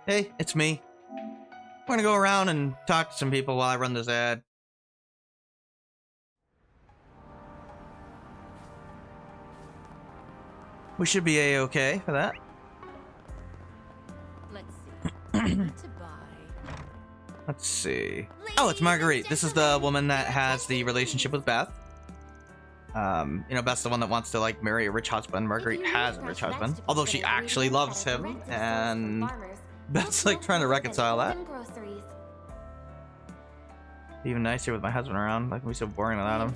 Hey, it's me. I'm gonna go around and talk to some people while I run this ad. We should be A-okay for that. Let's see. What to buy. Let's see. Oh, it's Marguerite. This is the woman that has the relationship with Beth. You know, Beth's the one that wants to, like, marry a rich husband. Marguerite has a rich husband, although she actually loves him, and Beth's, like, trying to reconcile that. Even nicer with my husband around. Like, we so boring without him.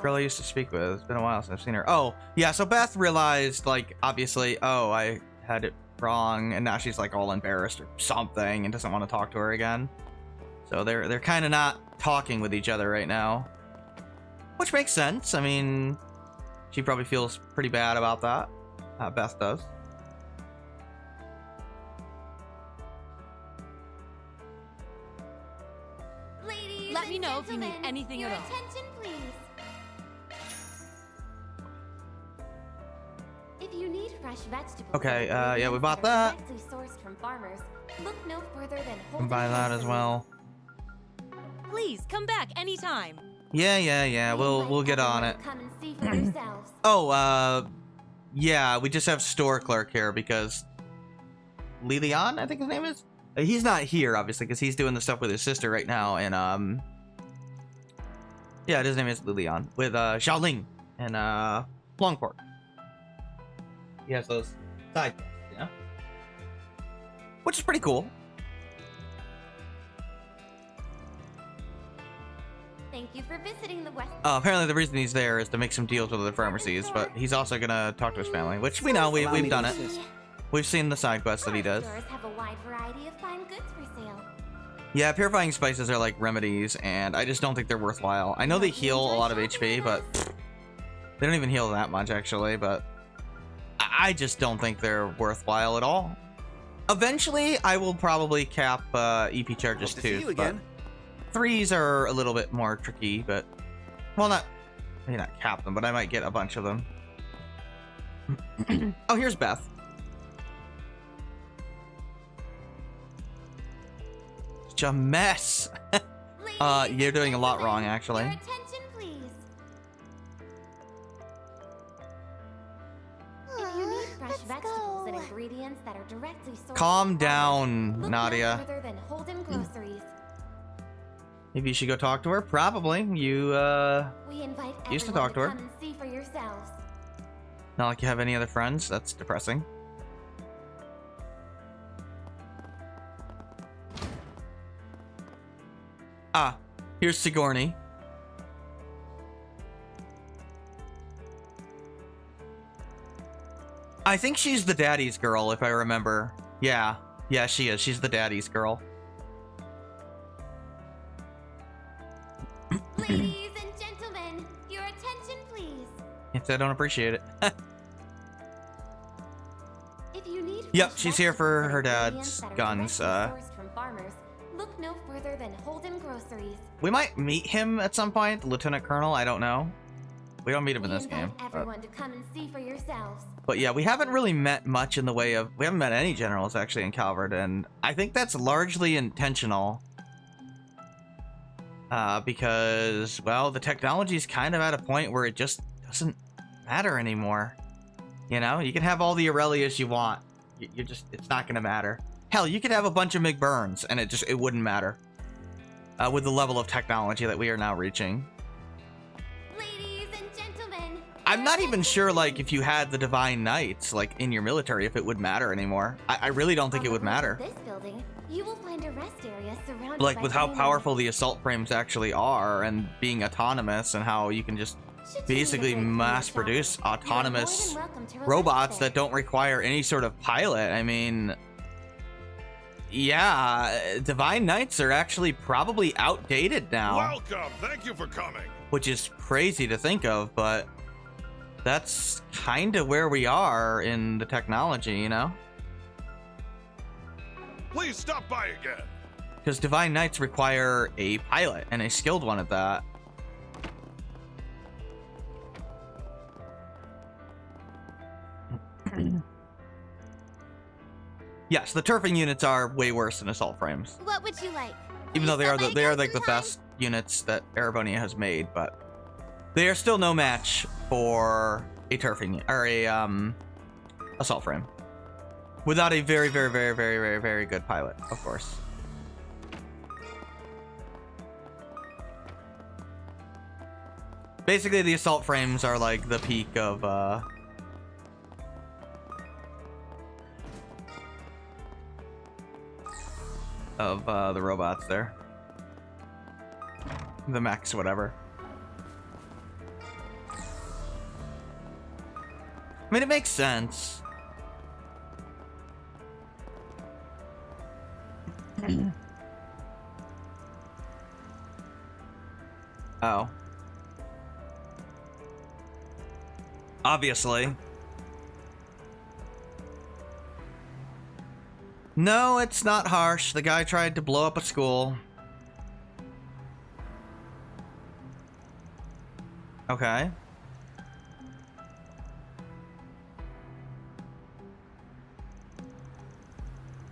Girl I used to speak with. It's been a while since I've seen her. Oh, yeah, so Beth realized, like, obviously, oh, I had it wrong, and now she's, like, all embarrassed or something and doesn't want to talk to her again. So they're kind of not talking with each other right now. Which makes sense. I mean, she probably feels pretty bad about that. Beth does. Let me know if you need anything at all. Attention, please. If you need fresh vegetables, okay, yeah, we bought that. Sourced from farmers, look no further than Can buy that as well. Please come back anytime. Yeah. We'll get on it. Come and see for yourselves. Oh, yeah, we just have store clerk here because Lilian, I think his name is. He's not here, obviously, because he's doing the stuff with his sister right now, and yeah, his name is Lilian with Xiaoling and Longport. He has those side quests, you know, which is pretty cool. Thank you for visiting the West. Apparently, the reason he's there is to make some deals with other pharmacies, but he's also gonna talk to his family, which we know we've done it. We've seen the side quests that he does. Stores have a wide variety of fine goods for sale. Yeah, purifying spices are like remedies, and I just don't think they're worthwhile. I know they heal a lot of HP, but they don't even heal that much, actually, but I just don't think they're worthwhile at all. Eventually, I will probably cap EP charges too, but 3s are a little bit more tricky, but, well, maybe not cap them, but I might get a bunch of them. Oh, here's Beth. Such a mess. You're doing a lot wrong, actually. Your attention, please. If you need fresh vegetables and ingredients that are directly sourced, Calm down, look Nadia. no further than Holden Groceries. Maybe you should go talk to her. Probably. You We invite used to everyone talk to her. Come and see for yourselves. Not like you have any other friends. That's depressing. Ah, here's Sigourney. I think she's the daddy's girl, if I remember. Yeah, she is. She's the daddy's girl. Ladies and gentlemen, your attention, please. Yes, I don't appreciate it. If you need Yep, fresh she's here for vegetables her and dad's ingredients that are guns. directly sourced from farmers, look no further than Holden Groceries. We might meet him at some point, the Lieutenant Colonel. I don't know. We don't meet him in this game. Everyone to come and see for yourselves. But yeah, we haven't really met much in the way of... We haven't met any generals, actually, in Calvert, and I think that's largely intentional. Because, well, the technology is kind of at a point where it just doesn't matter anymore. You know? You can have all the Aurelius you want. It's not going to matter. Hell, you could have a bunch of McBurns, and it wouldn't matter. With the level of technology that we are now reaching. Ladies and gentlemen, I'm not even sure, like, if you had the Divine Knights, like, in your military, if it would matter anymore. I really don't think it would matter. This building, you will find a rest area surrounded Like, by with how greenery. powerful the assault frames actually are, and being autonomous, and how you can just Should you need a basically break from your mass-produce shopping, you are more autonomous than welcome to relax robots there. that don't require any sort of pilot. I mean... Yeah, Divine Knights are actually probably outdated now. Welcome. Thank you for coming. Which is crazy to think of, but that's kind of where we are in the technology, you know? Please stop by again. Because Divine Knights require a pilot, and a skilled one at that. Yes, the turfing units are way worse than assault frames. What would you like? Even though they are like the sometime? best units that Erebonia has made, but they are still no match for a turfing or a assault frame. Without a very, very, very, very, very, very good pilot, of course. Basically, the assault frames are like the peak of the robots there. The mechs, whatever. I mean, it makes sense. Oh. Obviously. No, it's not harsh. The guy tried to blow up a school. Okay.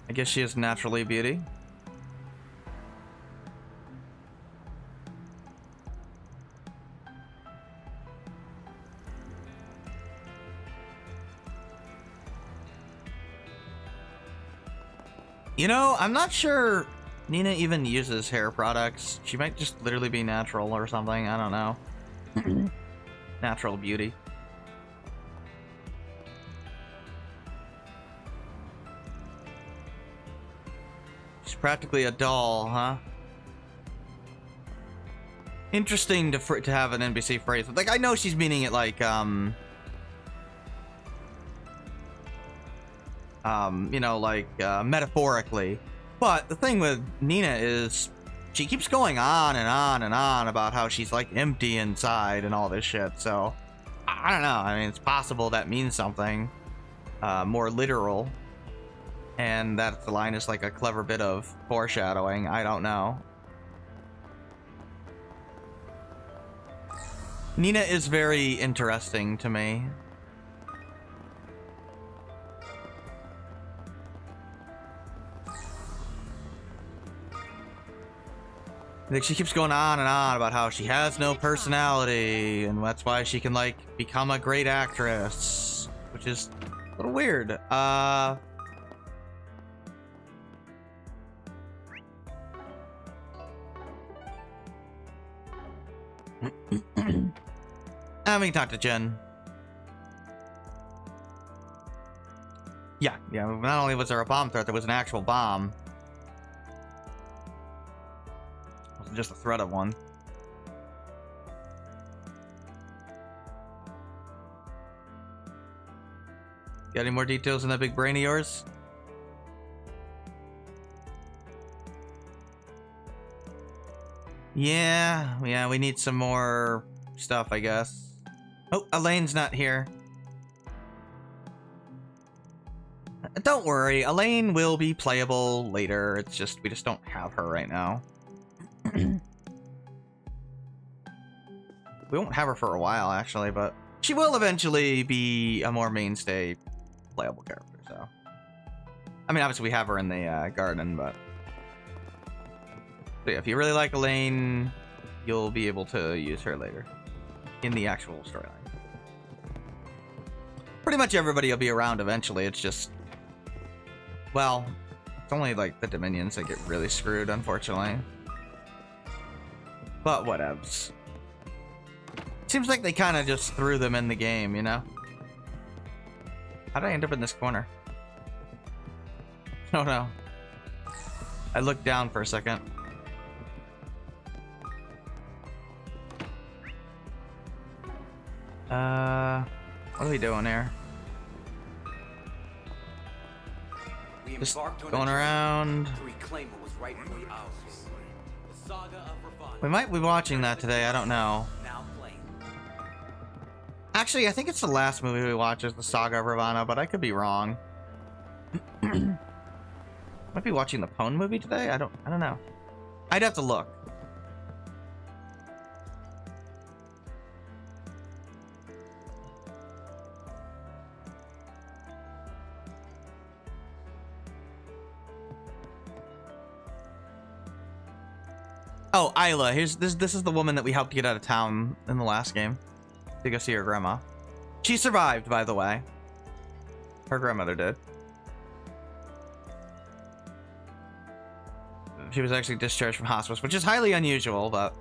I guess she is naturally beauty. You know, I'm not sure Nina even uses hair products. She might just literally be natural or something. I don't know. Natural beauty. She's practically a doll, huh? Interesting to have an NBC phrase. Like, I know she's meaning it like, you know, like, metaphorically. But the thing with Nina is she keeps going on and on and on about how she's, like, empty inside and all this shit. So, I don't know. I mean, it's possible that means something more literal. And that the line is, like, a clever bit of foreshadowing. I don't know. Nina is very interesting to me. Like, she keeps going on and on about how she has no personality, and that's why she can, like, become a great actress, which is a little weird. We can talk to Jen. Yeah, not only was there a bomb threat, there was an actual bomb. It wasn't just a threat of one. Got any more details on that big brain of yours? Yeah, we need some more stuff, I guess. Oh, Elaine's not here. Don't worry, Elaine will be playable later. It's just, we just don't have her right now. We won't have her for a while, actually, but she will eventually be a more mainstay playable character, so. I mean, obviously we have her in the garden, but yeah, if you really like Elaine, you'll be able to use her later in the actual storyline. Pretty much everybody will be around eventually. It's just, well, it's only like the Dominions that get really screwed, unfortunately. But whatevs. Seems like they kind of just threw them in the game, you know? How did I end up in this corner? Oh no. I looked down for a second. What are we doing here? Just going around. To reclaim what was rightfully ours. The saga of Ravana. We might be watching that today, I don't know. Now playing. Actually, I think it's the last movie we watch is the Saga of Ravana, but I could be wrong. Might be watching the Pwn movie today? I don't know. I'd have to look. Oh, Isla. This is the woman that we helped get out of town in the last game to go see her grandma. She survived, by the way. Her grandmother did. She was actually discharged from hospice, which is highly unusual, but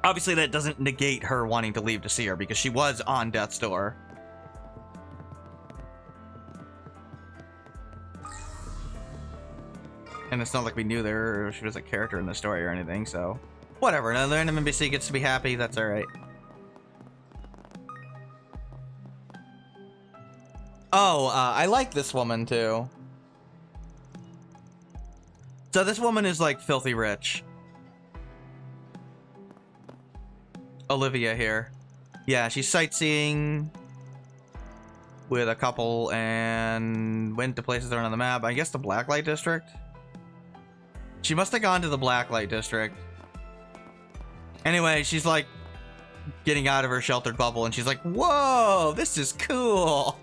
obviously that doesn't negate her wanting to leave to see her because she was on death's door. And it's not like we knew there she was a character in the story or anything, so whatever. Another random NPC gets to be happy, that's alright. Oh, I like this woman too. So this woman is like filthy rich. Olivia here. Yeah, she's sightseeing with a couple and went to places that are on the map. I guess the Blacklight District. She must have gone to the Blacklight District. Anyway, she's like getting out of her sheltered bubble and she's like, whoa, this is cool.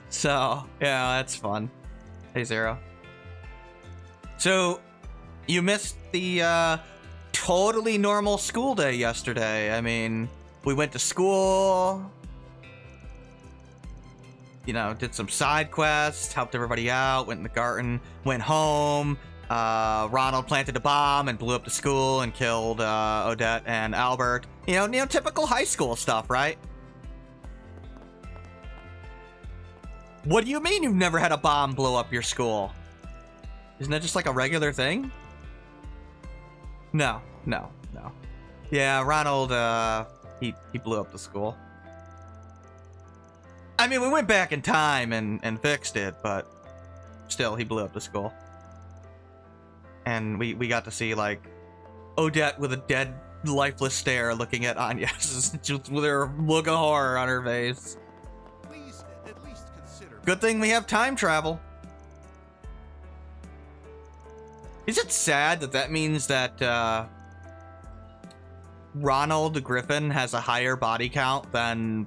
So, yeah, that's fun. Hey, Zero. So, you missed the totally normal school day yesterday. I mean, we went to school, you know, did some side quests, helped everybody out, went in the garden, went home. Ronald planted a bomb and blew up the school and killed Odette and Albert. You know, typical high school stuff, right? What do you mean you've never had a bomb blow up your school? Isn't that just like a regular thing? No. Yeah, Ronald, he blew up the school. I mean, we went back in time and fixed it, but still, he blew up the school. And we got to see, like, Odette with a dead, lifeless stare looking at Anya, just with her look of horror on her face. Please at least consider. Good thing we have time travel. Is it sad that that means that Ronald Griffin has a higher body count than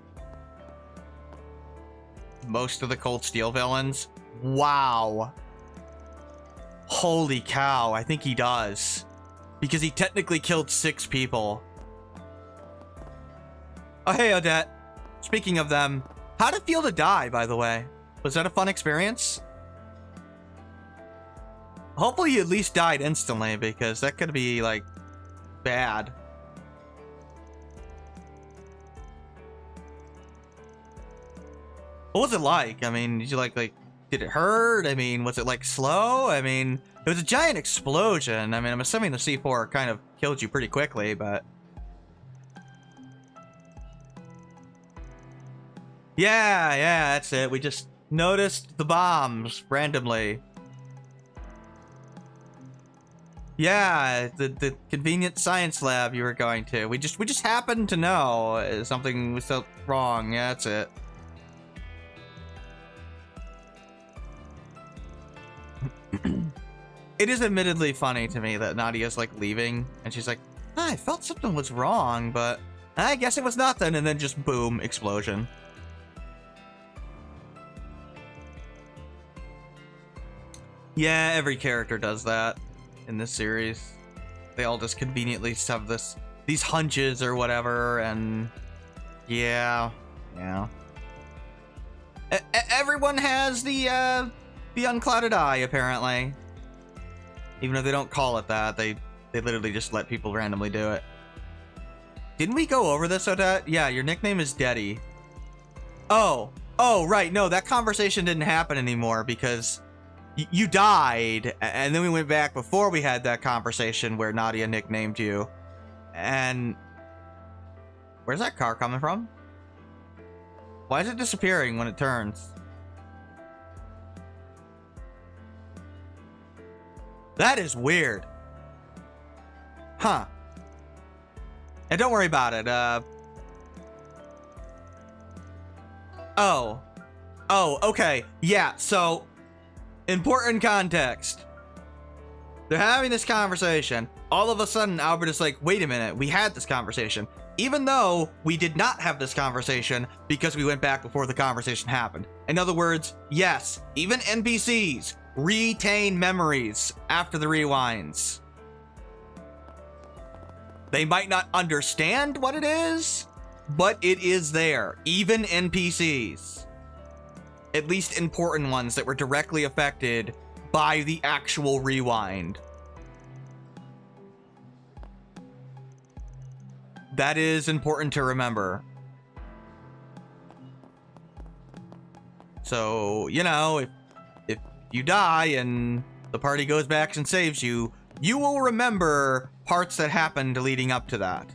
most of the Cold Steel villains? Wow. Holy cow, I think he does. Because he technically killed 6 people. Oh, hey, Odette. Speaking of them, how'd it feel to die, by the way? Was that a fun experience? Hopefully you at least died instantly, because that could be, like, bad. What was it like? I mean, did you like, did it hurt? I mean, was it, like, slow? I mean, it was a giant explosion. I mean, I'm assuming the C4 kind of killed you pretty quickly, but... Yeah, that's it. We just noticed the bombs randomly. Yeah, the convenient science lab you were going to. We just happened to know something was so wrong. Yeah, that's it. It is admittedly funny to me that Nadia's like leaving and she's like, I felt something was wrong, but I guess it was nothing, and then just boom, explosion. Yeah, every character does that in this series. They all just conveniently have these hunches or whatever, and yeah. Everyone has the unclouded eye, apparently. Even if they don't call it that, they literally just let people randomly do it. Didn't we go over this, Odette? Yeah, your nickname is Deddy. Oh, right. No, that conversation didn't happen anymore because you died, and then we went back before we had that conversation where Nadia nicknamed you. And where's that car coming from? Why is it disappearing when it turns? That is weird. Huh. And don't worry about it. Oh, okay. Yeah, so important context. They're having this conversation. all of a sudden Albert is like, wait a minute, we had this conversation. Even though we did not have this conversation because we went back before the conversation happened. In other words, yes, even NPCs retain memories after the rewinds. They might not understand what it is, but it is there. Even NPCs. At least important ones that were directly affected by the actual rewind. That is important to remember. So, you know, if you die and the party goes back and saves you, you will remember parts that happened leading up to that.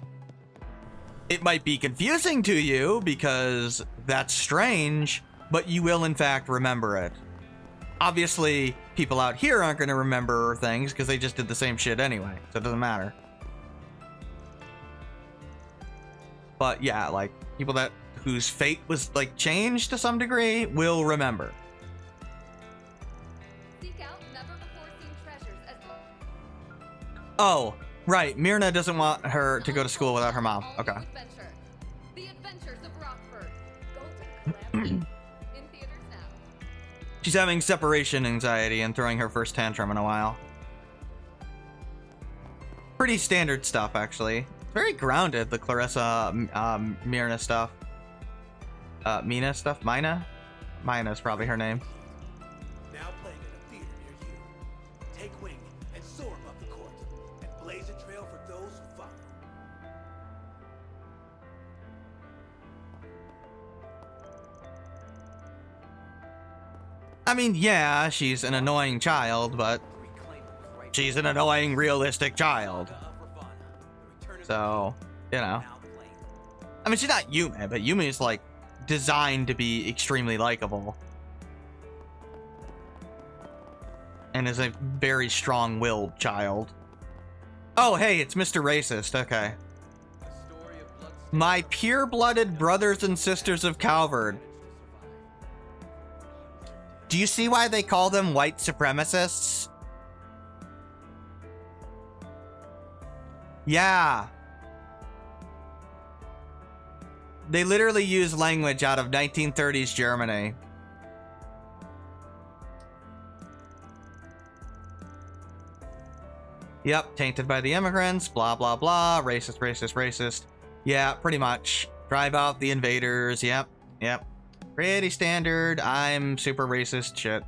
It might be confusing to you because that's strange, but you will in fact remember it. Obviously, people out here aren't going to remember things because they just did the same shit anyway, so it doesn't matter. But yeah, like, people that whose fate was like changed to some degree will remember. Seek out never-before-seen treasures as Oh, right. Myrna doesn't want her to go to school without her mom. Okay. Adventure. The Adventures of Rockford. Go to Calamity. In theaters now. She's having separation anxiety and throwing her first tantrum in a while. Pretty standard stuff, actually. Very grounded, the Clarissa, Myrna stuff. Mina stuff? Mina? Mina's probably her name. Now playing at a theater near you. Take wing and soar above the court, and blaze a trail for those who follow. I mean, yeah, she's an annoying child, but she's an annoying, realistic child. So, you know. I mean, she's not Yume, but Yume is, like, designed to be extremely likable. And is a very strong-willed child. Oh, hey, it's Mr. Racist. Okay. My pure-blooded brothers and sisters of Calvard. Do you see why they call them white supremacists? Yeah. They literally use language out of 1930s Germany. Yep, tainted by the immigrants, blah, blah, blah, racist, racist, racist. Yeah, pretty much. Drive out the invaders, yep, yep. Pretty standard, I'm super racist shit.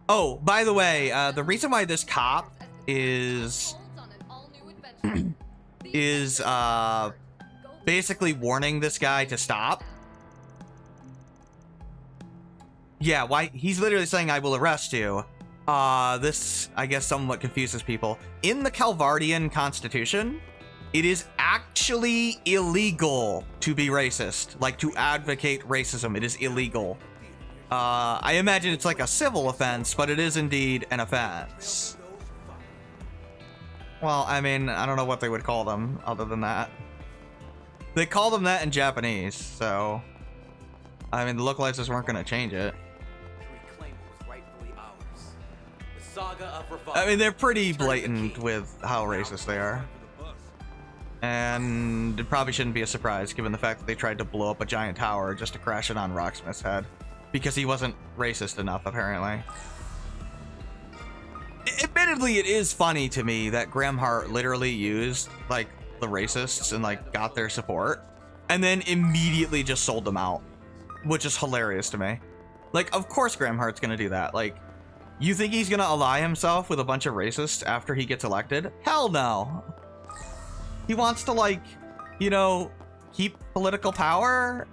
Oh, by the way, the reason why this cop is basically warning this guy to stop. Yeah, why he's literally saying I will arrest you. This I guess somewhat confuses people. In the Calvardian Constitution, it is actually illegal to be racist, like to advocate racism. It is illegal. I imagine it's like a civil offense, but it is indeed an offense. Well, I mean, I don't know what they would call them other than that. They call them that in Japanese, so... I mean, the localizers weren't going to change it. I mean, they're pretty blatant with how racist they are. And it probably shouldn't be a surprise, given the fact that they tried to blow up a giant tower just to crash it on Rocksmith's head. Because he wasn't racist enough, apparently. Admittedly, it is funny to me that Graham Hart literally used, like, the racists and, like, got their support. And then immediately just sold them out. Which is hilarious to me. Like, of course Graham Hart's gonna do that. Like, you think he's gonna ally himself with a bunch of racists after he gets elected? Hell no. He wants to, like, you know, keep political power.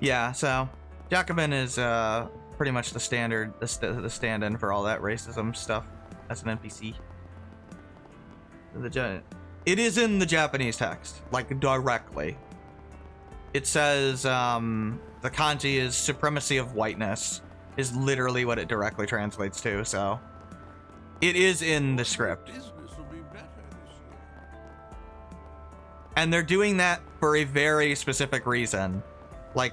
Yeah, so Jacobin is pretty much the standard, the stand-in for all that racism stuff as an NPC. It is in the Japanese text, like directly. It says the kanji is supremacy of whiteness, is literally what it directly translates to, so it is in the script. And they're doing that for a very specific reason. Like,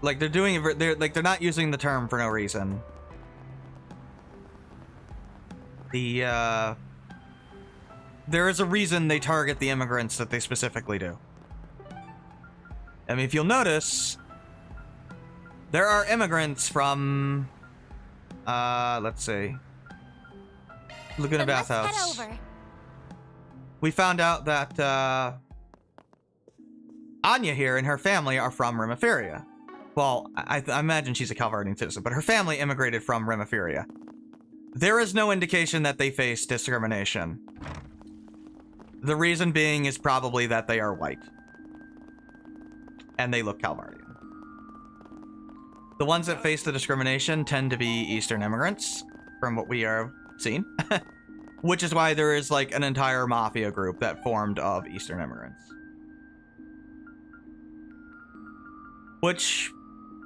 like they're doing it, they're not using the term for no reason. There is a reason they target the immigrants that they specifically do. I mean, if you'll notice, there are immigrants from, let's see, Laguna Bathhouse. We found out that Anya here and her family are from Rimaferia. Well, I imagine she's a Calvardian citizen, but her family immigrated from Rimaferia. There is no indication that they face discrimination. The reason being is probably that they are white. And they look Calvardian. The ones that face the discrimination tend to be Eastern immigrants, from what we are seeing. Which is why there is like an entire mafia group that formed of Eastern immigrants. Which,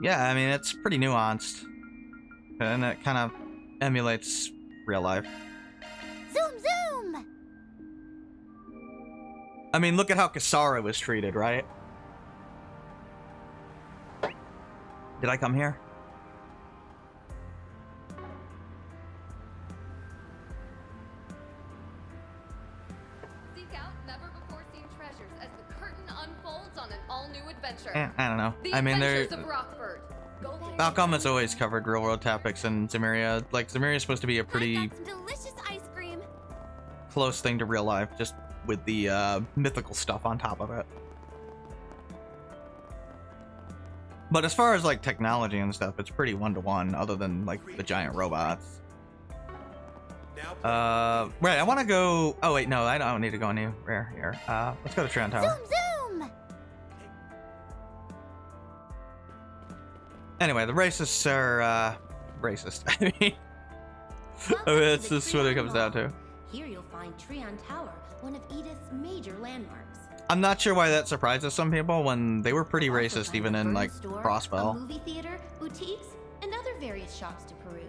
yeah, I mean, it's pretty nuanced. And it kind of emulates real life. Zoom, zoom! I mean, look at how Kasara was treated, right? Did I come here? Seek out never-before-seen treasures as the curtain unfolds on an all-new adventure. I don't know. The I mean, Adventures of Rockford. Malcolm has always covered railroad topics in Zemuria. Like, Zemuria is supposed to be a pretty I've got some delicious ice cream. close thing to real life, just with the mythical stuff on top of it. But as far as like technology and stuff, it's pretty one-to-one, other than like the giant robots. Right, I want to go. Oh wait, no, I don't need to go anywhere here. Let's go to Tran Tower. Zoom, zoom! Anyway, the racists are racist. I mean, that's just what it comes down to. Here you'll find Treon Tower, one of Edith's major landmarks. I'm not sure why that surprises some people when they were pretty You'll also racist find even the in Fern like Store, Crossbell. a movie theater, boutiques, and other various shops to peruse.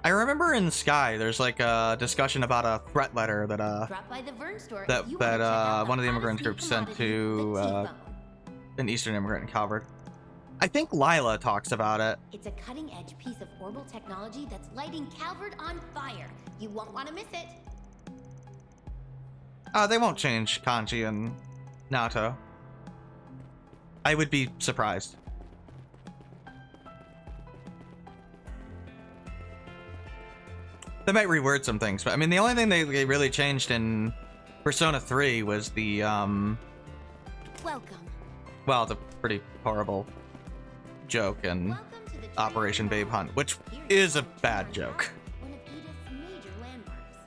I remember in Sky, there's like a discussion about a threat letter that Drop by the Vern Store that if you wanna check out one of the hottest immigrant new groups sent commodity, to the T-bone. an Eastern immigrant in Calvert. I think Lila talks about it. It's a cutting-edge piece of orbital technology that's lighting Calvert on fire. You won't want to miss it. They won't change Kanji and Naoto. I would be surprised. They might reword some things, but I mean, the only thing they really changed in Persona 3 was the, Welcome. well, the pretty horrible joke in Welcome to the Operation Treon Babe Tower. Hunt, which Here is a you'll find bad Treon joke. Tower, one of Edith's major landmarks.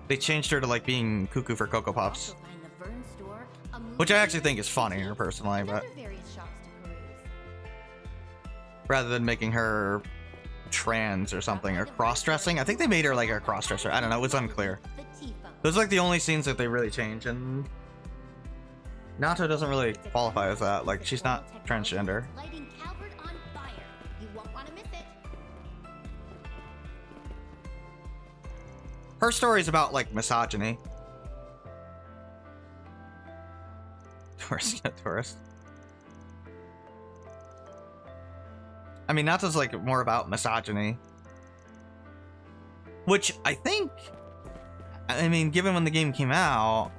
They changed her to like being cuckoo for Cocoa Puffs, Also find the Vern Store, a movie which I actually theater, think is funnier boutiques, personally, and but other various shops to peruse. rather than making her trans or something, or cross-dressing. I think they made her like a cross-dresser. I don't know, it was unclear. The T-bone. Those are like the only scenes that they really change, and Naoto doesn't really It's a qualify as that. piece Like, of she's orbital not technology transgender. that's lighting Calvert on fire. You won't want to miss it. Her story's about like misogyny. Tourist. I mean, Naoto's like more about misogyny. Which I think, I mean, given when the game came out,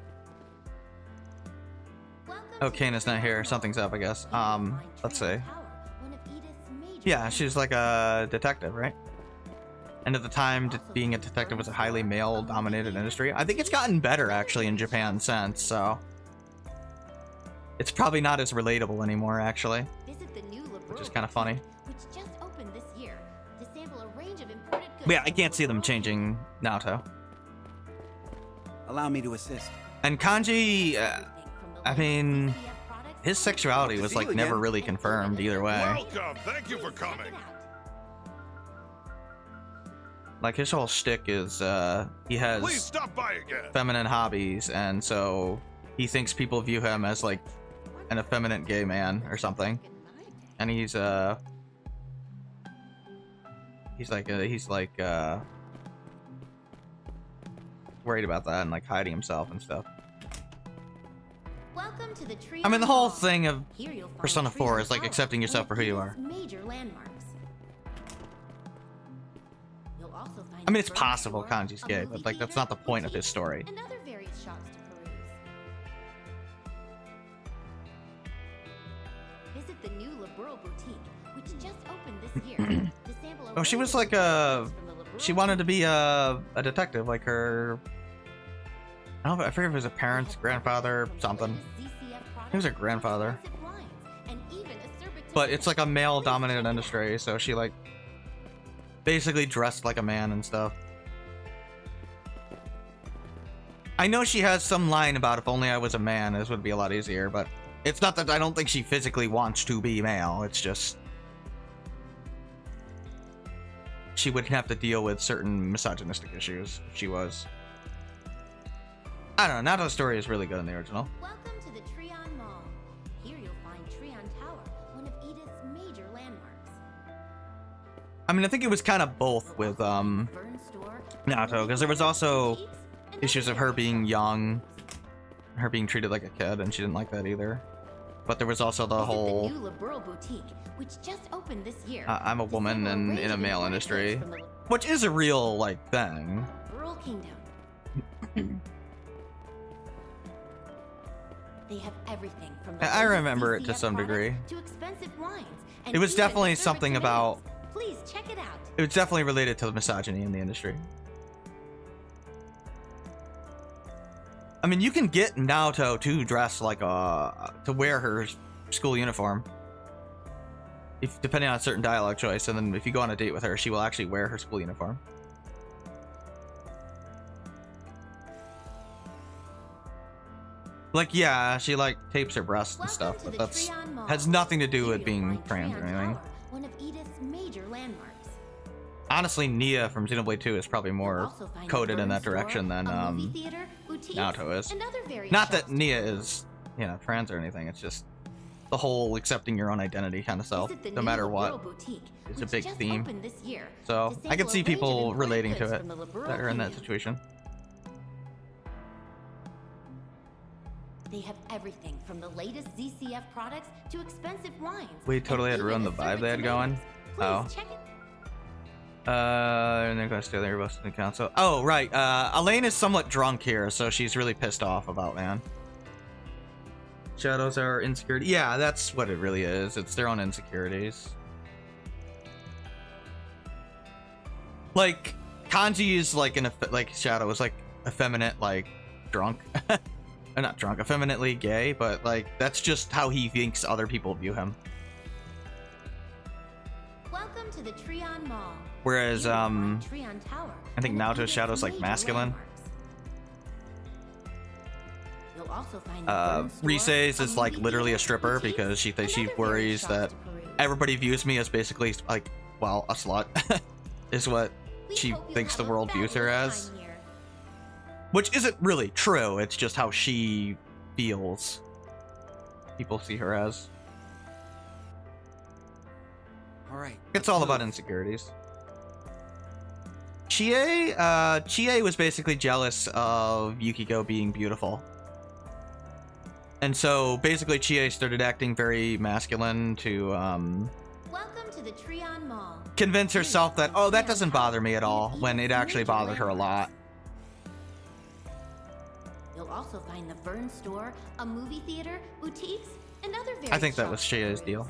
Welcome oh, to Kana's not Treon here. Tower. Something's up, I guess. Here you'll find Let's Treon see. Tower, one of Edith's major Yeah, she's like a detective, right? And at the time, being a detective was a highly male-dominated industry. I think it's gotten better, actually, in Japan since, so... It's probably not as relatable anymore, actually. Visit the new Which is kind of funny. which just opened this year to sample a range of imported goods. But yeah, I can't see them changing Naoto. Allow me to assist. And Kanji, Everything from the I mean, latest CCF products his to sexuality was See you like never again. really confirmed either way. Welcome. Thank you for Please check it coming. out. Like his whole shtick is he Please has stop by again. feminine hobbies, and so he thinks people view him as like an effeminate gay man or something. And he's worried about that and like hiding himself and stuff. Welcome to the Tree I mean, the on whole Mall. thing of Here you'll find Persona Tree 4 on is like Tower, accepting yourself for one who of you are. Edith's major landmarks. You'll also find I mean, a it's furniture possible store, Kanji's a gay, movie but like that's theater, not the point of his boutique, story. and other various shops to peruse. Visit the new Liberal Boutique, which just opened this year, to sample a Oh, she range was of like items from the Liberal she wanted to be Boutique. a detective, like her. I don't know. I forget if it was a They parent's have grandfather, everything from the something. latest ZCF It was her products to grandfather. expensive wines, and even a But it's like a Please male-dominated check it out. industry, so she like basically dressed like a man and stuff. I know she has some line about if only I was a man, this would be a lot easier, but it's not that I don't think she physically wants to be male. It's just she wouldn't have to deal with certain misogynistic issues if she was. I don't know. Now the story is really good in the original. Welcome to the Treon Mall. Here you'll find Treon Tower, one of Edith's major landmarks. I mean, I think it was kind of both You'll with also find the Fern Store, Naruto, because there was also boutiques, and issues other of her various being shops. young, her being treated like a kid, and she didn't like that either. But there was also the Visit whole the new Liberal Boutique, which just opened this year. I'm a to woman sample a and range in a of male imported industry, goods from the which is a real like thing. Liberal Kingdom. They have everything from the I latest remember it to ZCF some products degree. to expensive wines. And It was even definitely assorted something tomatoes. about. Please check it out. It was definitely related to the misogyny in the industry. I mean, you can get Naoto to dress like to wear her school uniform, if depending on a certain dialogue choice, and then if you go on a date with her, she will actually wear her school uniform. Like, yeah, she like tapes her breasts and Welcome stuff, to but the that's Treon Mall. has nothing to do Here with you'll being find trans or Treon anything. Tower, one of Edith's major landmarks. Honestly, Nia from Xenoblade 2 is probably You'll more also find coded the in Fern that Store, direction than a movie theater, boutiques, Naoto is. and other various Not shops that to Nia peruse. is, you know, trans or anything. It's just the whole accepting your own identity kind of self, Visit the no new matter Liberal what. Boutique, It's a which big just theme. opened this year, So to I sample can a see range of people imported relating goods to it from the Liberal that are in that Kingdom. situation. They have everything from the latest ZCF products to expensive wines. We and totally had even ruined the assorted vibe they had going. tomatoes. Please Oh. check it. And they're gonna steal their bus in the council. Oh, right. Elaine is somewhat drunk here, so she's really pissed off about man. Shadows are insecurity. Yeah, that's what it really is. It's their own insecurities. Like, Kanji is like like Shadow is like effeminate, like drunk. Not drunk, effeminately gay, but like that's just how he thinks other people view him. Welcome to the Treon Mall. Whereas, Here you'll find Treon Tower, I think one of Naoto's Edith's Shadow's like major masculine. landmarks. You'll also find the Fern Store, Rise's a is like movie literally a theater, stripper boutiques, because she and thinks she other various worries shops that to peruse. everybody views me as basically like, well, a slut, is what We she hope you'll thinks the have a world views her fabulous as. time here. Which isn't really true, it's just how she feels people see her as. All right. It's all about insecurities. Chie was basically jealous of Yukiko being beautiful. And so basically Chie started acting very masculine to Welcome to the Treon Mall. convince herself that, oh, that doesn't bother me at all, when it actually bothered her a lot. You'll also find the Fern Store, a movie theater, boutiques, and other various I think that was shops to Chie's peruse. deal.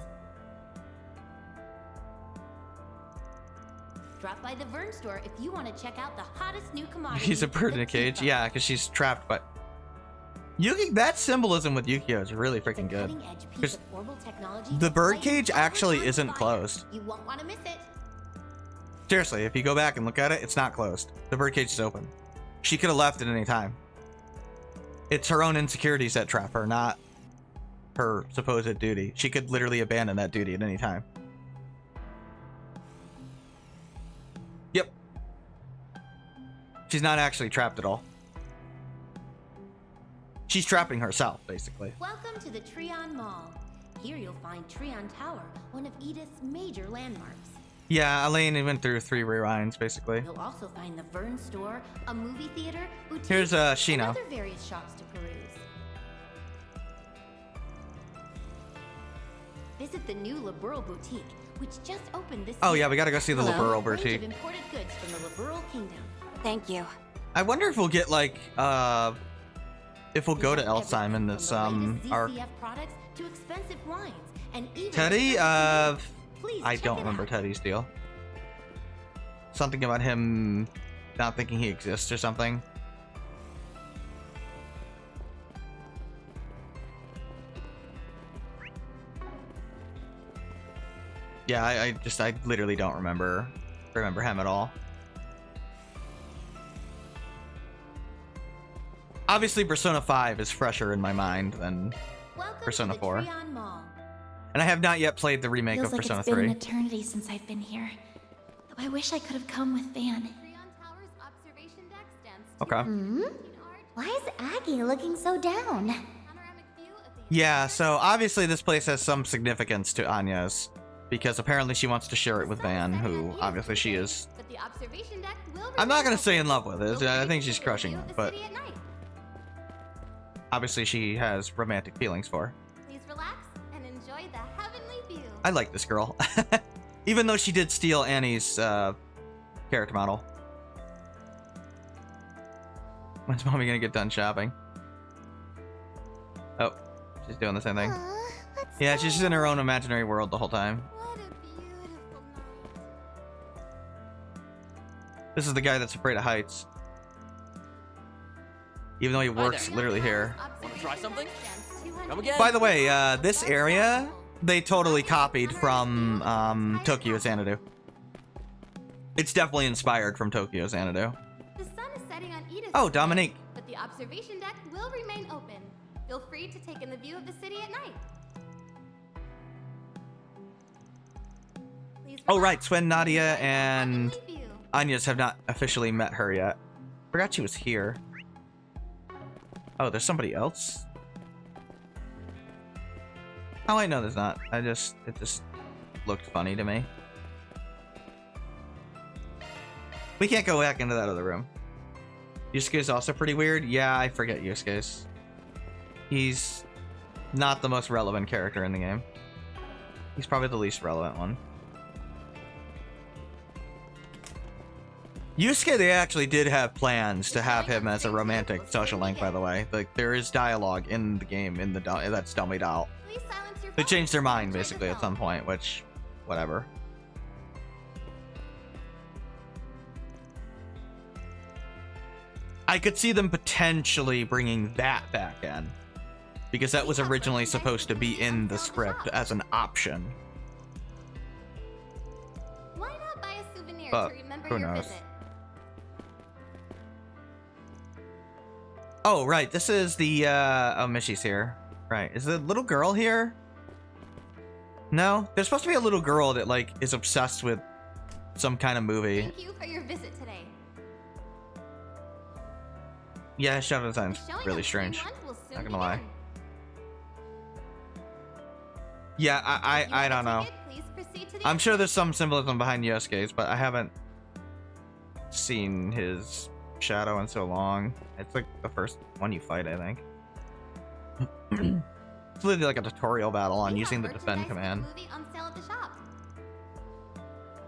Drop by the Fern Store if you want to check out the hottest new commodity. He's a bird in a the cage. teapot. Yeah, because she's trapped, but that symbolism with Yukio is really It's a freaking good. cutting-edge piece 'Cause of orbital technology the that's bird lighting cage Calvert actually on isn't fire. closed. You won't want to miss it. Seriously, if you go back and look at it, it's not closed. The bird cage is open. She could have left at any time. It's her own insecurities that trap her, not her supposed duty. She could literally abandon that duty at any time. Yep. She's not actually trapped at all. She's trapping herself, basically. Welcome to the Treon Mall. Here you'll find Treon Tower, one of Edith's major landmarks. Yeah, Elaine went through 3 rewinds basically. You'll also find the Vern store, a movie theater, boutique, Here's and Shino. other various shops to peruse. Visit the new Liberal boutique, which just opened this Oh year. yeah, we gotta go see the Hello. Liberal A range boutique. of imported goods from the Liberal Kingdom. Thank you. I wonder if we'll get like if we'll go to They have Elsheim in everything this from the latest arc. ZCF products to expensive wines and even Teddy, Please I check don't it remember out. Teddy's deal. Something about him not thinking he exists or something. Yeah, I literally don't remember him at all. Obviously, Persona 5 is fresher in my mind than Welcome Persona to the 4. Trion Mall. And I have not yet played the remake Feels of like Persona it's been 3. an eternity since I've been here. Though I wish I could have come with Van. Trion Tower's observation deck stands Okay. 218 art, Why is Aggie looking so down? panoramic view of the Yeah, so obviously this place has some significance to Anya's, because apparently she wants to share it with Van, who obviously she is. But the observation deck will I'm not remain gonna say in open. love with Feel it. free I to think she's take a crushing view it, of the but city at night. obviously she has romantic feelings for her. Please relax and enjoy the heavenly view. I like this girl, even though she did steal Annie's character model. When's mommy gonna get done shopping? Oh, she's doing the same thing. Yeah, she's just in her own imaginary world the whole time. What a beautiful night. This is the guy that's afraid of heights. Even though he works there. literally here. Wanna try something? Stands 200 Come again. By the way, this area, they totally copied from Tokyo Xanadu. It's definitely inspired from Tokyo Xanadu. The sun is setting on Edith. Oh, today, Dominique. But the observation deck will remain open. Feel free to take in the view of the city at night. Please Oh, relax right, Swen, Nadia, enjoy the and heavenly view. Anya's have not officially met her yet. Forgot she was here. Oh, there's somebody else? Oh, wait, no, there's not. It just looked funny to me. We can't go back into that other room. Yusuke's also pretty weird. Yeah, I forget Yusuke's. He's not the most relevant character in the game. He's probably the least relevant one. Yusuke, they actually did have plans to have him as a romantic social link, by the way. Like, there is dialogue in the game in the that's dummied out. Please silence your They phone changed their and mind enjoy the basically at film. some point, which, whatever. I could see them potentially bringing that back in, because that was originally supposed to be in the script as an option. Why not buy a souvenir But to remember who your knows? visit? Oh, right, this is the, oh, Mishy's here. Right, is the little girl here? No? There's supposed to be a little girl that, like, is obsessed with some kind of movie. Thank you for your visit today. Yeah, Shadow Design's The showing really on strange. Screen 1 will soon Not gonna lie. begin. Yeah, If you I have a don't know. ticket, please proceed to the I'm sure exit. there's some symbolism behind Yosuke's, but I haven't seen his shadow in so long. It's like the first one you fight, I think. It's literally like a tutorial battle on We using the have defend merchandise for the command. movie on sale at the shop.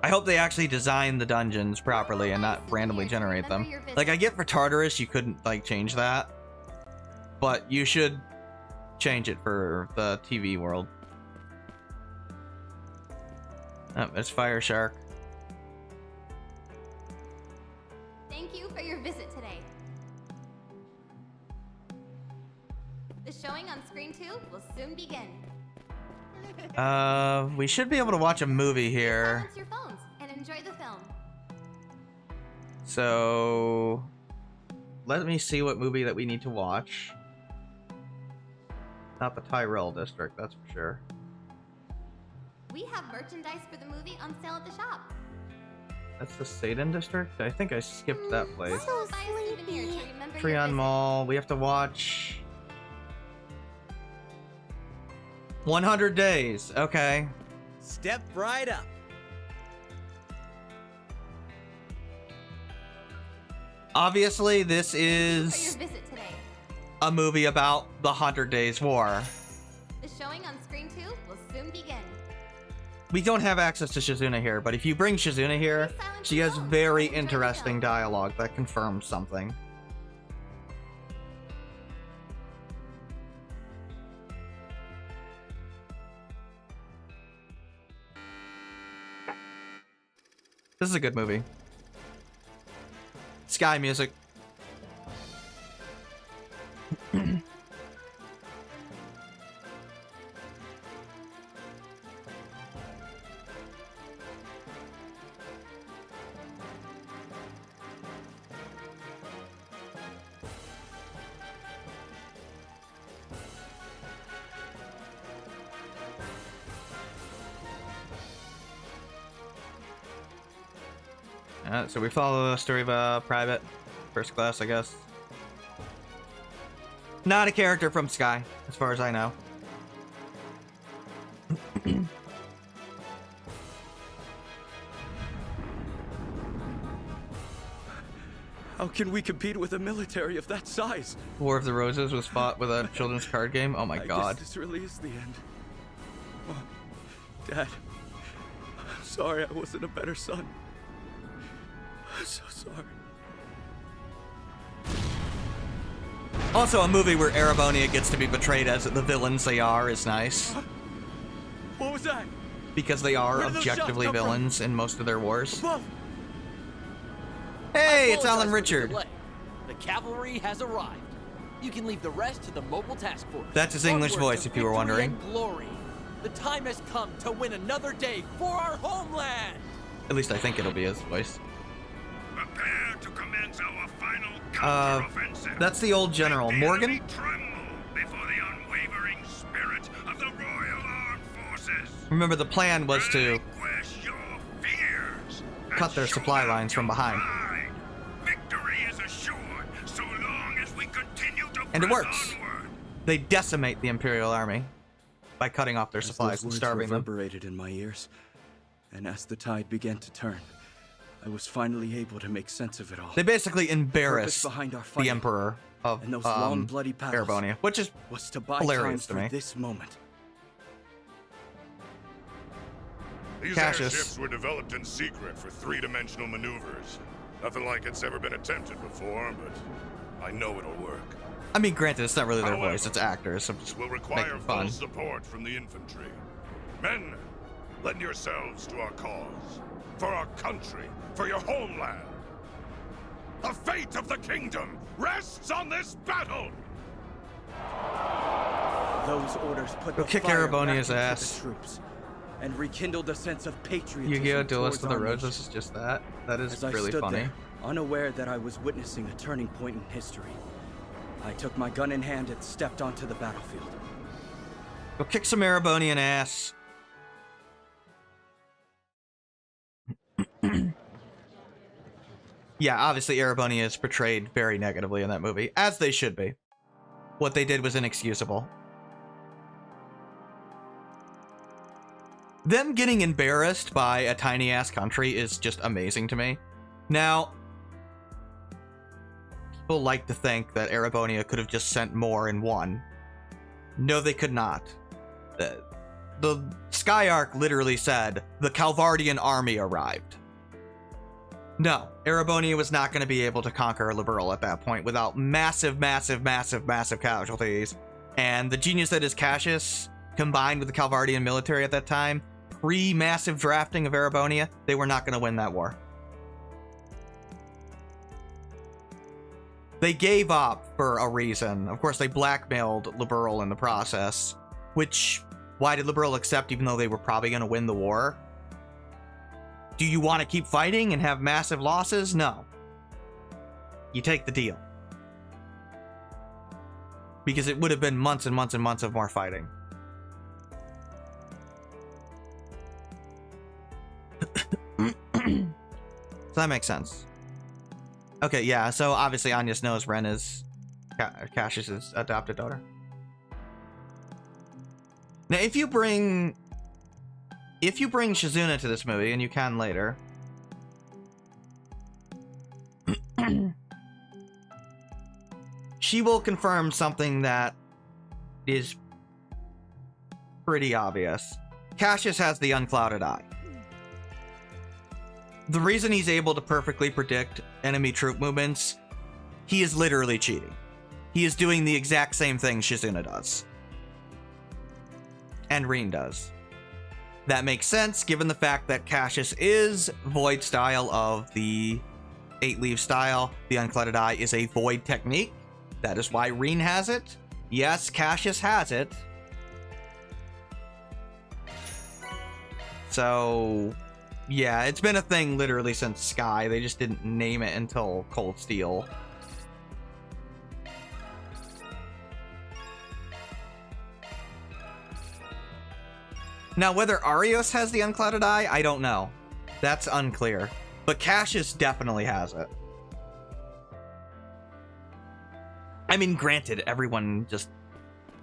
I hope they actually design the dungeons properly and not randomly generate them. Like, I get for Tartarus you couldn't, like, change that, but you should change it for the TV world. Oh, it's Fire Shark. Thank you for your visit today. The showing on Screen 2 will soon begin. We should be able to watch a movie here. Silence your phones and enjoy the film. So, let me see what movie that we need to watch. Not the Tyrell District, that's for sure. We have merchandise for the movie on sale at the shop. That's the Satan District? I think I skipped that place. So Buy a souvenir to sleepy. remember your Trion visit. Mall. We have to watch 100 Days. Okay. Step right up. Obviously, this For your is visit today. a movie about the 100 Days War. The showing on screen 2 will soon begin. We don't have access to Shizuna here, but if you bring Shizuna here, she has very interesting dialogue that confirms something. This is a good movie. Sky music. So we follow the story of Private First Class, I guess. Not a character from Sky, as far as I know. How can we compete with a military of that size? War of the Roses was fought with a children's card game. Oh my god. Guess this really is the end. Oh, Dad, I'm sorry I wasn't a better son. I'm so sorry. Also, a movie where Erebonia gets to be portrayed as the villains they are is nice. What was that? Because they are Where did those shots objectively come from? villains in most of their wars. Above. Hey, it's Apologize Alan for the Richard. delay. The cavalry has arrived. You can leave the rest to the mobile task force. That's his English Onward voice, to if you were victory wondering. and glory. The time has come to win another day for our homeland. At least I think it'll be his voice. Prepare to commence our final counteroffensive. That's the old general. The Morgan? enemy tremble before the unwavering spirit of the Royal Armed Forces. Remember, the plan was to Vanquish your fears and cut their show supply them lines from your behind. pride. Victory is assured so long as we continue to And it press works. onward. They decimate the Imperial Army by cutting off their As supplies those and words starving them. reverberated in my ears, and as the tide began to turn, I was finally able to make sense of it all. They basically embarrass Purpose behind our the fighting Emperor of and those long bloody battles Erebonia, which is was to buy hilarious time to for me. this moment. These Cassius. airships were developed in secret for three-dimensional maneuvers. Nothing like it's ever been attempted before, but I know it'll work. I mean, granted, it's not really their However, voice; it's actors. So just Will require making full fun. support from the infantry. Men, lend yourselves to our cause. For our country, for your homeland. The fate of the kingdom rests on this battle! Those orders put Go the kick fire Erebonia's back into ass. the troops and rekindled a sense of patriotism. Yu-Gi-Oh! Duelist of towards the our Roses is just that. That is As I really stood funny. there, unaware that I was witnessing a turning point in history, I took my gun in hand and stepped onto the battlefield. Go kick some Erebonian ass. Yeah, obviously Erebonia is portrayed very negatively in that movie, as they should be. What they did was inexcusable. Them getting embarrassed by a tiny-ass country is just amazing to me. Now, people like to think that Erebonia could have just sent more and won. No, they could not. The Sky Arc literally said, the Calvardian army arrived. No, Erebonia was not going to be able to conquer Liberal at that point without massive, massive, massive, massive casualties. And the genius that is Cassius, combined with the Calvardian military at that time, pre-massive drafting of Erebonia, they were not going to win that war. They gave up for a reason. Of course, they blackmailed Liberal in the process, which, why did Liberal accept even though they were probably going to win the war? Do you want to keep fighting and have massive losses? No. You take the deal. Because it would have been months and months and months of more fighting. So that makes sense. Okay, yeah, so obviously Agnes knows Ren is Cassius's adopted daughter. Now, if you bring Shizuna to this movie, and you can later, she will confirm something that is pretty obvious. Cassius has the unclouded eye. The reason he's able to perfectly predict enemy troop movements, he is literally cheating. He is doing the exact same thing Shizuna does. And Rin does. That makes sense given the fact that Cassius is Void style of the 8-leaf style. The unclouded eye is a Void technique. That is why Rin has it. Yes, Cassius has it. So, yeah, it's been a thing literally since Sky. They just didn't name it until Cold Steel. Now, whether Arios has the unclouded eye, I don't know. That's unclear. But Cassius definitely has it. I mean, granted, everyone just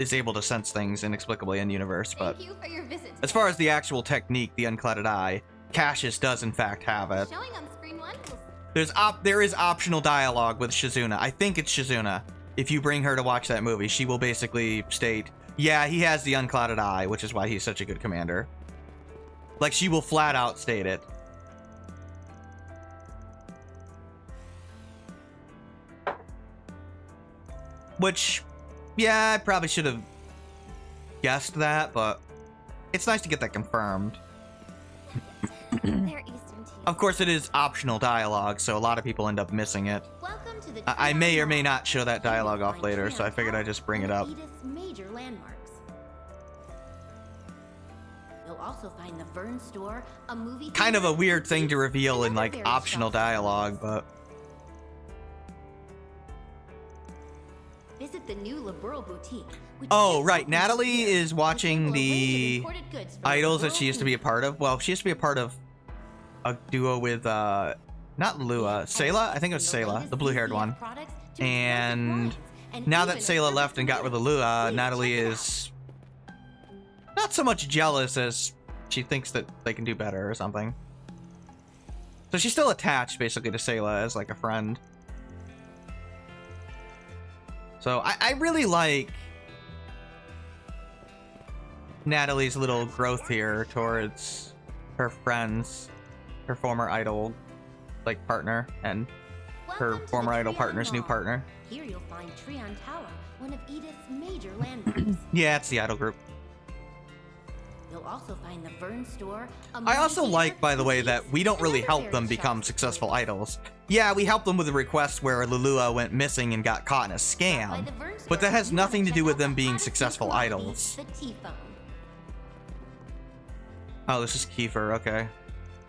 is able to sense things inexplicably in universe, but Thank you for your visit. as far as the actual technique, the unclouded eye, Cassius does in fact have it. Showing on screen 1. There is optional dialogue with Shizuna. I think it's Shizuna. If you bring her to watch that movie, she will basically state, yeah, he has the unclouded eye, which is why he's such a good commander. Like, she will flat out state it. Which, yeah, I probably should have guessed that, but it's nice to get that confirmed. They're Eastern tea. Of course, it is optional dialogue, so a lot of people end up missing it. Welcome to the I may or may Trion not show that dialogue Mall. off later, so I figured I'd just bring it up. Edith's major landmarks. You'll also find the Vern store, a movie Kind of a theater, weird thing to boutiques, reveal in, and like, other optional various shops. dialogue, but... Visit the new Liberal boutique. which Oh, is right. open Natalie this year, is watching which will arrange the imported goods from idols that Liberal she used to be a part of. Well, she used to be a part of a duo with, not Lua, Sayla? I think it was Sayla, the blue-haired one. And now that Sayla left and got rid of Lua, Natalie is not so much jealous as she thinks that they can do better or something. So she's still attached, basically, to Sayla as, like, a friend. So I really like Natalie's little growth here towards her friends, her former idol, like, partner, and her former idol partner's new partner. Here you'll find Trion Tower, one of Edith's major landmarks. Yeah, it's the idol group. You'll also find the Vern store. I also like, by the way, that we don't really help them become successful idols. Yeah, we help them with a request where Lulua went missing and got caught in a scam, but that has nothing to do with them being successful idols. The T-phone. Oh, this is Kiefer, okay.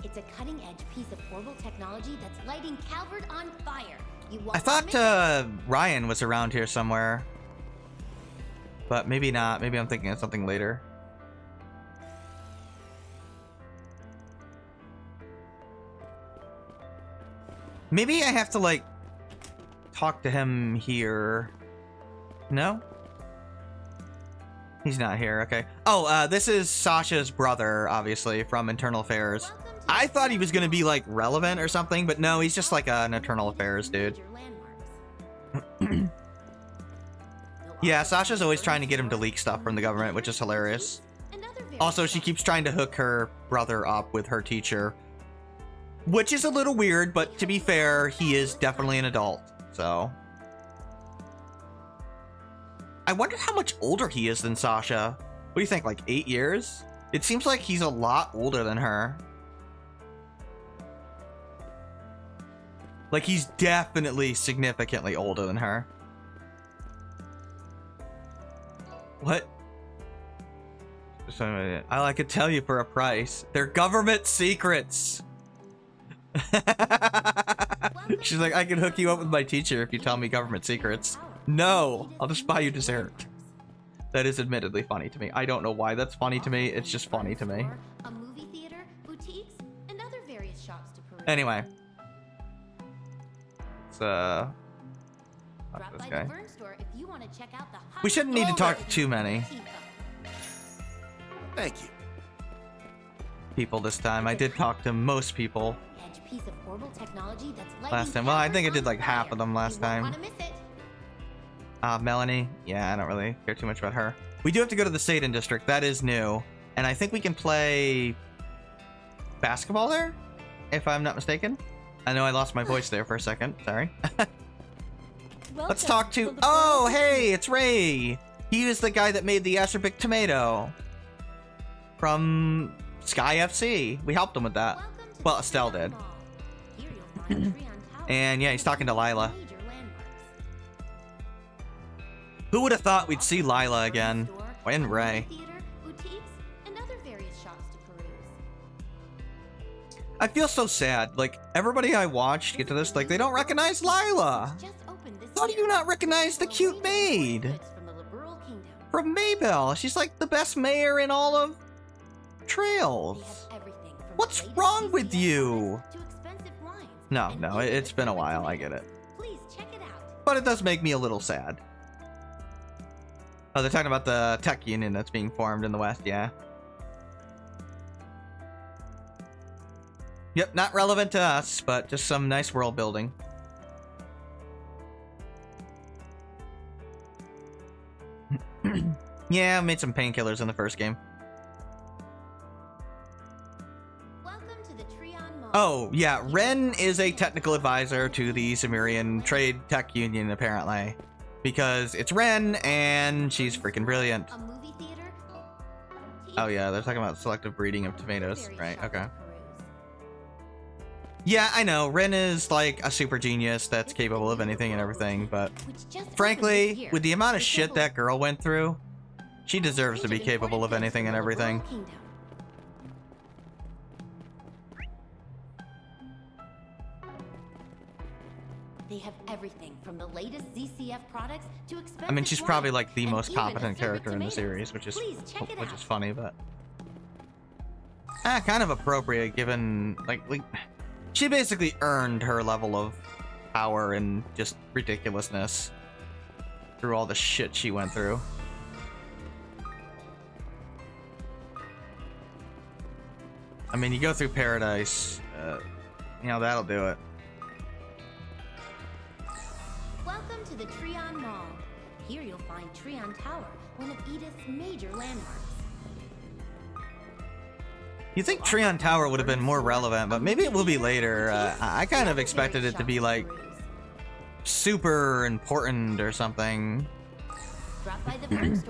It's a cutting-edge piece of orbital technology that's lighting Calvert on fire. You won't I thought miss it. Ryan was around here somewhere, but maybe not. Maybe I'm thinking of something later. Maybe I have to, like, talk to him here. No? He's not here, okay. Oh, this is Sasha's brother, obviously, from Internal Affairs. I thought he was gonna be, like, relevant or something, but no, he's just like an Internal Affairs dude. Yeah, Sasha's always trying to get him to leak stuff from the government, which is hilarious. Also, she keeps trying to hook her brother up with her teacher, which is a little weird, but to be fair, he is definitely an adult, so. I wonder how much older he is than Sasha. What do you think, like 8 years? It seems like he's a lot older than her. Like, he's definitely significantly older than her. What? So, I could tell you for a price. They're government secrets. She's like, I can hook you up with my teacher if you tell me government secrets. No, I'll just buy you dessert. That is admittedly funny to me. I don't know why that's funny to me. It's just funny to me. A movie theater, boutiques, and other various shops to peruse. Anyway. It's, Drop this by guy. the Vern store if you want to check out the We shouldn't need to talk to too many Thank you. people this time. I did talk to most people Piece of orbital technology that's last time. Well, I think I did like half of them last time. Want to miss it. Melanie. Yeah, I don't really care too much about her. We do have to go to the Satan District. That is new. And I think we can play basketball there, if I'm not mistaken. I know I lost my voice there for a second. Sorry. Let's talk to... Oh, hey, it's Ray. He was the guy that made the Acerbic tomato from Sky FC. We helped him with that. Well, Estelle did. And yeah, he's talking to Lila. Who would have thought we'd see Lila again? And Ray. I feel so sad. Like, everybody I watched get to this, like, they don't recognize Lila. How do you not recognize the cute maid from Maybell? She's like the best mayor in all of Trails. What's wrong with you? No, it's been a while. I get it. But it does make me a little sad. Oh, they're talking about the tech union that's being formed in the West, yeah. Yep, not relevant to us, but just some nice world building. Yeah, I made some painkillers in the first game. Oh, yeah, Ren is a technical advisor to the Sumerian Trade Tech Union, apparently. Because it's Ren, and she's freaking brilliant. Oh yeah, they're talking about selective breeding of tomatoes, right? Okay. Yeah, I know, Ren is like a super genius that's capable of anything and everything, but frankly, with the amount of shit that girl went through, she deserves to be capable of anything and everything. They have everything from the latest ZCF products to expensive. I mean, she's probably like the most competent character in the series, which is funny, but kind of appropriate given like she basically earned her level of power and just ridiculousness through all the shit she went through. I mean, you go through Paradise, you know, that'll do it. Welcome to the Treon Mall. Here you'll find Treon Tower, one of Edith's major landmarks. You think Treon Tower would have been more relevant, but maybe it will be later. I kind of expected it to be like super important or something.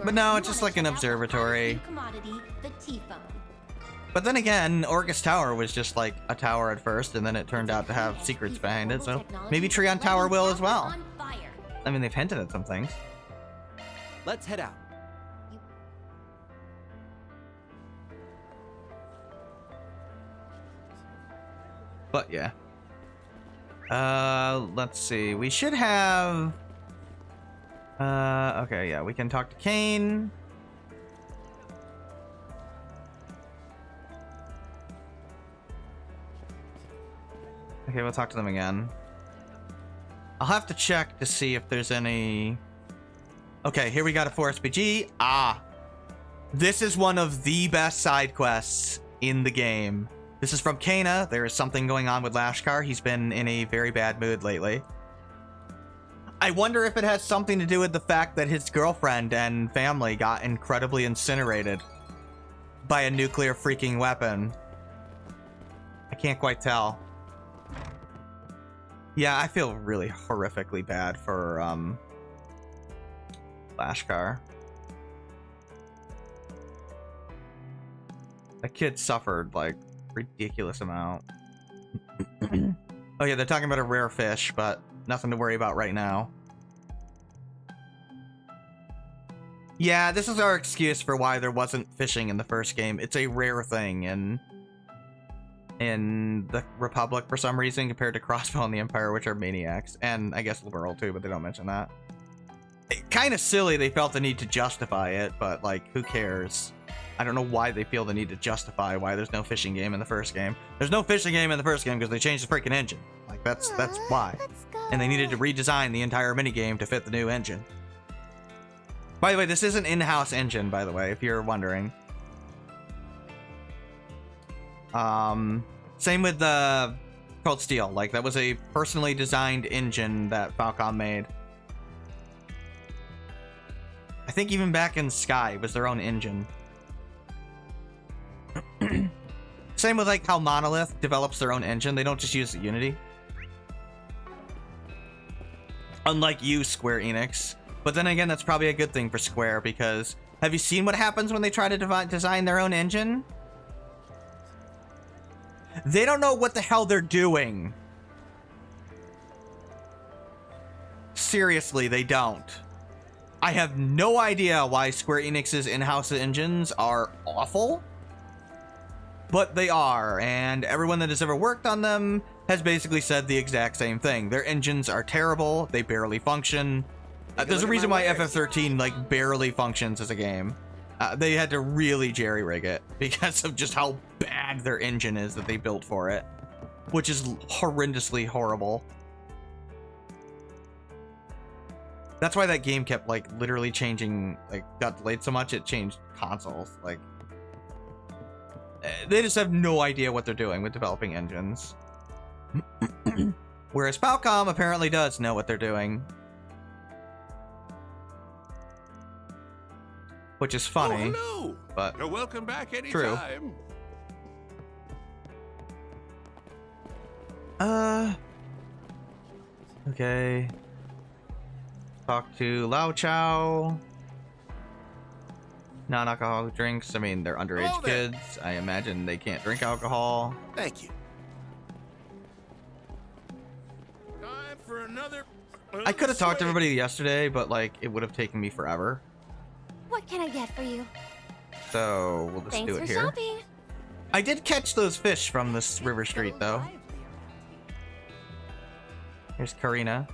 But no, it's just like an observatory. But then again, Orcus Tower was just like a tower at first, and then it turned out to have secrets behind it, so maybe Treon Tower will as well. I mean, they've hinted at some things. Let's head out. But yeah. Let's see. We should have... okay, yeah, we can talk to Kane. Okay, we'll talk to them again. I'll have to check to see if there's any... Okay, here we got a 4SPG. Ah! This is one of the best side quests in the game. This is from Kana. There is something going on with Lashkar. He's been in a very bad mood lately. I wonder if it has something to do with the fact that his girlfriend and family got incredibly incinerated by a nuclear freaking weapon. I can't quite tell. Yeah, I feel really horrifically bad for, Lashkar. The kid suffered, like, ridiculous amount. Oh yeah, they're talking about a rare fish, but nothing to worry about right now. Yeah, this is our excuse for why there wasn't fishing in the first game. It's a rare thing in the Republic for some reason compared to Crossbow and the Empire, which are maniacs, and I guess Liberal too, but they don't mention that. Kind of silly they felt the need to justify it, but like, who cares? I don't know why they feel the need to justify why there's no fishing game in the first game. There's no fishing game in the first game because they changed the freaking engine. Like, that's why. And they needed to redesign the entire minigame to fit the new engine. By the way, this is an in-house engine, by the way, if you're wondering. Same with the Cold Steel. Like, that was a personally designed engine that Falcom made. I think even back in Sky, it was their own engine. Same with like how Monolith develops their own engine. They don't just use Unity. Unlike you, Square Enix. But then again, that's probably a good thing for Square, because have you seen what happens when they try to design their own engine? They don't know what the hell they're doing. Seriously, they don't. I have no idea why Square Enix's in-house engines are awful, but they are, and everyone that has ever worked on them has basically said the exact same thing. Their engines are terrible, they barely function. There's a reason why FF13 like barely functions as a game. They had to really jerry-rig it because of just how bad their engine is that they built for it, which is horrendously horrible. That's why that game kept like literally changing, like got delayed so much it changed consoles. Like they just have no idea what they're doing with developing engines. Whereas Falcom apparently does know what they're doing. Which is funny. Oh, hello. But you're welcome back anytime. True. Okay. Talk to Lao Chow. Non-alcoholic drinks. I mean, they're underage kids. I imagine they can't drink alcohol. Thank you. Time for another. I could have talked to everybody yesterday, but like it would have taken me forever. What can I get for you? So we'll just do it here. Shopping. I did catch those fish from this river street, though. Here's Karina.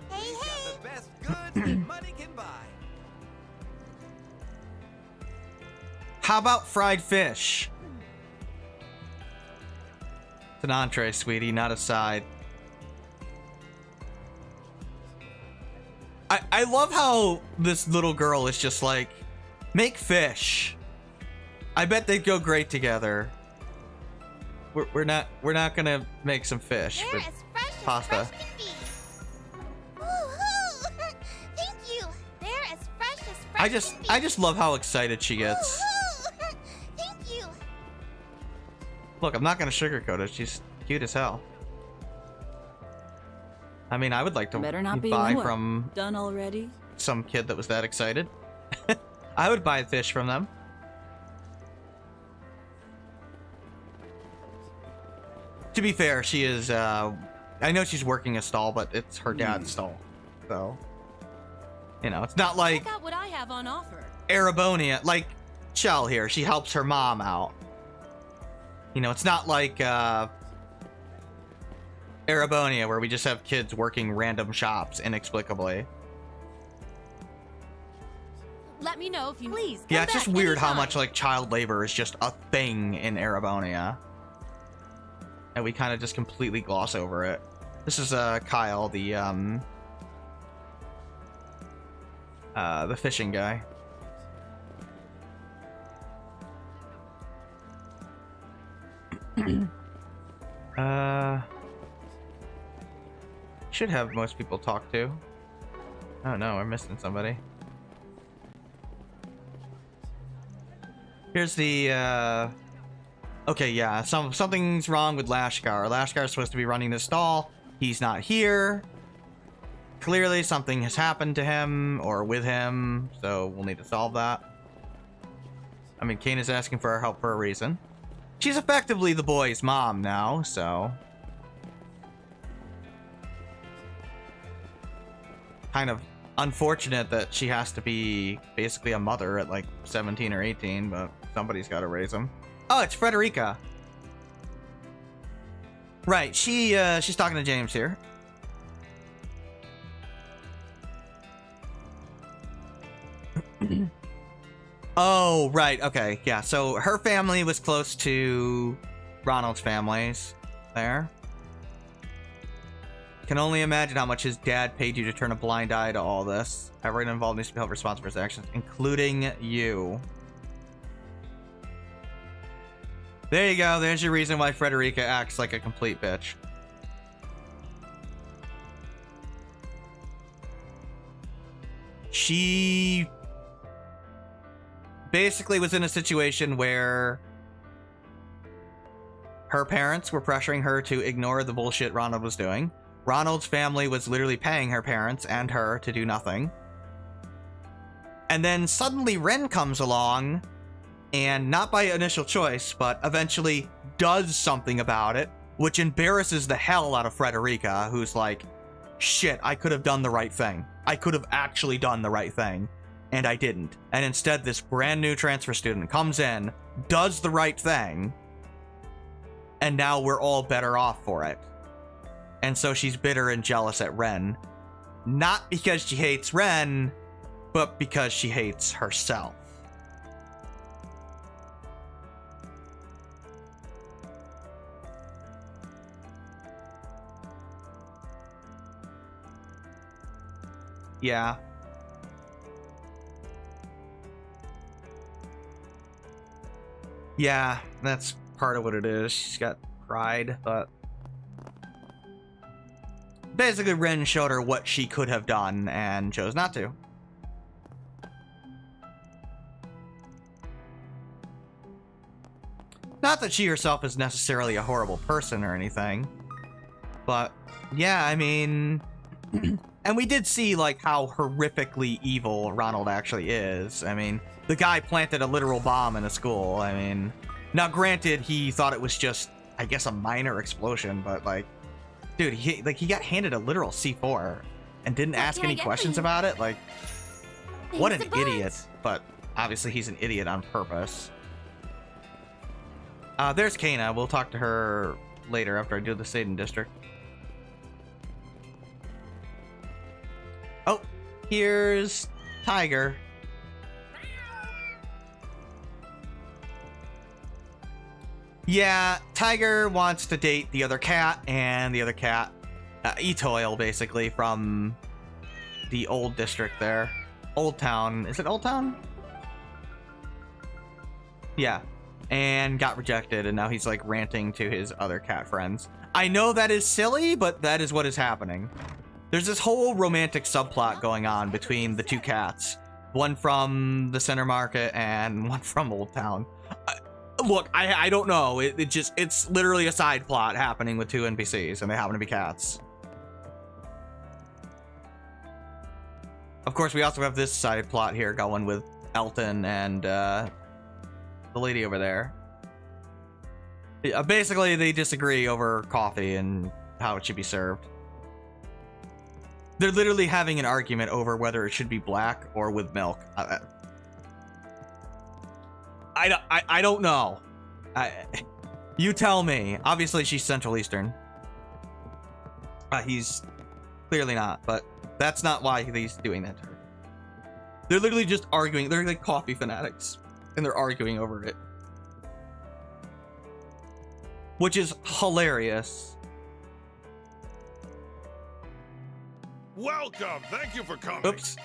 Hey, hey. The best goods that money can buy. How about fried fish? It's an entree, sweetie, not a side. I love how this little girl is just like, make fish. I bet they'd go great together. We're not gonna make some fish. They're With as fresh pasta. as fresh can be. Woohoo! Thank you. They're as fresh as fresh I just love how excited she gets. Woohoo! Thank you. Look, I'm not gonna sugarcoat it. She's cute as hell. I mean, I would like to Better not be buy what? from Done already? some kid that was that excited. I would buy fish from them. To be fair, she is, I know she's working a stall, but it's her dad's stall. So, you know, it's not like Check out what I have on offer. Arabonia, like Shell here. She helps her mom out. You know, it's not like, Arabonia, where we just have kids working random shops inexplicably. Let me know if you please. Yeah, it's just weird how anytime. much like child labor is just a thing in Arabonia. And we kind of just completely gloss over it. This is Kyle, the fishing guy. Should have most people talk to. Oh no, we're missing somebody. Here's the okay, yeah, something's wrong with Lashkar. Lashkar's supposed to be running the stall. He's not here. Clearly something has happened to him or with him, so we'll need to solve that. I mean, Kane is asking for our help for a reason. She's effectively the boy's mom now, so kind of unfortunate that she has to be basically a mother at like 17 or 18, but somebody's got to raise him. Oh, it's Frederica. Right, she's talking to James here. Oh, right, okay, yeah, so her family was close to Ronald's families there. Can only imagine how much his dad paid you to turn a blind eye to all this. Everyone involved needs to be held responsible for his actions, including you. There you go. There's your reason why Frederica acts like a complete bitch. she basically was in a situation where her parents were pressuring her to ignore the bullshit Ronald was doing. Ronald's family was literally paying her parents and her to do nothing. And then suddenly Ren comes along, and not by initial choice, but eventually does something about it, which embarrasses the hell out of Frederica, who's like, shit, I could have done the right thing. I could have actually done the right thing, and I didn't. And instead, this brand new transfer student comes in, does the right thing, and now we're all better off for it. And so she's bitter and jealous at Ren. Not because she hates Ren, but because she hates herself. Yeah. Yeah, that's part of what it is. She's got pride, but basically Ren showed her what she could have done and chose not to. Not that she herself is necessarily a horrible person or anything, but yeah, I mean, and we did see like how horrifically evil Ronald actually is. I mean, the guy planted a literal bomb in a school. I mean, now granted, he thought it was just, I guess, a minor explosion, but like, dude, he got handed a literal C4 and didn't ask any questions about it. Like, what an idiot! But obviously, he's an idiot on purpose. There's Kana. We'll talk to her later after I do the Satan District. Oh, here's Tiger. Yeah, Tiger wants to date the other cat, and the other cat, Etoile, basically, from the old district there. Old Town. Is it Old Town? Yeah. And got rejected, and now he's like ranting to his other cat friends. I know that is silly, but that is what is happening. There's this whole romantic subplot going on between the two cats. One from the Center Market and one from Old Town. Look, I don't know. It's literally a side plot happening with two NPCs, and they happen to be cats. Of course, we also have this side plot here going with Elton and the lady over there. Basically, they disagree over coffee and how it should be served. They're literally having an argument over whether it should be black or with milk. I don't know. You tell me. Obviously, she's Central Eastern. He's clearly not, but that's not why he's doing that to her. They're literally just arguing. They're like coffee fanatics, and they're arguing over it, which is hilarious. Welcome. Thank you for coming. Oops.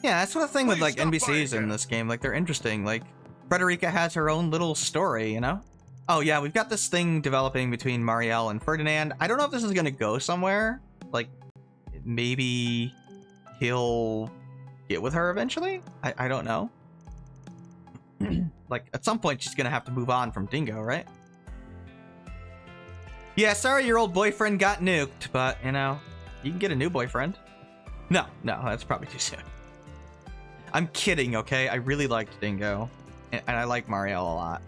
Yeah, that's what the thing with like NPCs in this game. Like, they're interesting. Like, Frederica has her own little story, you know? Oh yeah, we've got this thing developing between Marielle and Ferdinand. I don't know if this is gonna go somewhere. Like, maybe he'll get with her eventually? I don't know. Like, at some point she's gonna have to move on from Dingo, right? Yeah, sorry your old boyfriend got nuked, but, you know, you can get a new boyfriend. No, that's probably too soon. I'm kidding, okay? I really liked Dingo, and I like Marielle a lot.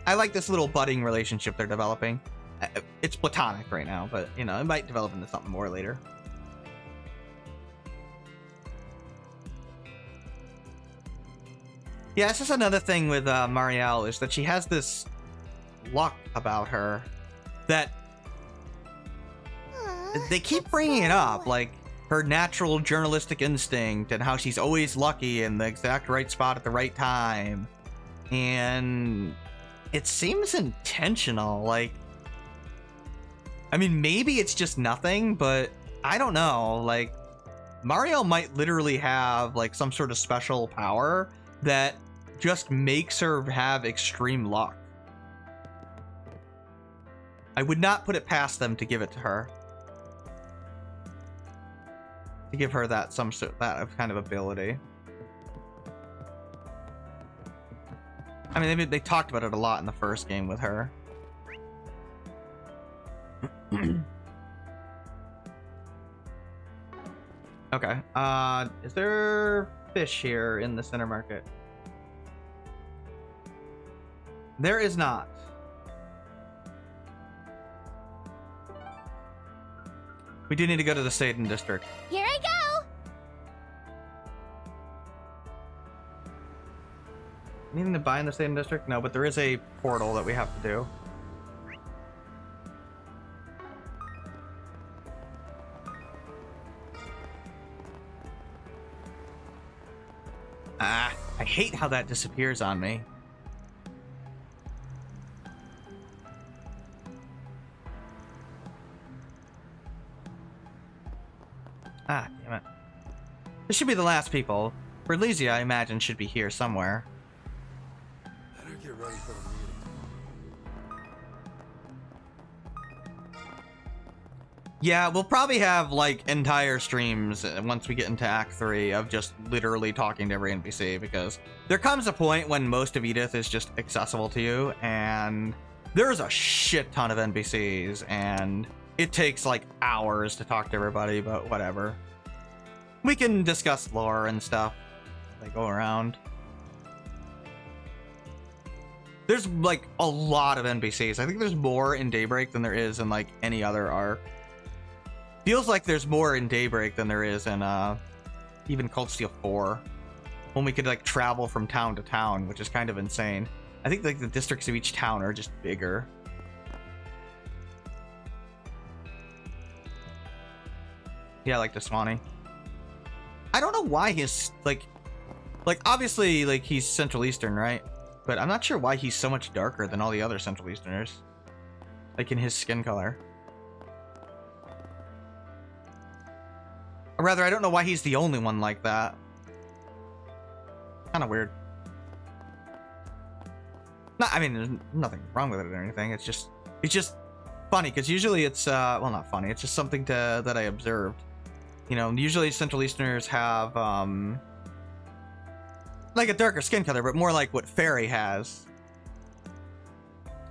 I like this little budding relationship they're developing. It's platonic right now, but, you know, it might develop into something more later. Yeah, this is another thing with Marielle, is that she has this luck about her that they keep bringing it up, like her natural journalistic instinct and how she's always lucky in the exact right spot at the right time. And it seems intentional. Like, I mean, maybe it's just nothing, but I don't know. Like, Marielle might literally have like some sort of special power that just makes her have extreme luck. I would not put it past them to give it to her. to give her that that kind of ability. I mean, they talked about it a lot in the first game with her. Okay. Is there fish here in the center market? There is not. We do need to go to the Satan district. Here I go! Anything to buy in the Satan district? No, but there is a portal that we have to do. Ah, I hate how that disappears on me. Ah, damn it. This should be the last people. Berlizia, I imagine, should be here somewhere. Better get ready for the meeting. Yeah, we'll probably have, like, entire streams once we get into Act 3 of just literally talking to every NPC, because there comes a point when most of Edith is just accessible to you, and there's a shit ton of NPCs, and it takes, like, hours to talk to everybody, but whatever. We can discuss lore and stuff as they go around. There's, like, a lot of NPCs. I think there's more in Daybreak than there is in, like, any other arc. Feels like there's more in Daybreak than there is in even Cold Steel 4, when we could like travel from town to town, which is kind of insane. I think like the districts of each town are just bigger. Yeah, like Deswani. I don't know why he's like obviously like he's Central Eastern, right? But I'm not sure why he's so much darker than all the other Central Easterners, like in his skin color. Or rather, I don't know why he's the only one like that. Kind of weird. I mean, there's nothing wrong with it or anything. It's just funny, because usually it's well, not funny. It's just something that I observed. You know, usually Central Easterners have like a darker skin color, but more like what Fairy has.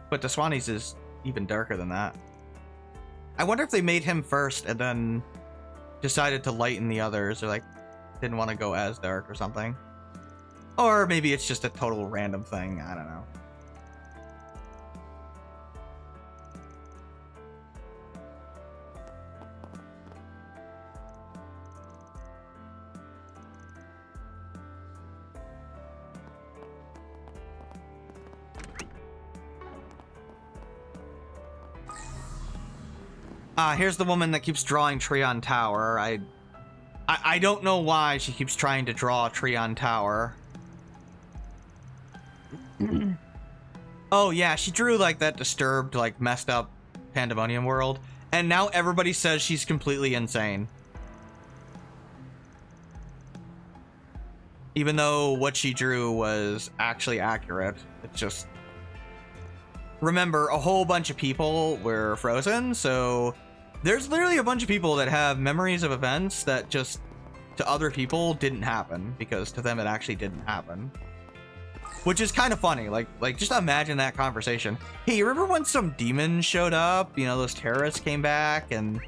But Deswani's is even darker than that. I wonder if they made him first and then decided to lighten the others, or like didn't want to go as dark or something. Or maybe it's just a total random thing. I don't know. Here's the woman that keeps drawing Treon Tower. I don't know why she keeps trying to draw Treon Tower. Oh yeah, she drew like that disturbed, like messed up Pandemonium world, and now everybody says she's completely insane. Even though what she drew was actually accurate. It's just, remember, a whole bunch of people were frozen, so there's literally a bunch of people that have memories of events that just to other people didn't happen, because to them it actually didn't happen. Which is kind of funny. Like just imagine that conversation. Hey, you remember when some demons showed up? You know, those terrorists came back and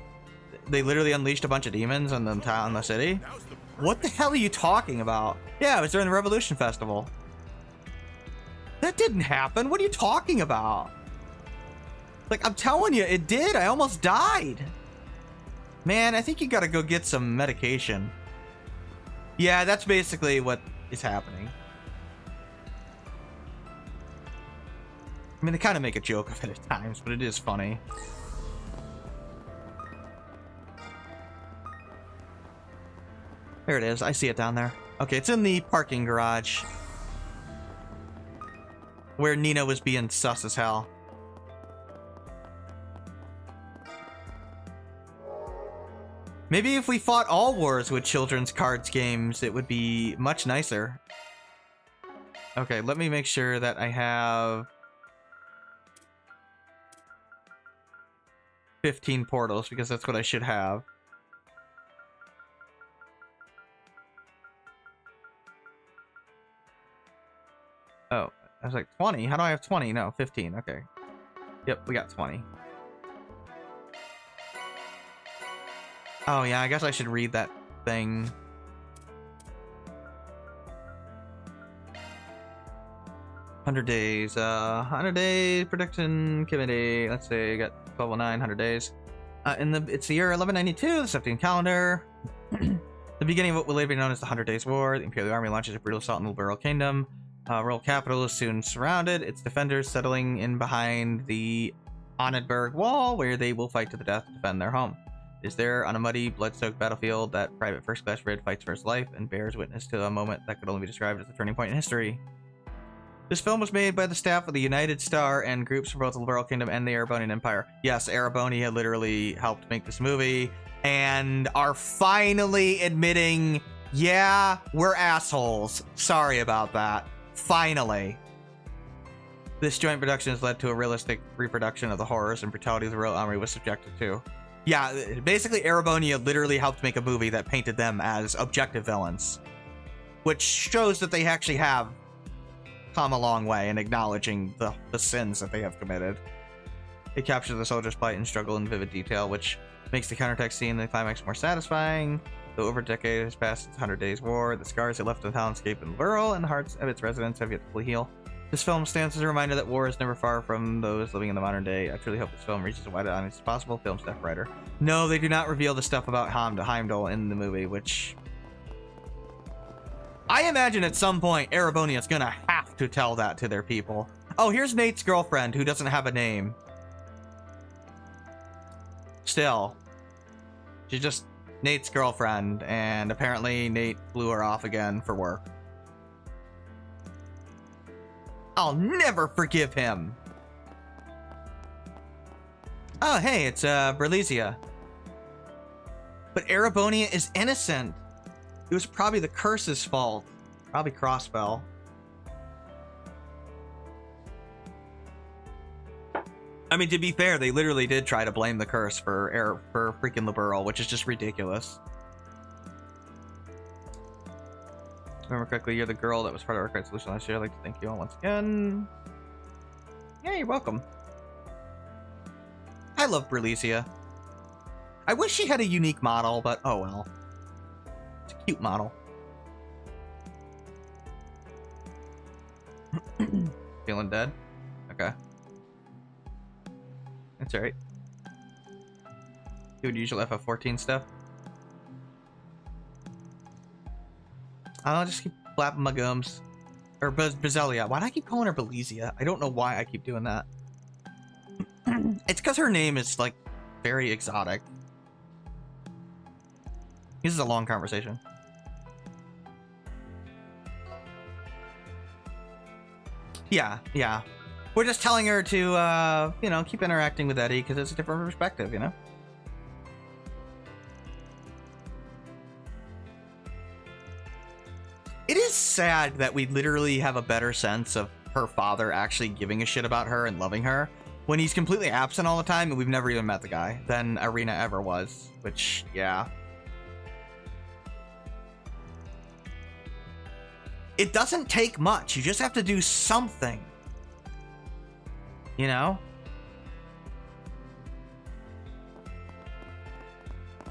they literally unleashed a bunch of demons on the town, the city? What the hell are you talking about? Yeah, it was during the Revolution Festival. That didn't happen. What are you talking about? Like, I'm telling you, it did. I almost died. Man, I think you gotta go get some medication. Yeah, that's basically what is happening. I mean, they kind of make a joke of it at times, but it is funny. There it is. I see it down there. Okay, it's in the parking garage, where Nina was being sus as hell. Maybe if we fought all wars with children's cards games, it would be much nicer. Okay, let me make sure that I have 15 portals, because that's what I should have. Oh, I was like 20. How do I have 20? No, 15. Okay. Yep, we got 20. Oh yeah, I guess I should read that thing. $100 days. 100 days prediction committee. Let's say got 1209, 100 days. It's the year 1192, the Septian calendar. The beginning of what will later be known as the 100 Days War. The Imperial Army launches a brutal assault on the Liberal Kingdom. Royal capital is soon surrounded. Its defenders settling in behind the Onedberg Wall, where they will fight to the death to defend their home. It is there, on a muddy, blood-soaked battlefield, that Private First Class Red fights for his life and bears witness to a moment that could only be described as a turning point in history. This film was made by the staff of the United Star and groups from both the Liberal Kingdom and the Erebonian Empire. Yes, Erebonia literally helped make this movie, and are finally admitting, yeah, we're assholes. Sorry about that. Finally. This joint production has led to a realistic reproduction of the horrors and brutality the Royal Army was subjected to. Yeah, basically Erebonia literally helped make a movie that painted them as objective villains, which shows that they actually have come a long way in acknowledging the sins that they have committed. It captures the soldiers' plight and struggle in vivid detail, which makes the countertext scene and the climax more satisfying. Though over a decade has passed since 100 Days War, the scars it left in the townscape in Laurel and the hearts of its residents have yet to fully heal. This film stands as a reminder that war is never far from those living in the modern day. I truly hope this film reaches as wide an audience as possible. Film staff writer. No, they do not reveal the stuff about Heimdall in the movie, which I imagine at some point Erebonia is gonna have to tell that to their people. Oh, here's Nate's girlfriend who doesn't have a name. Still, she's just Nate's girlfriend, and apparently Nate blew her off again for work. I'll never forgive him. Oh, hey, it's Berlizia. But Erebonia is innocent. It was probably the curse's fault. Probably Crossbell. I mean, to be fair, they literally did try to blame the curse for freaking Liberal, which is just ridiculous. Remember correctly, you're the girl that was part of our credit solution last year. I'd like to thank you all once again. Yeah, you're welcome. I love Berlizia. I wish she had a unique model, but oh well. It's a cute model. Feeling dead? Okay. That's alright. You would usual FF14 stuff. I'll just keep flapping my gums. Or Bezelia. Why do I keep calling her Belizia? I don't know why I keep doing that. It's because her name is, like, very exotic. This is a long conversation. Yeah, yeah. We're just telling her to, you know, keep interacting with Eddie because it's a different perspective, you know? It is sad that we literally have a better sense of her father actually giving a shit about her and loving her when he's completely absent all the time and we've never even met the guy than Arena ever was, which, yeah. It doesn't take much. You just have to do something. You know?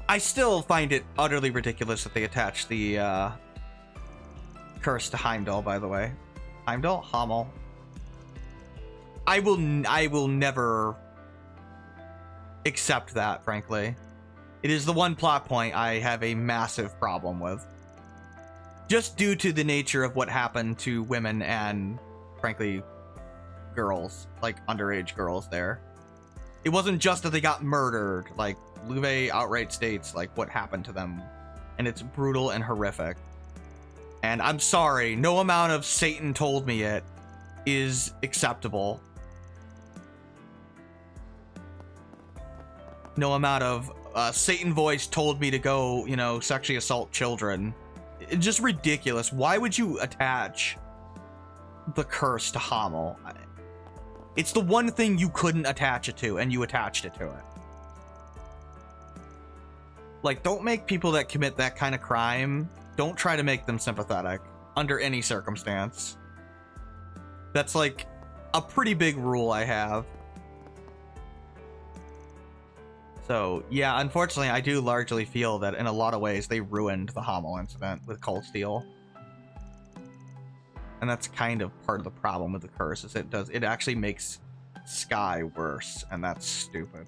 I still find it utterly ridiculous that they attach the curse to Heimdall, by the way. Heimdall? Hamel. I will never accept that, frankly. It is the one plot point I have a massive problem with. Just due to the nature of what happened to women and, frankly, girls, like underage girls there. It wasn't just that they got murdered, like Luve outright states like what happened to them, and it's brutal and horrific. And I'm sorry, no amount of Satan told me it is acceptable. No amount of Satan voice told me to go, you know, sexually assault children. It's just ridiculous. Why would you attach the curse to Hamel? It's the one thing you couldn't attach it to, and you attached it to it. Like, don't make people that commit that kind of crime, don't try to make them sympathetic under any circumstance. That's like a pretty big rule I have. So yeah, unfortunately, I do largely feel that in a lot of ways they ruined the Hummel incident with Cold Steel. And that's kind of part of the problem with the curse, is it actually makes Sky worse, and that's stupid.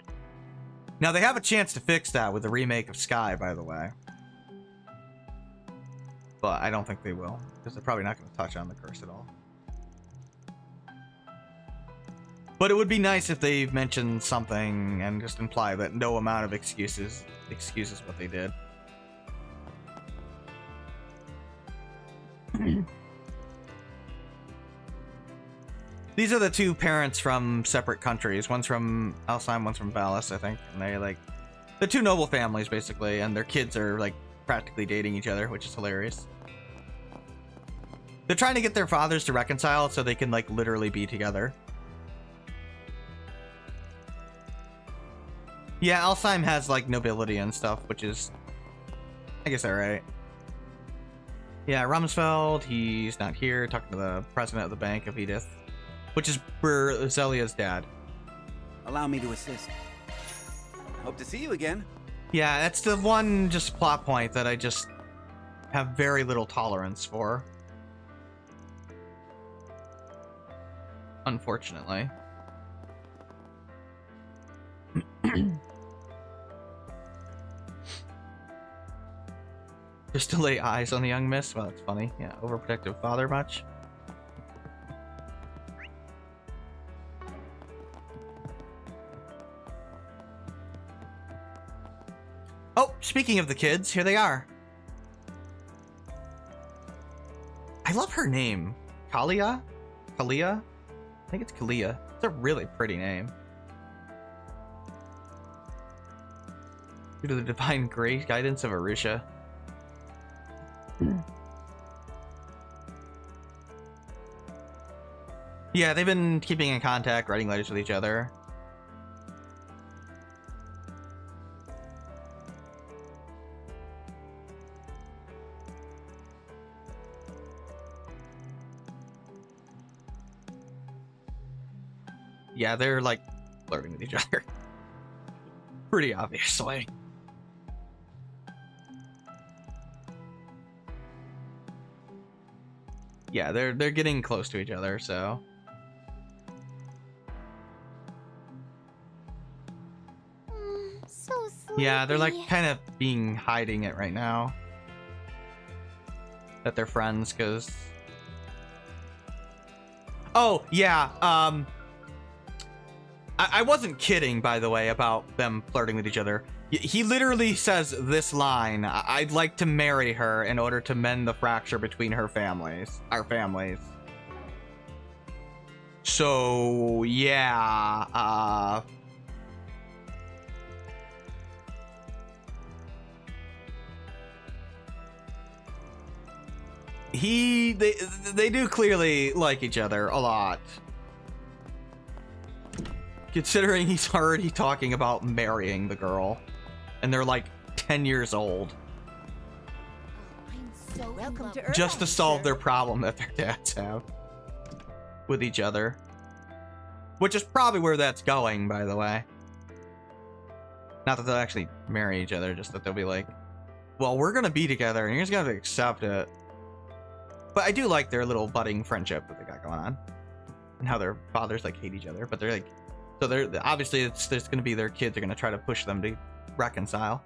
Now they have a chance to fix that with the remake of Sky, by the way. But I don't think they will, because they're probably not going to touch on the curse at all. But it would be nice if they mentioned something and just imply that no amount of excuses what they did. These are the two parents from separate countries. One's from Alzheim, one's from Valis, I think. And they're two noble families, basically, and their kids are, like, practically dating each other, which is hilarious. They're trying to get their fathers to reconcile so they can, like, literally be together. Yeah, Alzheim has, like, nobility and stuff, which is, I guess, alright. Yeah, Rumsfeld, he's not here, talking to the president of the Bank of Edith, which is Zelia's dad. Allow me to assist. Hope to see you again. Yeah, that's the one just plot point that I just have very little tolerance for. Unfortunately. Just to lay eyes on the young miss? Well, that's funny. Yeah, overprotective father much? Oh, speaking of the kids, here they are. I love her name. Kalia? Kalia? I think it's Kalia. It's a really pretty name. Due to the divine grace guidance of Arusha. Yeah, they've been keeping in contact, writing letters with each other. Yeah, they're like flirting with each other. Pretty obviously. Yeah, they're getting close to each other, so. So sleepy. Yeah, they're like kind of hiding it right now. That they're friends, because. Oh, yeah, I wasn't kidding, by the way, about them flirting with each other. He literally says this line, I'd like to marry her in order to mend the fracture between our families. So, yeah, they do clearly like each other a lot. Considering he's already talking about marrying the girl. And they're like 10 years old. I'm so Welcome to Earth. Just to solve their problem that their dads have. With each other. Which is probably where that's going, by the way. Not that they'll actually marry each other, just that they'll be like, well, we're gonna be together and you're just gonna have to accept it. But I do like their little budding friendship that they got going on. And how their fathers like hate each other, but they're like, so they're obviously there's going to be their kids are going to try to push them to reconcile.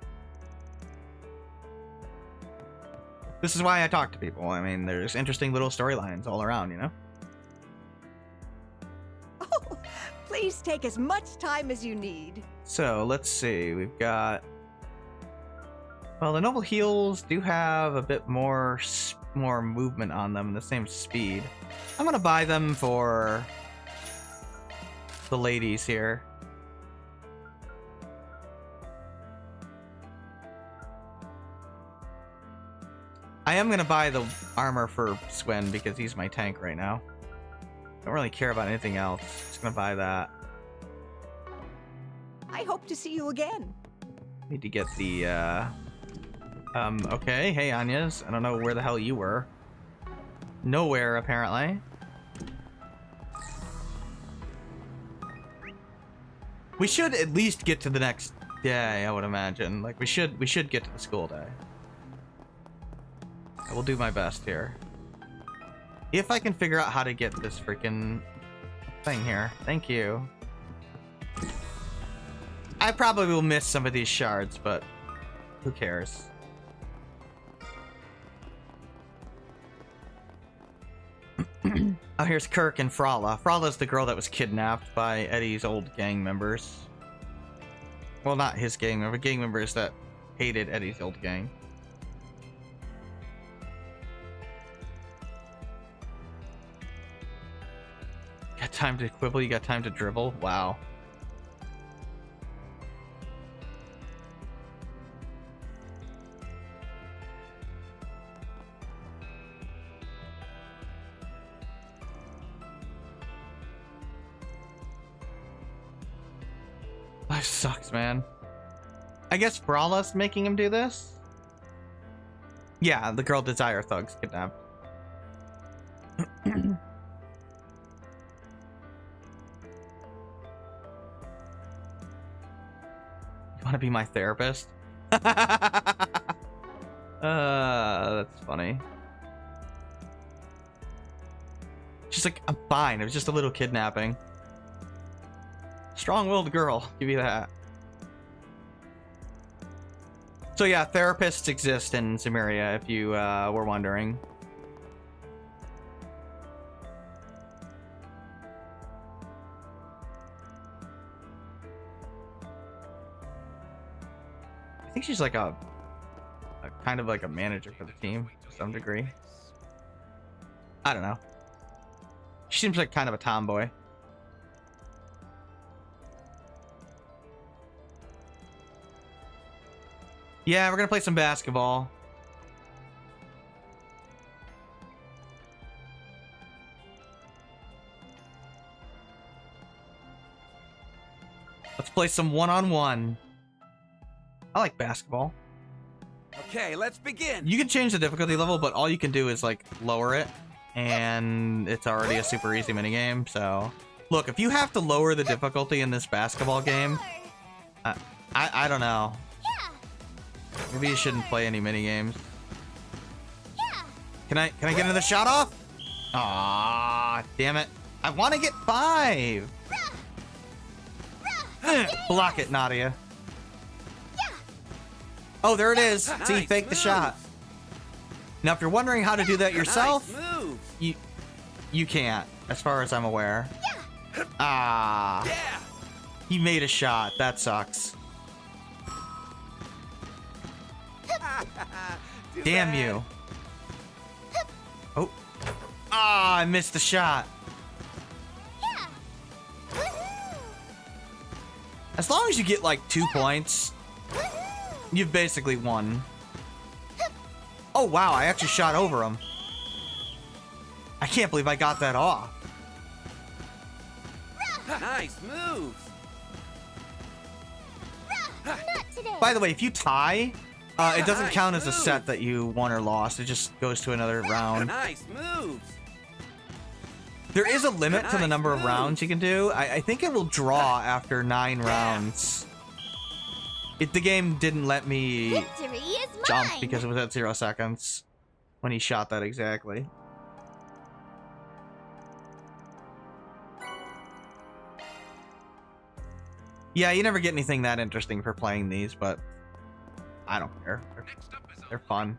This is why I talk to people. I mean, there's interesting little storylines all around, you know? Oh, please take as much time as you need. So let's see. We've got. Well, the Noble Heels do have a bit more movement on them, the same speed. I'm going to buy them for the ladies here. I am gonna buy the armor for Swin because he's my tank right now. Don't really care about anything else. Just gonna buy that. I hope to see you again. Need to get the okay. Hey, Agnes. I don't know where the hell you were. Nowhere, apparently. We should at least get to the next day, I would imagine. Like, we should get to the school day. I will do my best here. If I can figure out how to get this freaking thing here. Thank you. I probably will miss some of these shards, but who cares? Oh, here's Kirk and Frala. Frala's the girl that was kidnapped by Eddie's old gang members. Well, not his gang member, gang members that hated Eddie's old gang. Got time to quibble, you got time to dribble? Wow. Life sucks, man. I guess Brawla's making him do this? Yeah, the girl Desire Thug's kidnapped. You want to be my therapist? That's funny. She's like, I'm fine. It was just a little kidnapping. Strong-willed girl, give you that. So yeah, therapists exist in Cimmeria, if you were wondering. I think she's like a kind of like a manager for the team to some degree. I don't know. She seems like kind of a tomboy. Yeah, we're gonna play some basketball. Let's play some one-on-one. I like basketball. Okay, let's begin. You can change the difficulty level, but all you can do is like lower it, and it's already a super easy minigame. So, look, if you have to lower the difficulty in this basketball game, I don't know. Maybe you shouldn't play any minigames. Can I get another shot off? Ah, damn it! I want to get 5. Block it, Nadia. Oh, there it is. Nice See, fake the shot. Now, if you're wondering how to do that yourself, nice you can't, as far as I'm aware. Ah, he made a shot. That sucks. Damn you. Oh. Ah, I missed the shot. As long as you get like 2 points, you've basically won. Oh wow, I actually shot over him. I can't believe I got that off. Nice moves. By the way, if you tie, it doesn't count as a set that you won or lost. It just goes to another round. Nice moves. There is a limit to the number of rounds you can do. I think it will draw after 9 rounds. If the game didn't let me jump because it was at 0 seconds when he shot that exactly. Yeah, you never get anything that interesting for playing these, but I don't care. They're fun.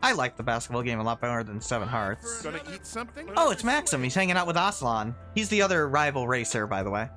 I like the basketball game a lot better than 7 Hearts. Gonna eat something? Oh, it's Maxim. He's hanging out with Aslan. He's the other rival racer, by the way.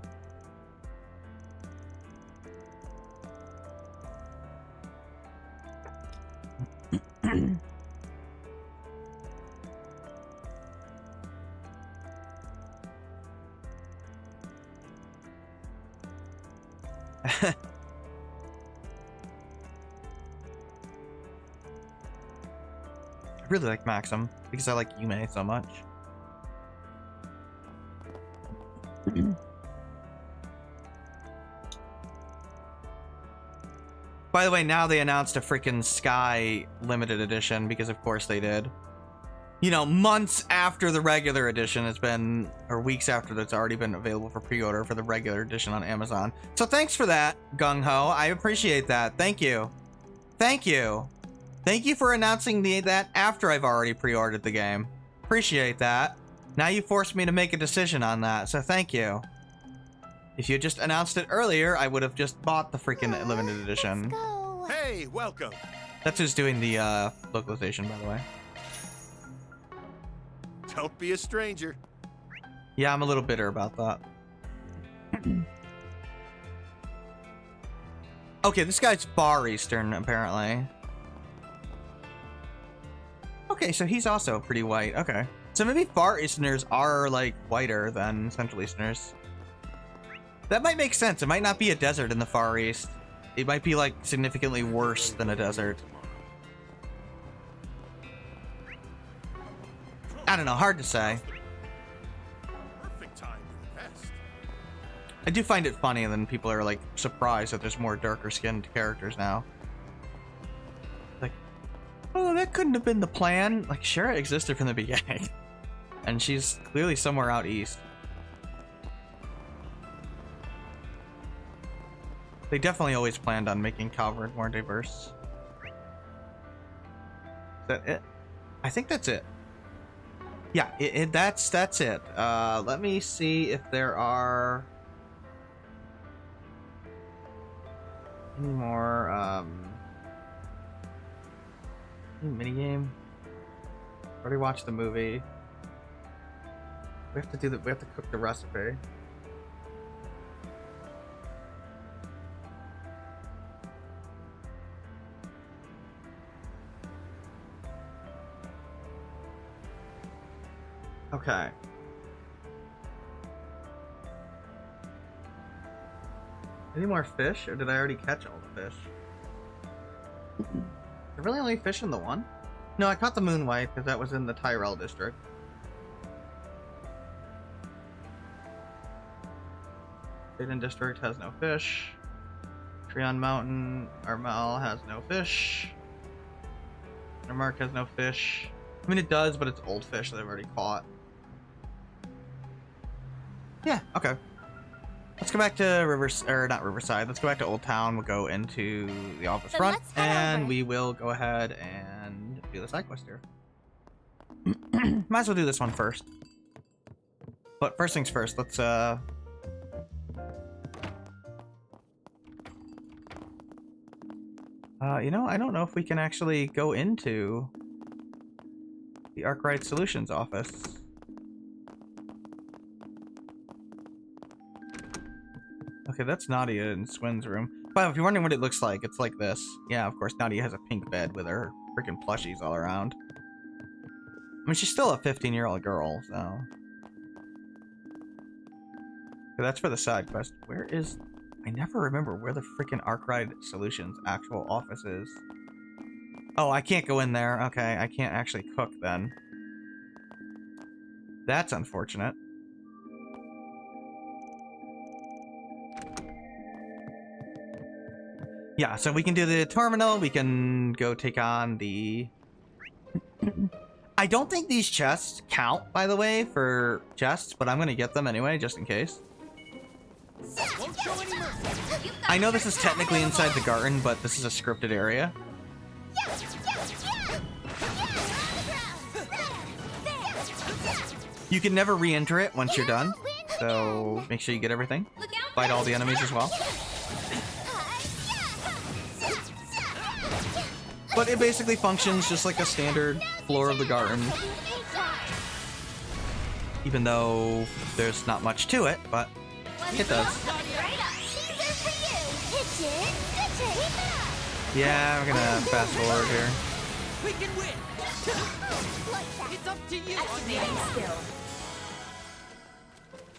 I really like Maxim because I like Yume so much. By the way, now they announced a freaking Sky limited edition because of course they did. you know, months after the regular edition has been, or weeks after that's already been available for pre-order for the regular edition on Amazon. So thanks for that, Gung Ho. I appreciate that. Thank you. Thank you. Thank you for announcing that after I've already pre-ordered the game. Appreciate that. Now you forced me to make a decision on that, so thank you. If you just announced it earlier, I would have just bought the freaking limited edition. Hey, welcome. That's who's doing the localization, by the way. Don't be a stranger. Yeah, I'm a little bitter about that. Okay, this guy's Far Eastern, apparently. Okay, so he's also pretty white. Okay. So maybe Far Easterners are, like, whiter than Central Easterners. That might make sense. It might not be a desert in the Far East. It might be, like, significantly worse than a desert. I don't know. Hard to say. Perfect time to invest. I do find it funny, and then people are, like, surprised that there's more darker-skinned characters now. Like, oh, that couldn't have been the plan. Like, Shara existed from the beginning. And she's clearly somewhere out east. They definitely always planned on making Calvert more diverse. Is that it? I think that's it. Yeah, that's it. Let me see if there are any more minigame. Already watched the movie. We have to do we have to cook the recipe. Okay. Any more fish, or did I already catch all the fish? Is there really only fish in the one? No, I caught the moonwhite because that was in the Tyrell district. Aiden district has no fish. Treon Mountain, Armel has no fish. Mark has no fish. I mean, it does, but it's old fish that I've already caught. Yeah, okay. Let's go back to not Riverside. Let's go back to Old Town. We'll go into the office front, and we will go ahead and do the side quest here. Might as well do this one first. But first things first, let's you know, I don't know if we can actually go into the Arkwright Solutions office. Okay, that's Nadia in Swin's room. But if you're wondering what it looks like, it's like this. Yeah, of course, Nadia has a pink bed with her freaking plushies all around. I mean, she's still a 15-year-old girl, so... Okay, that's for the side quest. Where is... I never remember where the freaking Arkwright Solutions actual office is. Oh, I can't go in there. Okay, I can't actually cook then. That's unfortunate. Yeah, so we can do the terminal. We can go take on the... I don't think these chests count, by the way, for chests, but I'm going to get them anyway, just in case. I know this is technically inside the garden, but this is a scripted area. You can never re-enter it once you're done, so make sure you get everything. Fight all the enemies as well. But it basically functions just like a standard floor of the garden. Even though there's not much to it, but it does. Yeah, we're gonna fast forward here. We can win. It's up to you.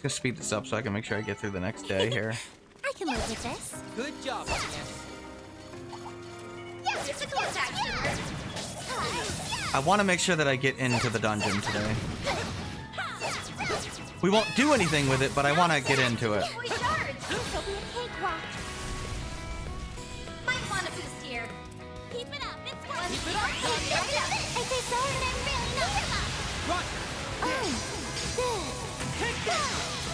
Just speed this up so I can make sure I get through the next day here. I can live with this. Good job, Agnes. I want to make sure that I get into the dungeon today. We won't do anything with it, but I want to get into it. Might want a boost here. Keep it up. It's working. Keep it up, Nadia. It's a sword and I'm really not.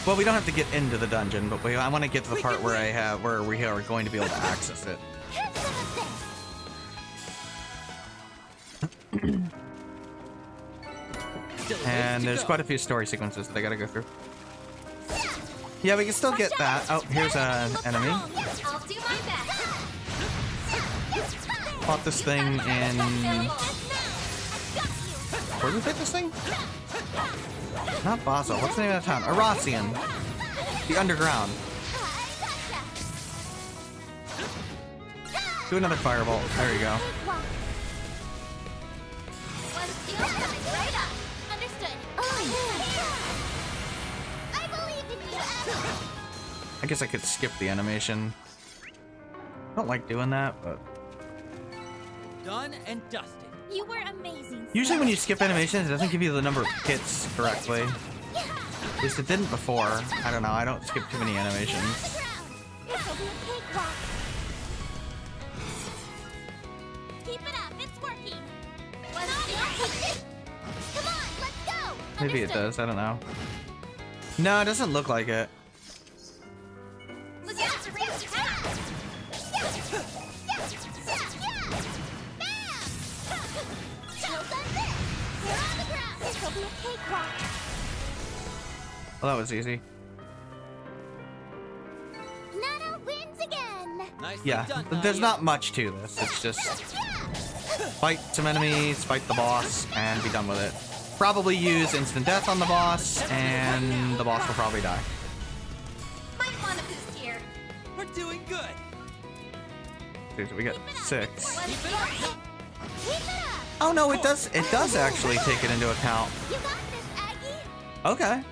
Well, we don't have to get into the dungeon, but I want to get to the part where we are going to be able to access it. And there's quite a few story sequences that I gotta go through. Yeah, we can still get that. Oh, here's an enemy. I'll do my best. Fought this thing in... Where did we fight this thing? Not Basel. What's the name of the town? Arasian. The underground. Do another fireball. There you go. I guess I could skip the animation. I don't like doing that, but... Done and dusted. You were amazing. Usually when you skip animations, it doesn't give you the number of hits correctly. At least it didn't before. I don't know, I don't skip too many animations. Keep it up, it's working. Come on, let's go. Maybe it does, I don't know. No, it doesn't look like it. Look out, Well, that was easy. Nana wins again. Nicely Yeah, done, there's Nadia. not much to this. It's just fight some enemies, fight the boss, and be done with it. Probably use instant death on the boss, and the boss will probably die. Might want a boost here. We're doing good. Okay, so we got 6. Keep it up. Keep it up. Oh no, it does actually take it into account. You got this, Aggie. Okay.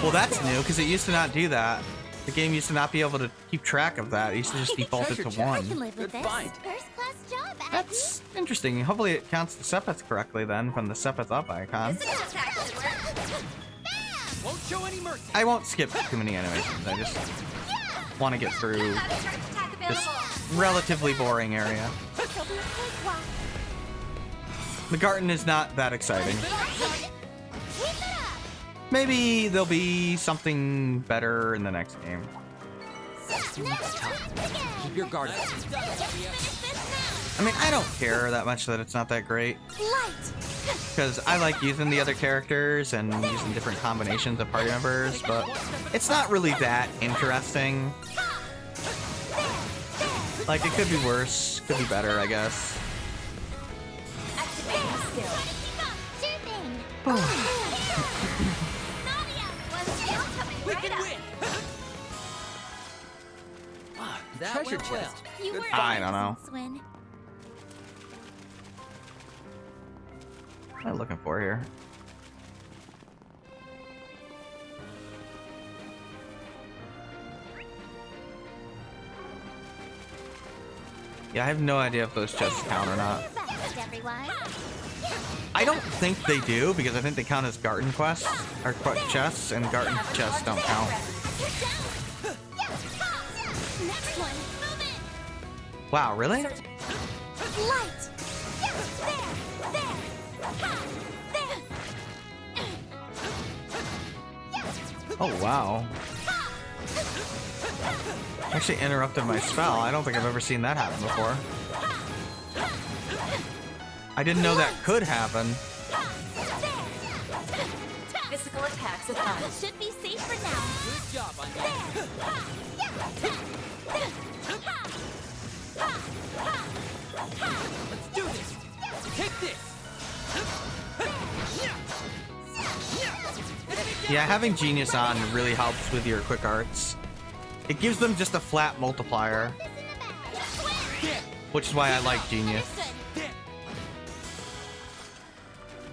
Well, that's new, because it used to not do that. The game used to not be able to keep track of that. It used to just default it to I can 1. live with Good this. find. First class job, Aggie. That's interesting. Hopefully it counts the Sepeth correctly then, from the Sepeth up icon. This attack should work. Won't show any mercy. I won't skip too many animations. I just want to get through Another charge attack this available. relatively boring area. This'll be a cakewalk. The garden is not that exciting. Keep it up. Maybe there'll be something better in the next game. Never wins again. Keep your guard up. Nicely done, Nadia. Finish this I mean, I don't care that much that it's not that great, now. Light. because I like using the other characters and using different combinations of party members, but it's not really that interesting. Like, it could be worse, could be better, I guess. Activating skill. Keep up. Sure thing. Nadia. One skill coming We right can up. win. That Treasure went well. chest. You Good were I don't know. amazing, Swin. What am I looking for here? Yeah, I have no idea if those chests count or not. Best, everyone. I don't think they do, because I think they count as garden quests, or chests, and garden chests don't count. Next one. Move in. Wow, really? Light. There. There. Ha. There. Oh, wow. Actually interrupted my spell. I don't think I've ever seen that happen before. I didn't know that could happen. Physical attacks with us. Should be safe for now. Good job, Anya. Let's do this. Take this. Yeah, having Genius on really helps with your quick arts. It gives them just a flat multiplier, which is why I like Genius.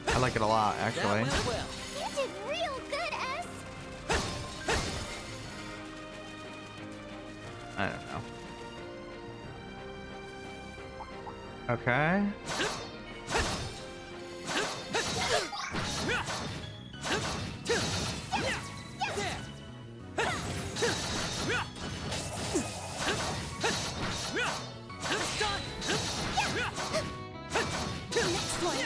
I like it a lot, That actually. went well. You did real good, S. I don't know. Okay. Next one.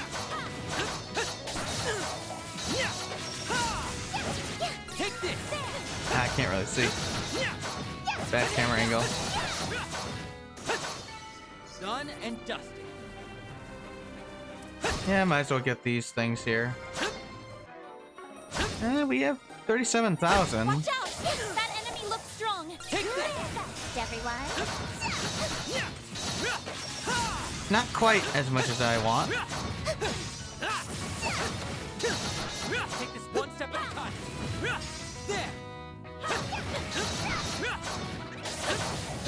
Take this. can't really see. Bad camera angle. Done and dusted. Yeah, might as well get these things here. We have 37,000. Watch out! That enemy looks strong. Take that. Everyone. Not quite as much as I want. Take this one step at a time. There.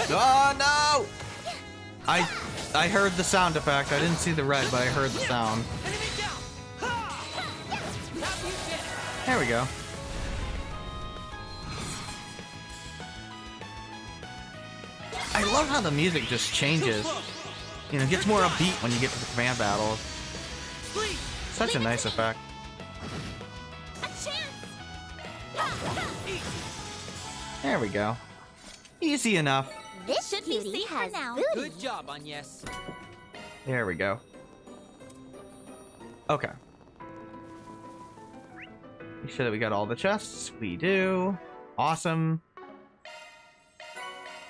Oh no! I heard the sound effect. I didn't see the red, but I heard the sound. Enemy down. Have you get it? There we go. I love how the music just changes. You know, it gets more upbeat when you get to the command battles. Please. Such a nice effect. A chance. There we go. Easy enough. This should be safe has now. Booty. Good job, Agnes. There we go. Okay. Make sure that we got all the chests. We do. Awesome.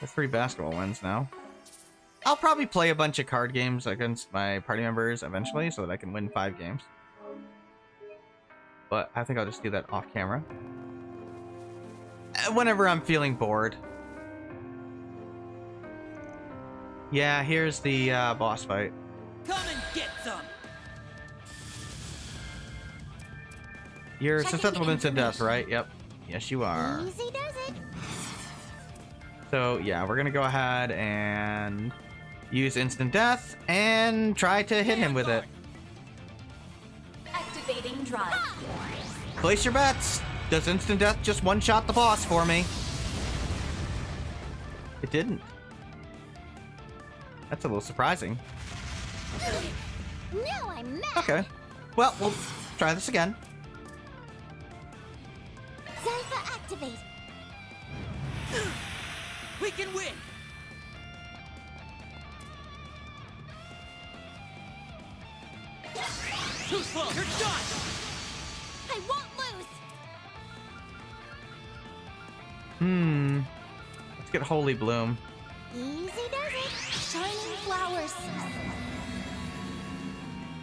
The 3 basketball wins now. I'll probably play a bunch of card games against my party members eventually so that I can win 5 games. But I think I'll just do that off camera. Whenever I'm feeling bored. Yeah, here's the boss fight. Come and get some. You're Checking susceptible the to death, information. right? Yep. Yes, you are. Easy does it. So, yeah, we're gonna go ahead and use instant death and try to hit him with it. Activating drive. Place your bets. Does instant death just one-shot the boss for me? It didn't. That's a little surprising. No, I'm mad. Okay. Well, we'll try this again. Zypha activate. We can win. Too slow. You're done. I won't lose. Let's get Holy Bloom. Easy does it. Shining flowers.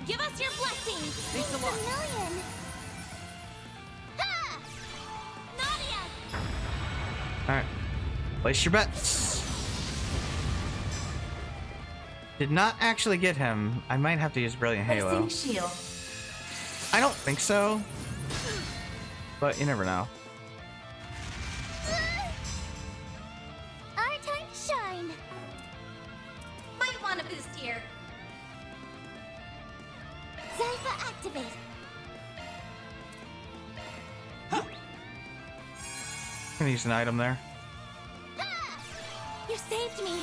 Give us your blessings. Thanks a lot. million. Ha! Nadia! Alright. Place your bets. Did not actually get him. I might have to use Brilliant Halo. Shield. I don't think so. But you never know. Our time to shine. Might want a boost here. Zypha activate. Gonna use an item there. You saved me.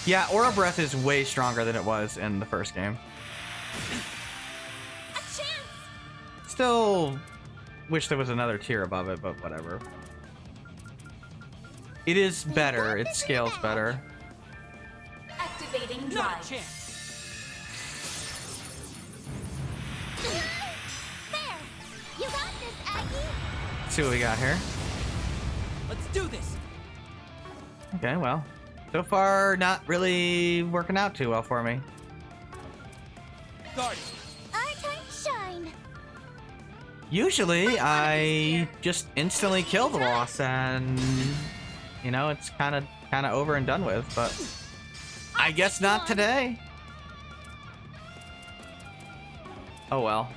Yeah, Aura Breath is way stronger than it was in the first game. A chance. Still wish there was another tier above it, but whatever. It is better. It scales better. Activating Not a drive. chance. There. You got this, Aggie. Let's see what we got here. Let's do this. Okay, well. So far, not really working out too well for me. Guard it. Our time to shine. Usually, I just instantly kill the boss and, you know, it's kind of over and done with, but I guess not today. Oh well.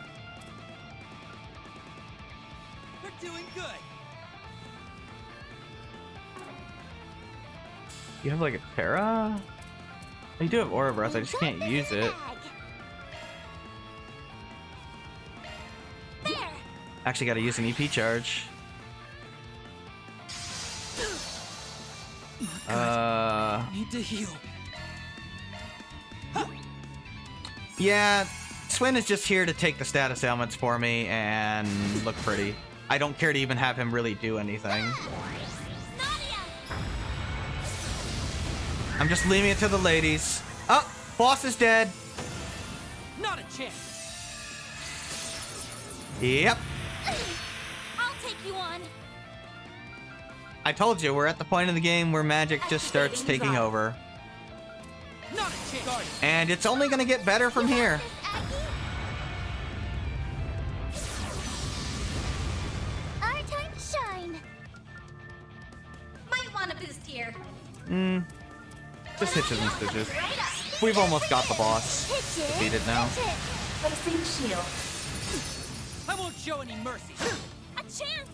We're doing good. You have like a Terra? You do have Aura Breath, I just can't use it. There. Actually gotta use an EP charge. Need to heal. Yeah, Swin is just here to take the status ailments for me and look pretty. I don't care to even have him really do anything. Nadia. I'm just leaving it to the ladies. Oh, boss is dead. Not a chance. Yep. I'll take you on. I told you, we're at the point in the game where magic just starts taking over. Not a chance. And it's only gonna get better from here. Our time to shine. Might want to boost here. Just hitches and stitches. We've almost got the boss defeated now. Placing shield. I won't show any mercy. A chance.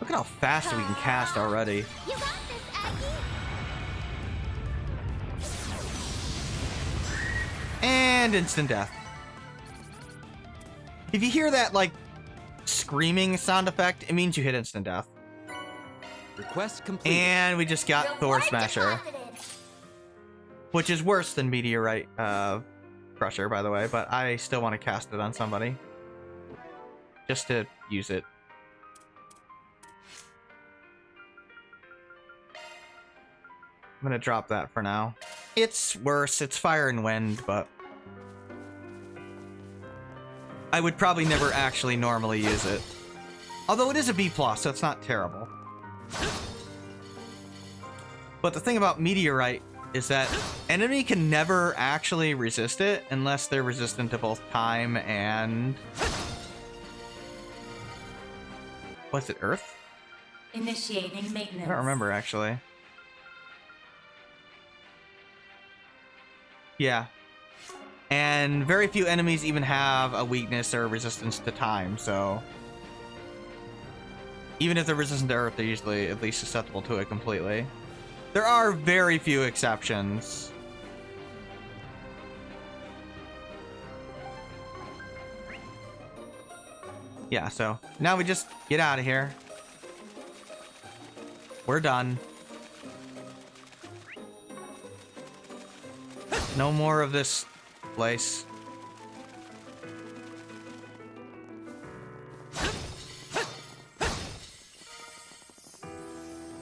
Look at how fast we can cast already. You got this, Aggie. And instant death. If you hear that, like, screaming sound effect, it means you hit instant death. Request complete. And we just got Thor Smasher. Which is worse than Meteorite Crusher, by the way, but I still want to cast it on somebody. Just to use it. I'm gonna drop that for now. It's worse, it's Fire and Wind, but I would probably never actually normally use it. Although it is a B+, so it's not terrible. But the thing about Meteorite is that enemy can never actually resist it unless they're resistant to both time and... what's it, Earth? Initiating maintenance. I don't remember, actually. Yeah. And very few enemies even have a weakness or resistance to time, so... even if they're resistant to Earth, they're usually at least susceptible to it completely. There are very few exceptions. Yeah, so now we just get out of here. We're done. No more of this place.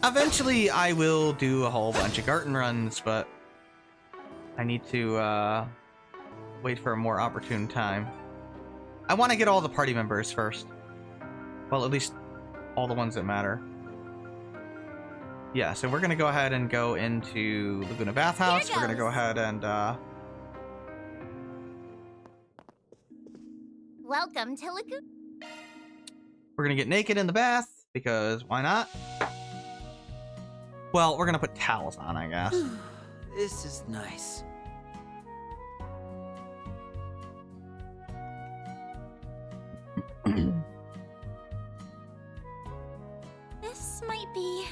Eventually, I will do a whole bunch of garden runs, but I need to wait for a more opportune time. I want to get all the party members first. Well, at least all the ones that matter. Yeah, so we're going to go ahead and go into Laguna Bathhouse. We're going to go ahead and... Welcome to Lagoon. we're going to get naked in the bath, because why not? Well, we're going to put towels on, I guess. This is nice. This might be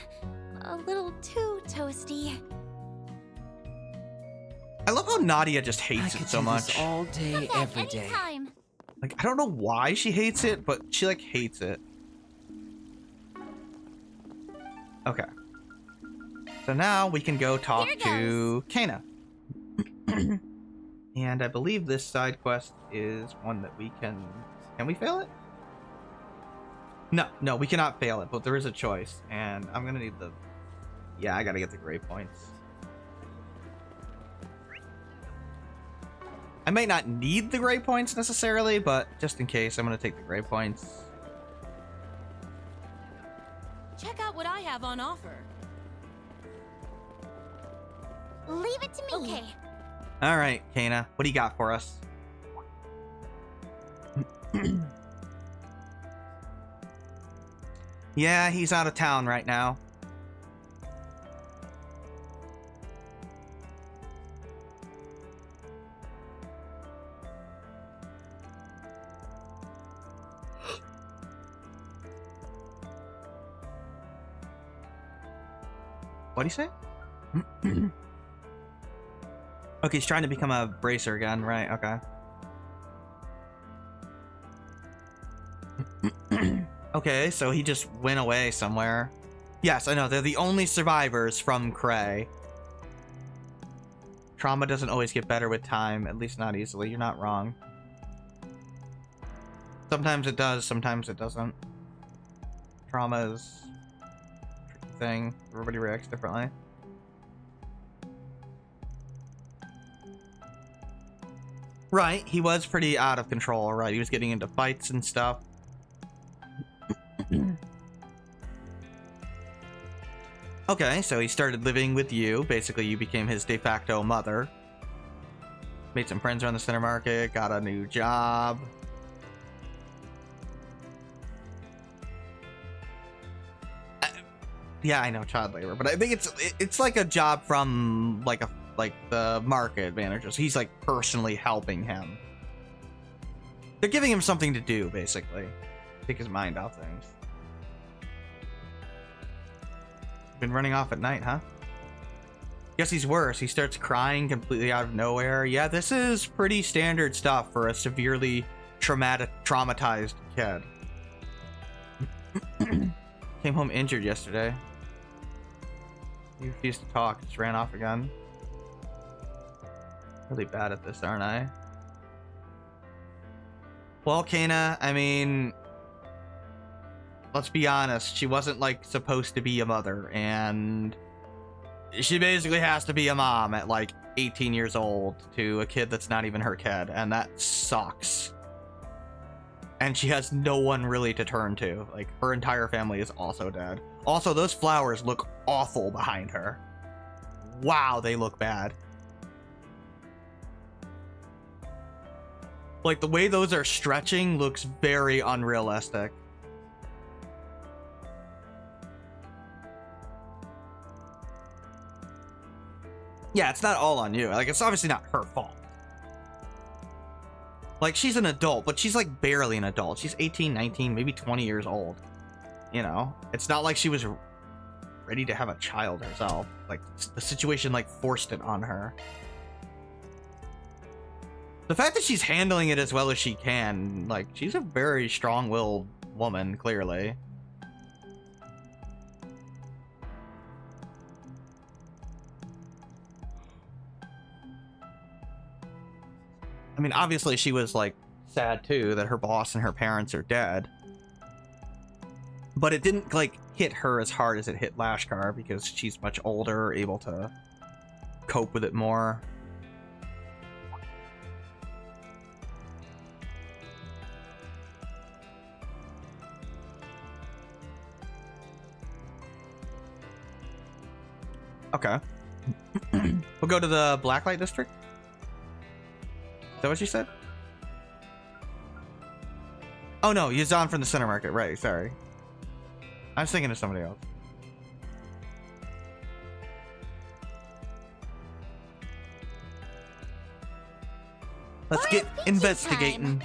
a little too toasty. I love how Nadia just hates I it could so do much. this all day, Come back every day. anytime. Like, I don't know why she hates it, but she, like, hates it. Okay. So now we can go talk to Kana. And I believe this side quest is one that we can... Can we fail it? No, we cannot fail it, but there is a choice. And I'm gonna need the... Yeah, I gotta get the grade points. I might not need the grade points necessarily, but just in case, I'm gonna take the grade points. Check out what I have on offer. Leave it to me. Okay. All right, Kana, what do you got for us? Yeah, he's out of town right now. What'd he say? Okay, he's trying to become a bracer again, right? Okay. Okay, so he just went away somewhere. Yes, I know, they're the only survivors from Cray. Trauma doesn't always get better with time, at least not easily. You're not wrong. Sometimes it does, sometimes it doesn't. Trauma is a tricky thing. Everybody reacts differently. Right, he was pretty out of control, right? He was getting into fights and stuff. Okay, so he started living with you. Basically, you became his de facto mother. Made some friends around the center market, got a new job. Yeah, I know, child labor, but I think it's like a job from like the market manager. So he's like personally helping him. They're giving him something to do, basically. Take his mind off things. Been running off at night, huh? Guess he's worse. He starts crying completely out of nowhere. Yeah, this is pretty standard stuff for a severely traumatized kid. Came home injured yesterday. He refused to talk. Just ran off again. Really bad at this, aren't I? Well, Kana, I mean, let's be honest. She wasn't, like, supposed to be a mother, and she basically has to be a mom at, like, 18 years old to a kid that's not even her kid, and that sucks. And she has no one really to turn to. Like, her entire family is also dead. Also, those flowers look awful behind her. Wow, they look bad. Like, the way those are stretching looks very unrealistic. Yeah, it's not all on you. Like, it's obviously not her fault. Like, she's an adult, but she's, like, barely an adult. She's 18, 19, maybe 20 years old. You know? It's not like she was ready to have a child herself. Like, the situation, like, forced it on her. The fact that she's handling it as well as she can, like, she's a very strong-willed woman, clearly. I mean, obviously she was, like, sad, too, that her boss and her parents are dead. But it didn't, like, hit her as hard as it hit Lashkar, because she's much older, able to cope with it more. Okay. We'll go to the Blacklight District? Is that what you said? Oh no, Yazan from the Center Market, right, sorry. I was thinking of somebody else. Let's get investigating.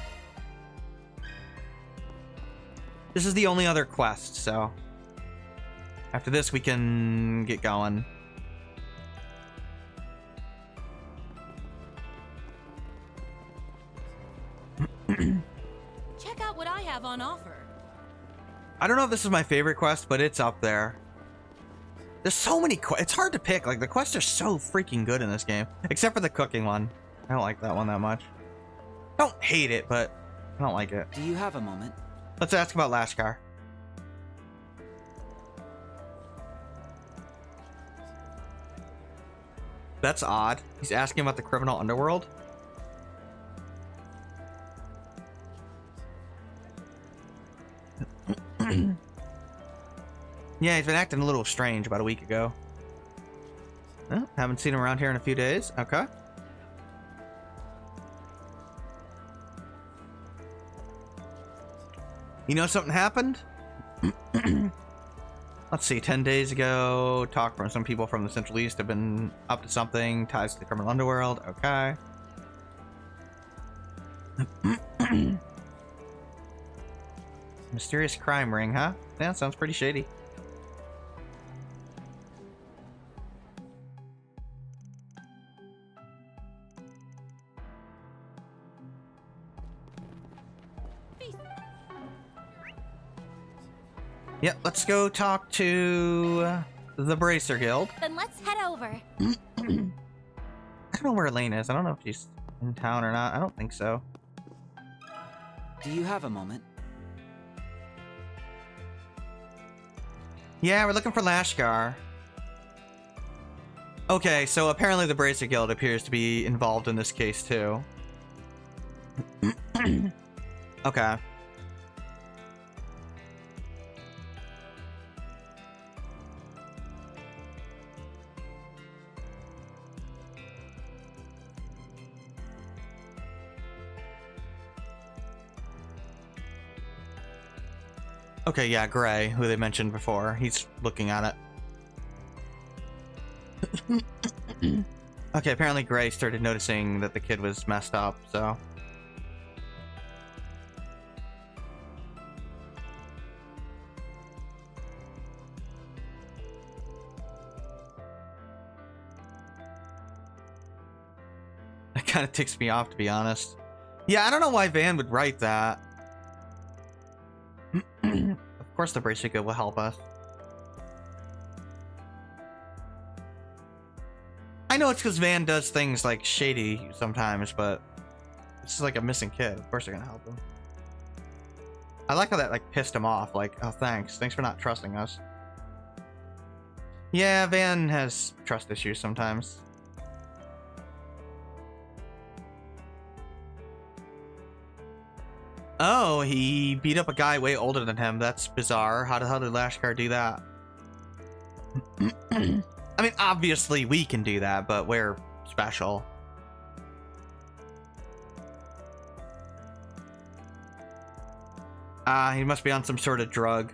This is the only other quest, so after this we can get going. Check out what I have on offer. I don't know if this is my favorite quest, but it's up there. There's so many quests. It's hard to pick. Like, the quests are so freaking good in this game. Except for the cooking one. I don't like that one that much. I don't hate it, but I don't like it. Do you have a moment? Let's ask about Lashkar. That's odd. He's asking about the criminal underworld. Yeah, he's been acting a little strange about a week ago. Oh, haven't seen him around here in a few days. Okay. You know something happened? Let's see, 10 days ago, talk from some people from the Central East have been up to something, ties to the criminal underworld. Okay. Mysterious crime ring, huh? Yeah, sounds pretty shady. Yep, let's go talk to the Bracer Guild. Then let's head over. I don't know where Elaine is. I don't know if she's in town or not. I don't think so. Do you have a moment? Yeah, we're looking for Lashkar. Okay, so apparently the Bracer Guild appears to be involved in this case too. Okay. Okay, yeah, Gray, who they mentioned before. He's looking at it. Okay, apparently Gray started noticing that the kid was messed up, so... That kind of ticks me off, to be honest. Yeah, I don't know why Van would write that. Of course the bracelet will help us. I know it's because Van does things like shady sometimes, but this is like a missing kid. Of course they're gonna help him. I like how that like pissed him off. Like, oh, thanks for not trusting us. Yeah, Van has trust issues sometimes. Oh, he beat up a guy way older than him. That's bizarre. How did Lashkar do that? I mean, obviously we can do that, but we're special. He must be on some sort of drug.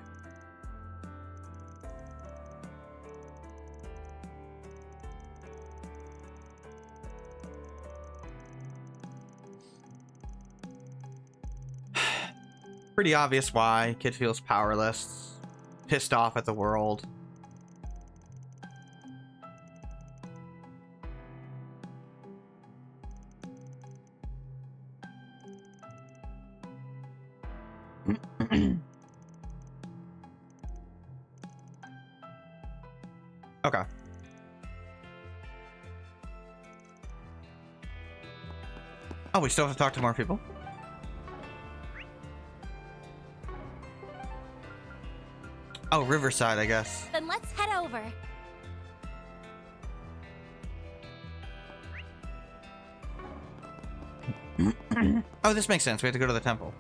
Pretty obvious why. Kid feels powerless, pissed off at the world. Okay. Oh, we still have to talk to more people? Oh, Riverside, I guess. Then let's head over. Oh, this makes sense. We have to go to the temple.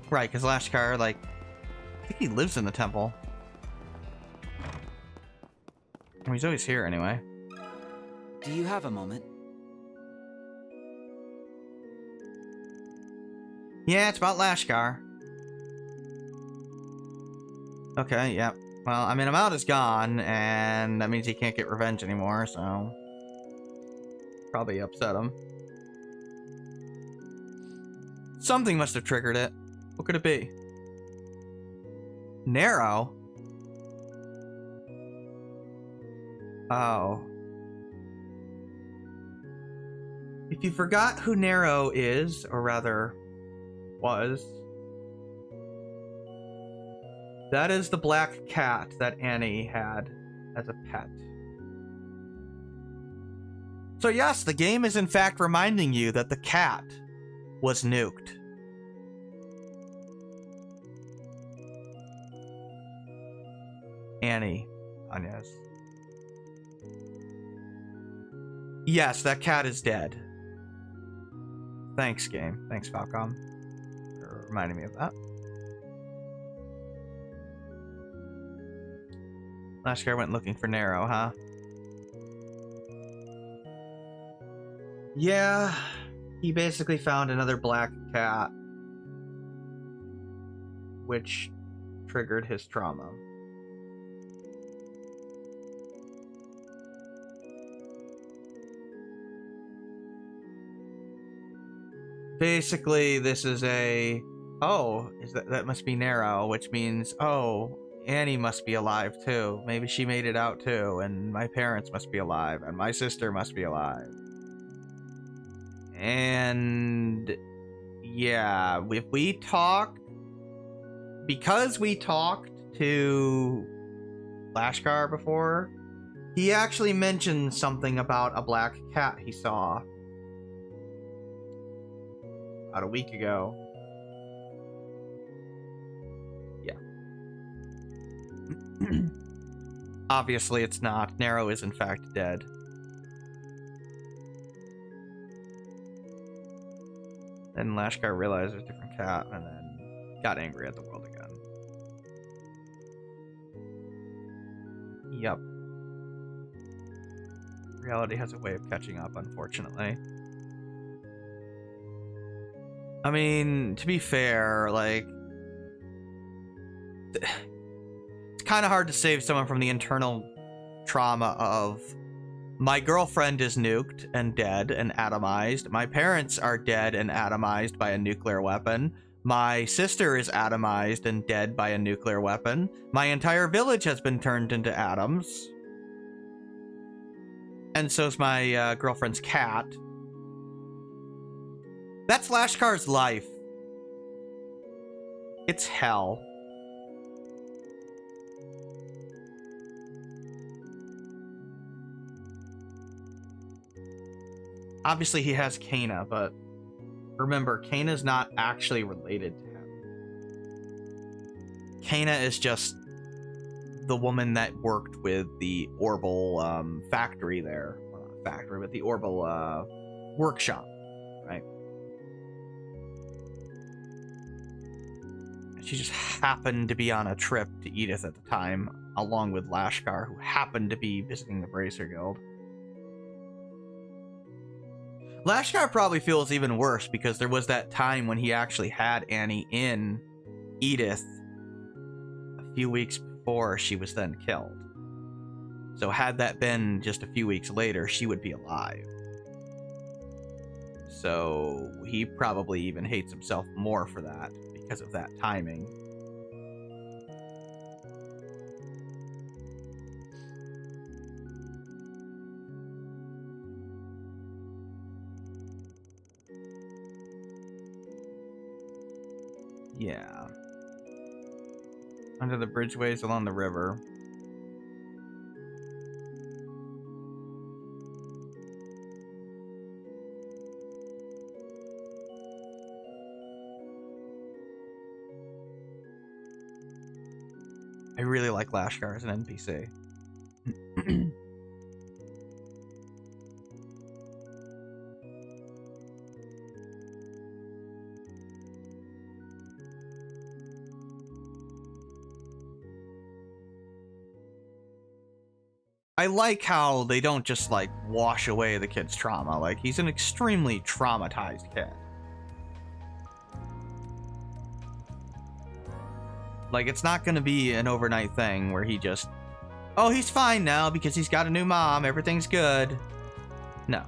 Right, because Lashkar, like... I think he lives in the temple. Oh, he's always here, anyway. Do you have a moment? Yeah, it's about Lashkar. Okay, yep. Well, I mean, Amount is gone, and that means he can't get revenge anymore, so... Probably upset him. Something must have triggered it. What could it be? Narrow? Oh. If you forgot who Narrow is, or rather, was... That is the black cat that Annie had as a pet. So yes, the game is in fact reminding you that the cat was nuked. Annie, Agnes. Yes, that cat is dead. Thanks, game. Thanks, Falcom, for reminding me of that. Lashkar went looking for Narrow, huh? Yeah, he basically found another black cat, which triggered his trauma. Basically, this is a... Oh, that must be Narrow, which means, oh, Annie must be alive too. Maybe she made it out too, and my parents must be alive, and my sister must be alive. And yeah, if we talk, because we talked to Lashkar before, he actually mentioned something about a black cat he saw about a week ago. Obviously it's not. Narrow is in fact dead. Then Lashkar realized it was a different cat and then got angry at the world again. Yep. Reality has a way of catching up, unfortunately. I mean, to be fair, like, it's kind of hard to save someone from the internal trauma of my girlfriend is nuked and dead and atomized. My parents are dead and atomized by a nuclear weapon. My sister is atomized and dead by a nuclear weapon. My entire village has been turned into atoms. And so's my girlfriend's cat. That's Lashkar's life. It's hell. Obviously, he has Kana, but remember, Kana's not actually related to him. Kana is just the woman that worked with the Orbital factory there. Well, not factory, but the Orbital workshop, right? She just happened to be on a trip to Edith at the time, along with Lashkar, who happened to be visiting the Bracer Guild. Lashkar probably feels even worse because there was that time when he actually had Annie in Edith a few weeks before she was then killed. So had that been just a few weeks later, she would be alive. So he probably even hates himself more for that because of that timing. Yeah. Under the bridgeways along the river. I really like Lashkar as an NPC. I like how they don't just like wash away the kid's trauma. Like, he's an extremely traumatized kid. Like, it's not going to be an overnight thing where he just, oh, he's fine now because he's got a new mom, everything's good. No.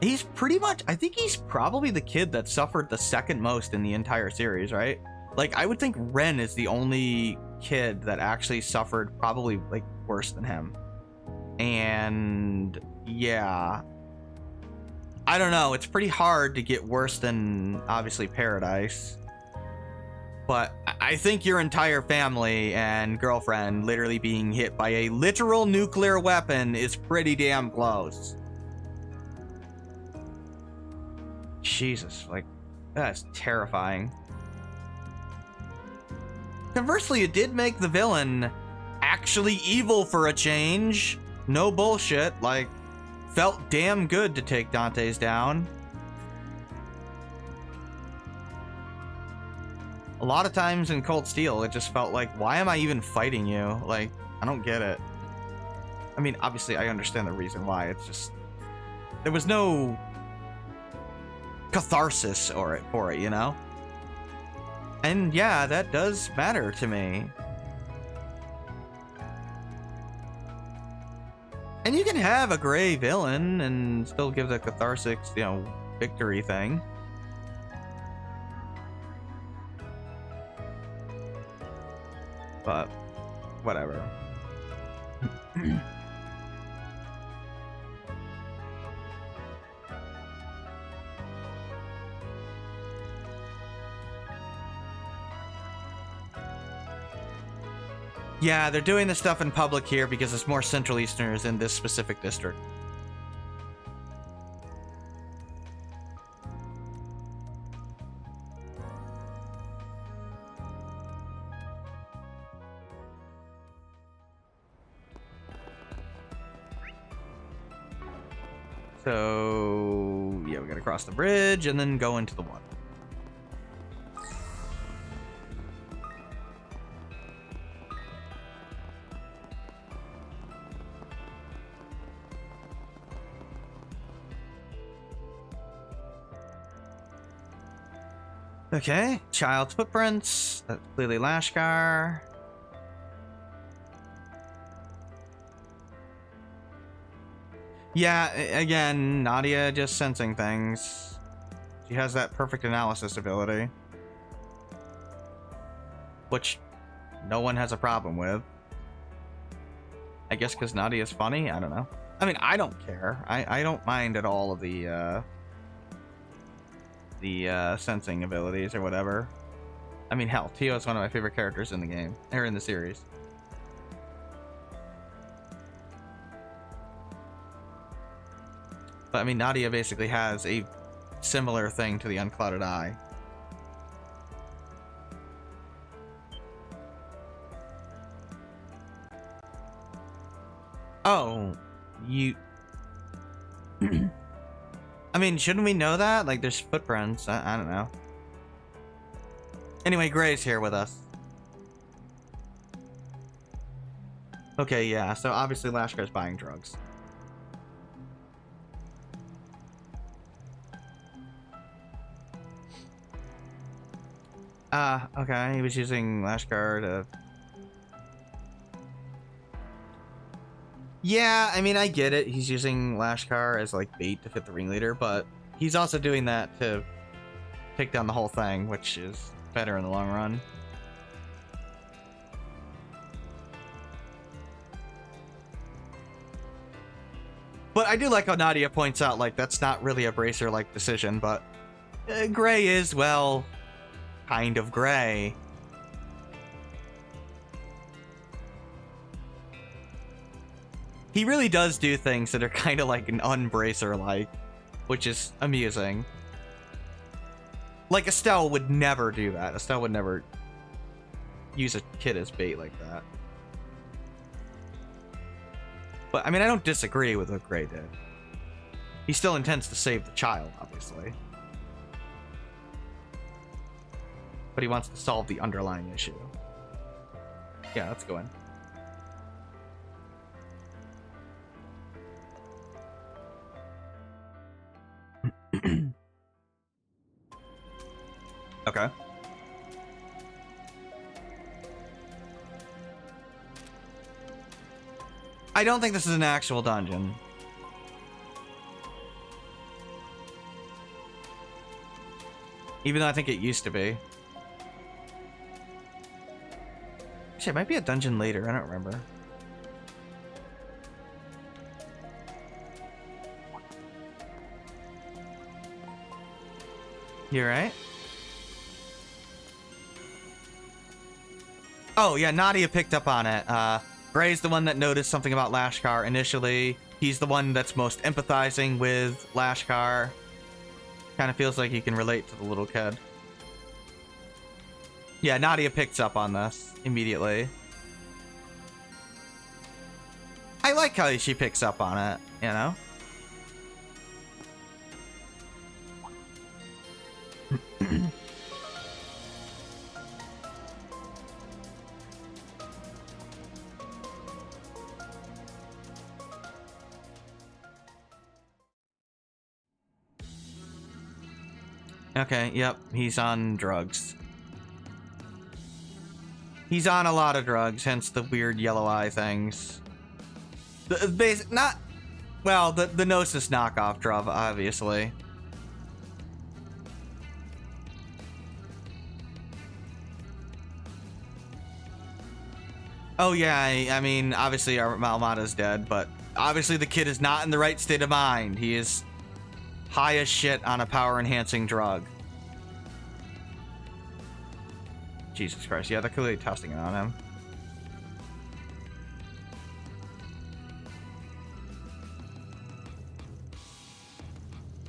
He's pretty much, I think he's probably the kid that suffered the second most in the entire series, right? Like, I would think Ren is the only kid that actually suffered probably, like, worse than him. And, yeah. I don't know, it's pretty hard to get worse than, obviously, Paradise. But I think your entire family and girlfriend literally being hit by a literal nuclear weapon is pretty damn close. Jesus, like, that's terrifying. Conversely, it did make the villain actually evil for a change. No bullshit, like, felt damn good to take Dante's down. A lot of times in Cold Steel, it just felt like, why am I even fighting you? Like, I don't get it. I mean, obviously, I understand the reason why. It's just, there was no catharsis for it, you know? And yeah, that does matter to me. And you can have a gray villain and still give the catharsis, you know, victory thing. But, whatever. Yeah, they're doing this stuff in public here because there's more Central Easterners in this specific district. So, yeah, we gotta cross the bridge and then go into the one. Okay, child's footprints. That's clearly Lashkar. Yeah, again, Nadia just sensing things. She has that perfect analysis ability, which no one has a problem with. I guess because Nadia's funny? I don't know. I mean, I don't care. I don't mind at all of the sensing abilities or whatever. I mean, hell, Tio is one of my favorite characters in the game, or in the series. But I mean, Nadia basically has a similar thing to the unclouded eye. Oh, you... I mean, shouldn't we know that? Like, there's footprints. I don't know. Anyway, Gray's here with us. Okay, yeah, so obviously Lashkar's buying drugs. Okay, he was using Lashkar to... Yeah, I mean, I get it. He's using Lashkar as, like, bait to fit the ringleader, but he's also doing that to take down the whole thing, which is better in the long run. But I do like how Nadia points out, like, that's not really a Bracer-like decision, but Gray is, well, kind of Gray. He really does do things that are kind of like an unbracer-like, which is amusing. Like, Estelle would never do that. Estelle would never use a kid as bait like that. But, I mean, I don't disagree with what Gray did. He still intends to save the child, obviously. But he wants to solve the underlying issue. Yeah, let's go in. Okay. I don't think this is an actual dungeon. Even though I think it used to be. Actually, it might be a dungeon later. I don't remember. You're right. Oh, yeah, Nadia picked up on it. Gray's the one that noticed something about Lashkar initially. He's the one that's most empathizing with Lashkar. Kind of feels like he can relate to the little kid. Yeah, Nadia picks up on this immediately. I like how she picks up on it, you know? Okay, yep, he's on drugs. He's on a lot of drugs, hence the weird yellow eye things. The basic, not, well, the Gnosis knockoff drug, obviously. Oh yeah, I mean, obviously our Malmada's dead, but obviously the kid is not in the right state of mind. He is high as shit on a power-enhancing drug. Jesus Christ, yeah, they're clearly testing it on him.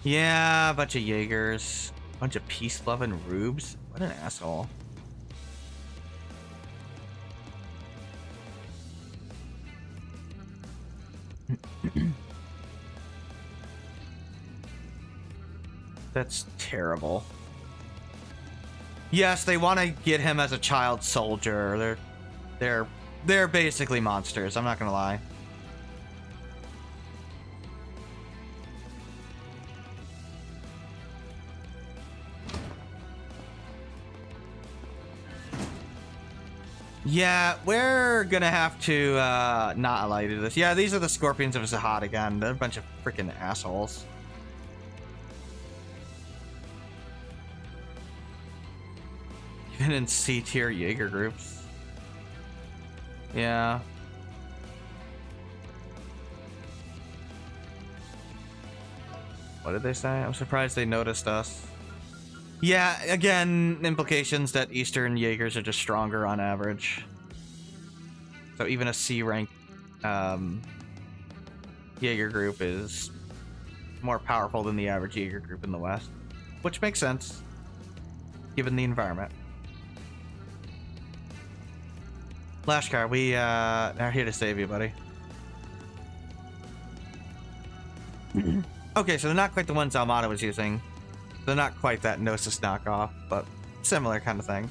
Yeah, a bunch of Jaegers. A bunch of peace-loving rubes. What an asshole. That's terrible. Yes, they want to get him as a child soldier. They're basically monsters, I'm not gonna lie. Yeah, we're gonna have to not allow you to do this. Yeah, these are the Scorpions of Zahad again. They're a bunch of freaking assholes. Even in C-tier Jaeger groups. Yeah. What did they say? I'm surprised they noticed us. Yeah, again, implications that Eastern Jaegers are just stronger on average. So even a C rank Jaeger group is more powerful than the average Jaeger group in the West. Which makes sense, given the environment. Lashkar, we are here to save you, buddy. Okay, so they're not quite the ones Almada was using. They're not quite that Gnosis knockoff, but similar kind of thing.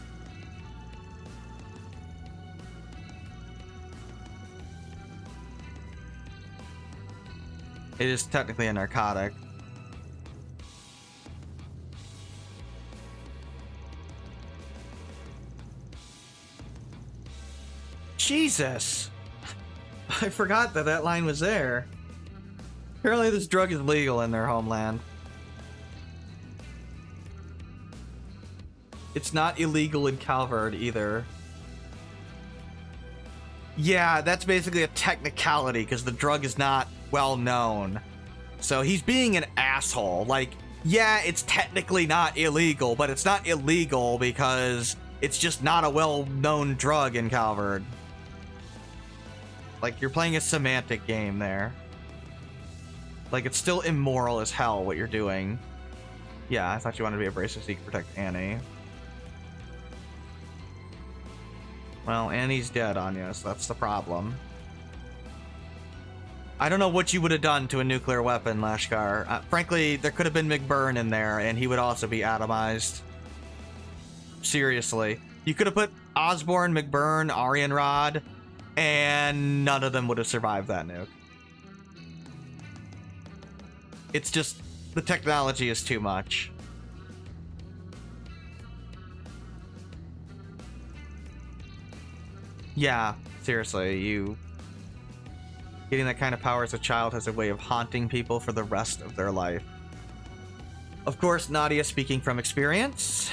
It is technically a narcotic. Jesus! I forgot that that line was there. Apparently this drug is legal in their homeland. It's not illegal in Calvard either. Yeah, that's basically a technicality because the drug is not well known. So he's being an asshole. Like, yeah, it's technically not illegal, but it's not illegal because it's just not a well-known drug in Calvard. Like, you're playing a semantic game there. Like, it's still immoral as hell what you're doing. Yeah, I thought you wanted to be abrasive so you could protect Annie. Well, Annie's dead, Anya, so that's the problem. I don't know what you would have done to a nuclear weapon, Lashkar. Frankly, there could have been McBurn in there, and he would also be atomized. Seriously. You could have put Osborne, McBurn, Arianrod, and none of them would have survived that nuke. It's just, the technology is too much. Yeah, seriously, you... Getting that kind of power as a child has a way of haunting people for the rest of their life. Of course, Nadia speaking from experience.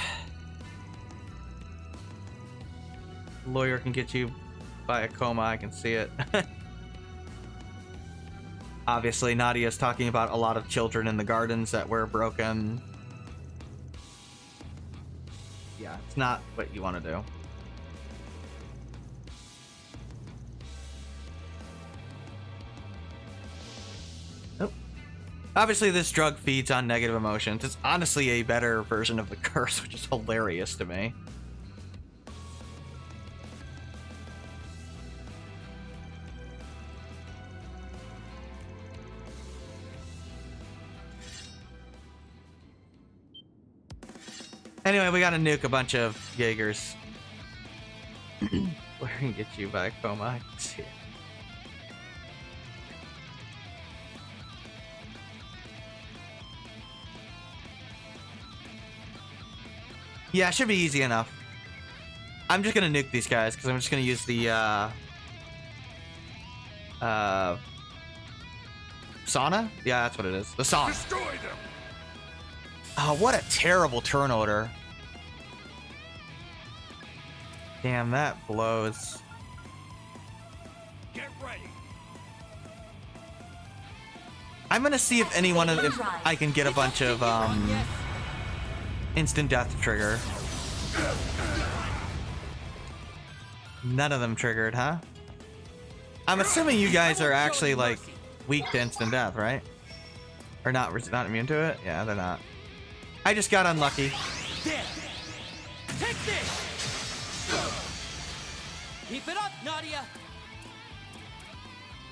Lawyer can get you by a coma, I can see it. Obviously, Nadia's talking about a lot of children in the gardens that were broken. Yeah, it's not what you want to do. Nope. Obviously, this drug feeds on negative emotions. It's honestly a better version of the curse, which is hilarious to me. Anyway, we gotta nuke a bunch of Jaegers. Where can get you by a coma? I can see it. Yeah, it should be easy enough. I'm just gonna nuke these guys because I'm just gonna use the sauna? Yeah, that's what it is. The sauna. Destroy them. Oh, what a terrible turn order. Damn, that blows. Get ready. I'm gonna see if if I can get a bunch of instant death trigger. None of them triggered, huh? I'm assuming you guys are actually like weak to instant death, right? Or not immune to it? Yeah, they're not. I just got unlucky. There. Take this. Keep it up, Nadia.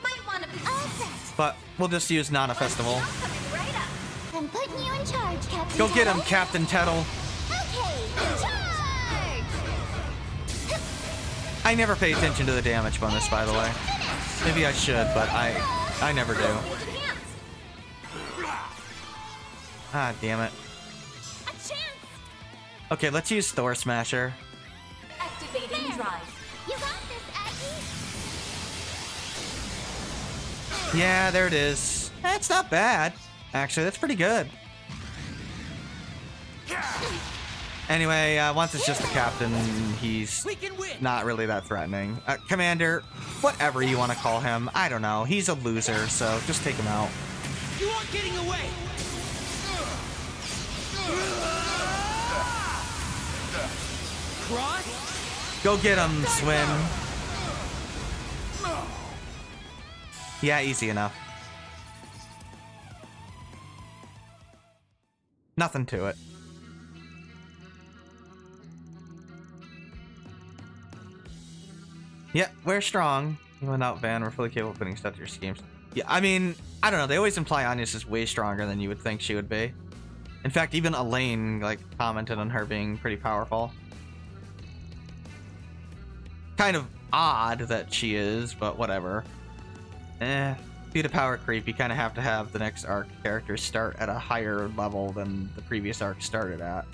Might want to be all set. But we'll just use Nana Festival. Coming right up. I'm putting you in charge, Captain. Go get him, Tettle. Captain Tettle. Okay, charge! I never pay attention to the damage bonus, by the way. Maybe I should, but I never do. Ah, damn it. A chance. Okay, let's use Thor Smasher. Activating drive. You got Yeah, there it is. That's not bad. Actually, that's pretty good. Anyway, once it's just the captain, he's not really that threatening. Commander, whatever you want to call him, I don't know. He's a loser, so just take him out. You aren't getting away! Cross? Go get him, Swin. Yeah, easy enough. Nothing to it. Yeah, we're strong. Even without Van, we're fully capable of putting stuff to your schemes. Yeah, I mean, I don't know. They always imply Agnes is way stronger than you would think she would be. In fact, even Elaine, like, commented on her being pretty powerful. Kind of odd that she is, but whatever. Due to power creep, you kind of have to have the next arc characters start at a higher level than the previous arc started at.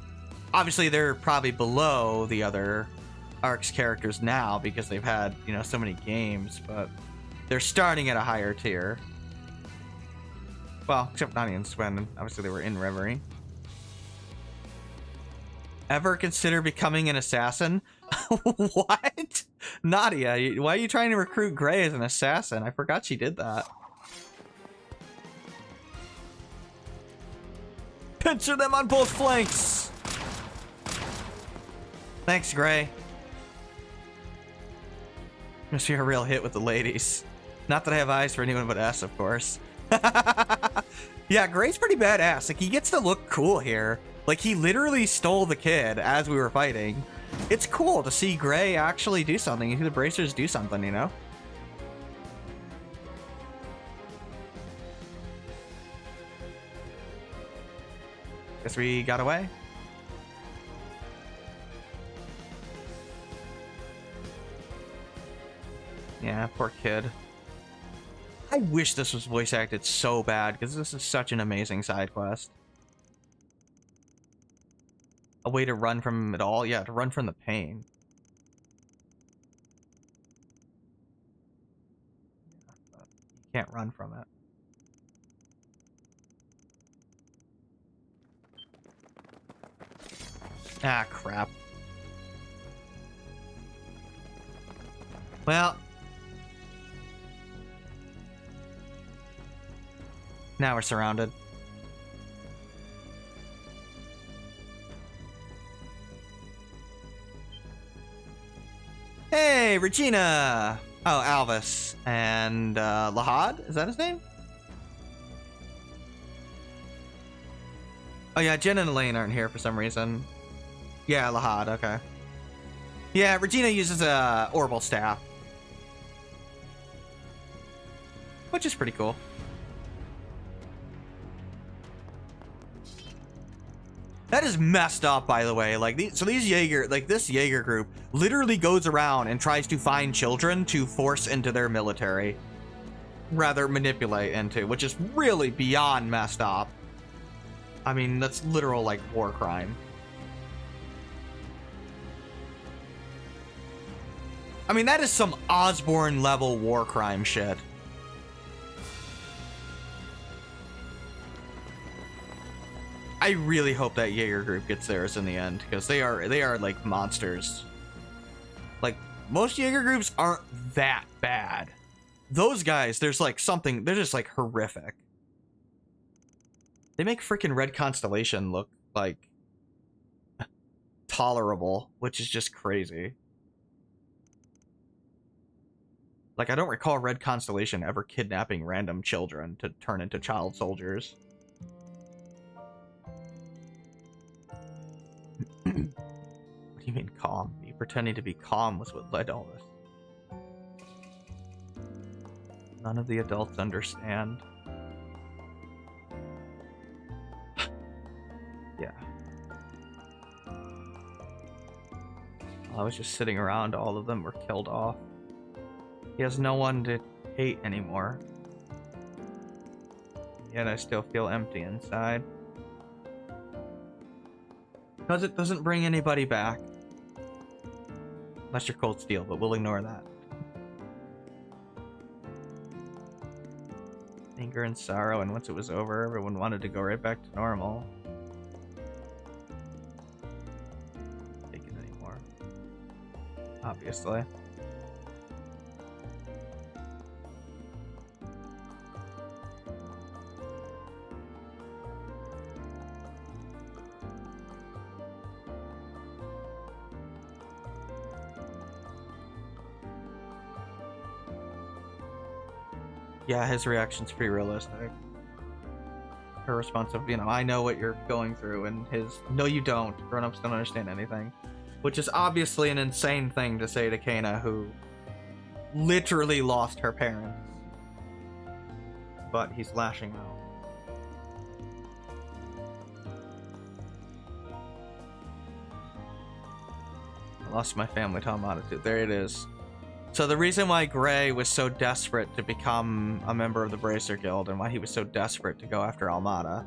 Obviously, they're probably below the other arc's characters now because they've had, you know, so many games, but they're starting at a higher tier. Well, except Nadia and Swen, obviously they were in Reverie. Ever consider becoming an assassin? What? Nadia, why are you trying to recruit Gray as an assassin? I forgot she did that. Pincer them on both flanks! Thanks, Gray. Must be a real hit with the ladies. Not that I have eyes for anyone but S, of course. Yeah, Gray's pretty badass. Like, he gets to look cool here. Like, he literally stole the kid as we were fighting. It's cool to see Gray actually do something. You see the bracers do something, you know? Guess we got away. Yeah, poor kid. I wish this was voice acted so bad, because this is such an amazing side quest. A way to run from it all? Yeah, to run from the pain. Yeah, but you can't run from it. Ah, crap. Well. Now we're surrounded. Hey, Regina! Oh, Alvis. And, Lahad? Is that his name? Oh, yeah, Jen and Elaine aren't here for some reason. Yeah, Lahad, okay. Yeah, Regina uses a orbital staff. Which is pretty cool. That is messed up, by the way. Like, these Jaeger, like, this Jaeger group literally goes around and tries to find children to force into their military. Rather, manipulate into, which is really beyond messed up. I mean, that's literal, like, war crime. I mean, that is some Osborne level war crime shit. I really hope that Jaeger group gets theirs in the end, because they are like monsters. Like, most Jaeger groups aren't that bad. Those guys, there's like something, they're just like horrific. They make freaking Red Constellation look like tolerable, which is just crazy. Like, I don't recall Red Constellation ever kidnapping random children to turn into child soldiers. What do you mean calm? Me pretending to be calm was what led all this. None of the adults understand. Yeah. While I was just sitting around, all of them were killed off. He has no one to hate anymore. Yet I still feel empty inside. Because it doesn't bring anybody back. Unless you're Cold Steel, but we'll ignore that. anger and sorrow, and once it was over, everyone wanted to go right back to normal. Take it anymore. Obviously. Yeah, his reaction's pretty realistic. Her response of, you know, I know what you're going through, and his, no you don't. Grown-ups don't understand anything. Which is obviously an insane thing to say to Kana, who literally lost her parents. But he's lashing out. I lost my family to Almada too. There it is. So the reason why Gray was so desperate to become a member of the Bracer Guild and why he was so desperate to go after Almada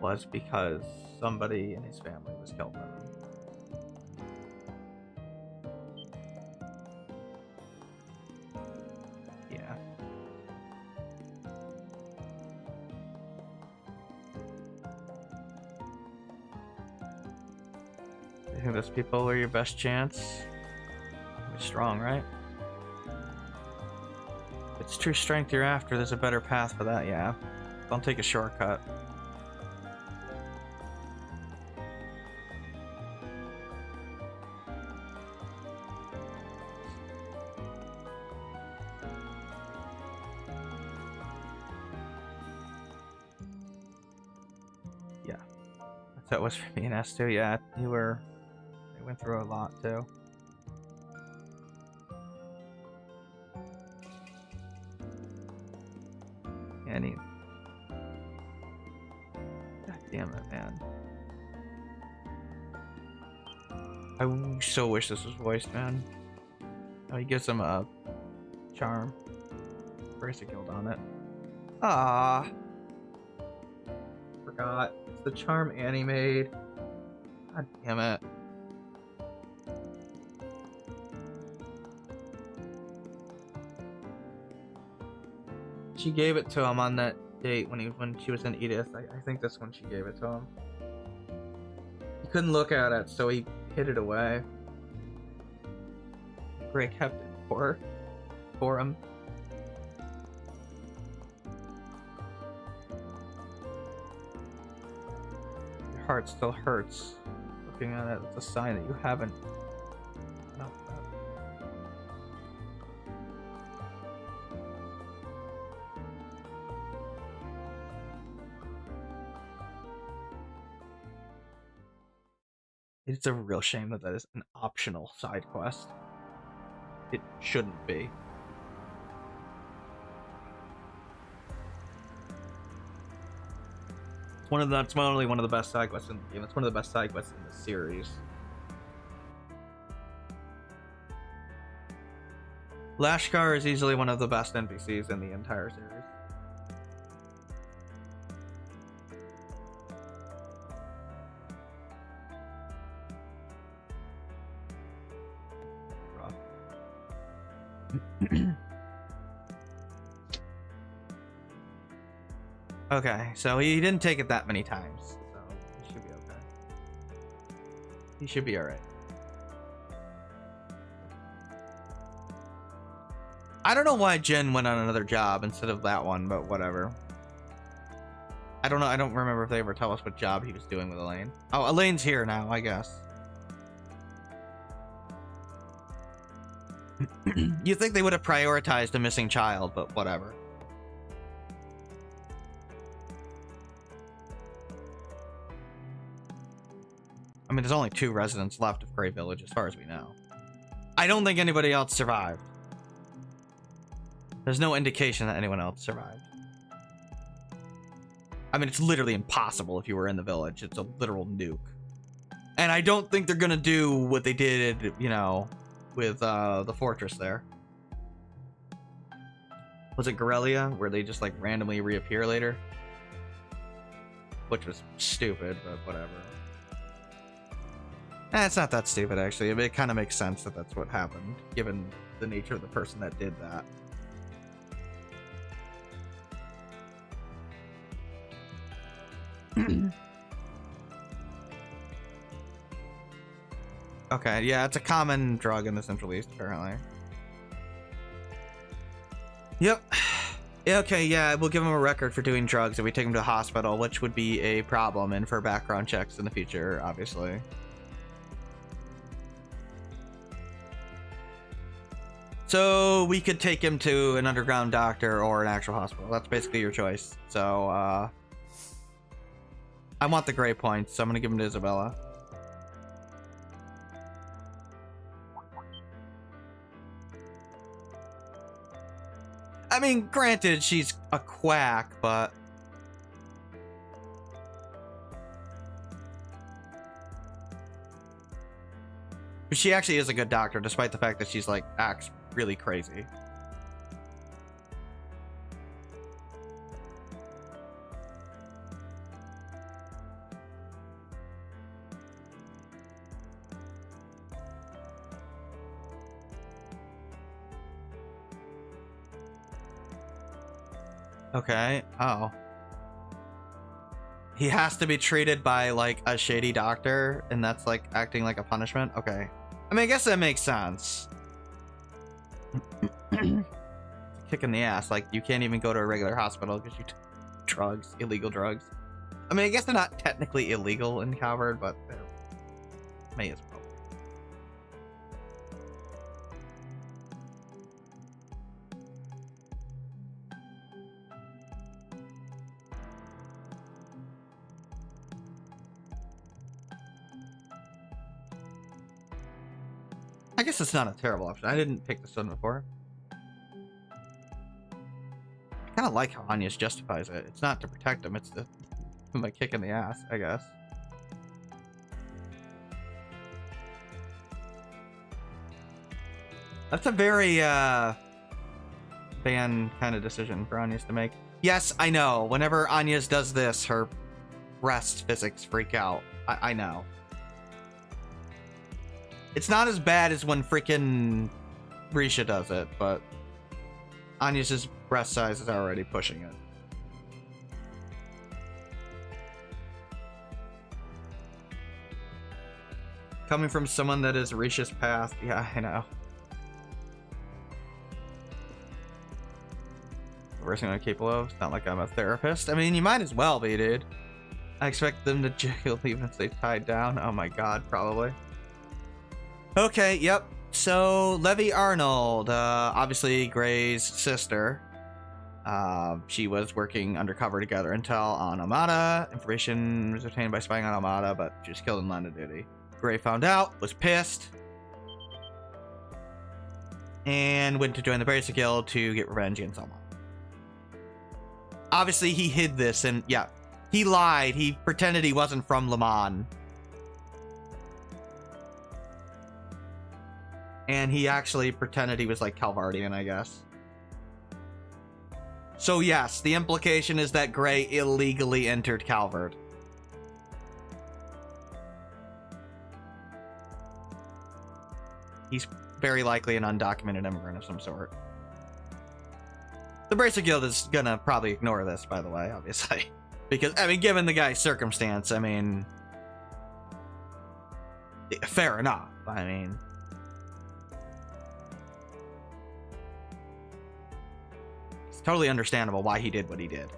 was because somebody in his family was killed by them. Yeah. You think those people are your best chance? Strong, right? If it's true strength you're after, there's a better path for that, yeah. Don't take a shortcut. Yeah. That's how it was for me and S too, yeah. They went through a lot too. Any. God damn it, man. I so wish this was voiced, man. Oh, he gives him a charm. Bracer Guild on it. Ah. Forgot. It's the charm Annie made. God damn it. She gave it to him on that date when she was in Edith. I think that's when she gave it to him. He couldn't look at it, so he hid it away. Gray kept it for him. Your heart still hurts. Looking at it, it's a sign that you haven't. No. It's a real shame that that is an optional side quest. It shouldn't be. It's not only one of the best side quests in the game, it's one of the best side quests in the series. Lashkar is easily one of the best NPCs in the entire series. Okay, so he didn't take it that many times, so he should be okay. He should be alright. I don't know why Jen went on another job instead of that one, but whatever. I don't know, I don't remember if they ever tell us what job he was doing with Elaine. Oh, Elaine's here now, I guess. You'd think they would have prioritized a missing child, but whatever. I mean, there's only 2 residents left of Grey Village, as far as we know. I don't think anybody else survived. There's no indication that anyone else survived. I mean, it's literally impossible if you were in the village. It's a literal nuke. And I don't think they're gonna do what they did, you know, with the fortress there. Was it Gorelia, where they just like randomly reappear later? Which was stupid, but whatever. It's not that stupid, actually. It kind of makes sense that that's what happened, given the nature of the person that did that. Okay, yeah, it's a common drug in the Central East, apparently. Yep. Okay, yeah, we'll give him a record for doing drugs if we take him to the hospital, which would be a problem and for background checks in the future, obviously. So we could take him to an underground doctor or an actual hospital. That's basically your choice. So, I want the gray points, so I'm gonna give him to Isabella. I mean, granted, she's a quack, but... she actually is a good doctor, despite the fact that she's, like, acts really crazy. Okay. Oh. He has to be treated by, like, a shady doctor, and that's, like, acting like a punishment? Okay. I mean, I guess that makes sense. It's a kick in the ass. Like, you can't even go to a regular hospital because you drugs, illegal drugs. I mean, I guess they're not technically illegal in Calvard, but they may as well. I guess it's not a terrible option. I didn't pick this one before. I kind of like how Agnes justifies it. It's not to protect him, it's to my kick in the ass, I guess. That's a very fan kind of decision for Agnes to make. Yes, I know. Whenever Agnes does this, her breast physics freak out. I know. It's not as bad as when freaking Risha does it, but Agnes's breast size is already pushing it. Coming from someone that is Risha's path, yeah, I know. The worst thing I'm capable of. It's not like I'm a therapist. I mean, you might as well be, dude. I expect them to jail even if they tied down. Oh my god, probably. Okay, yep. So, Levy Arnold, obviously Gray's sister. She was working undercover together intel on Amada. Information was obtained by spying on Amada, but she was killed in line of duty. Gray found out, was pissed, and went to join the Bracer Guild to get revenge against Amada. Obviously, he hid this, and yeah, he lied. He pretended he wasn't from Le Mans. And he actually pretended he was like Calvardian, I guess. So yes, the implication is that Gray illegally entered Calvard. He's very likely an undocumented immigrant of some sort. The Bracer Guild is gonna probably ignore this, by the way, obviously. Because, I mean, given the guy's circumstance, I mean... fair enough, I mean... totally understandable why he did what he did.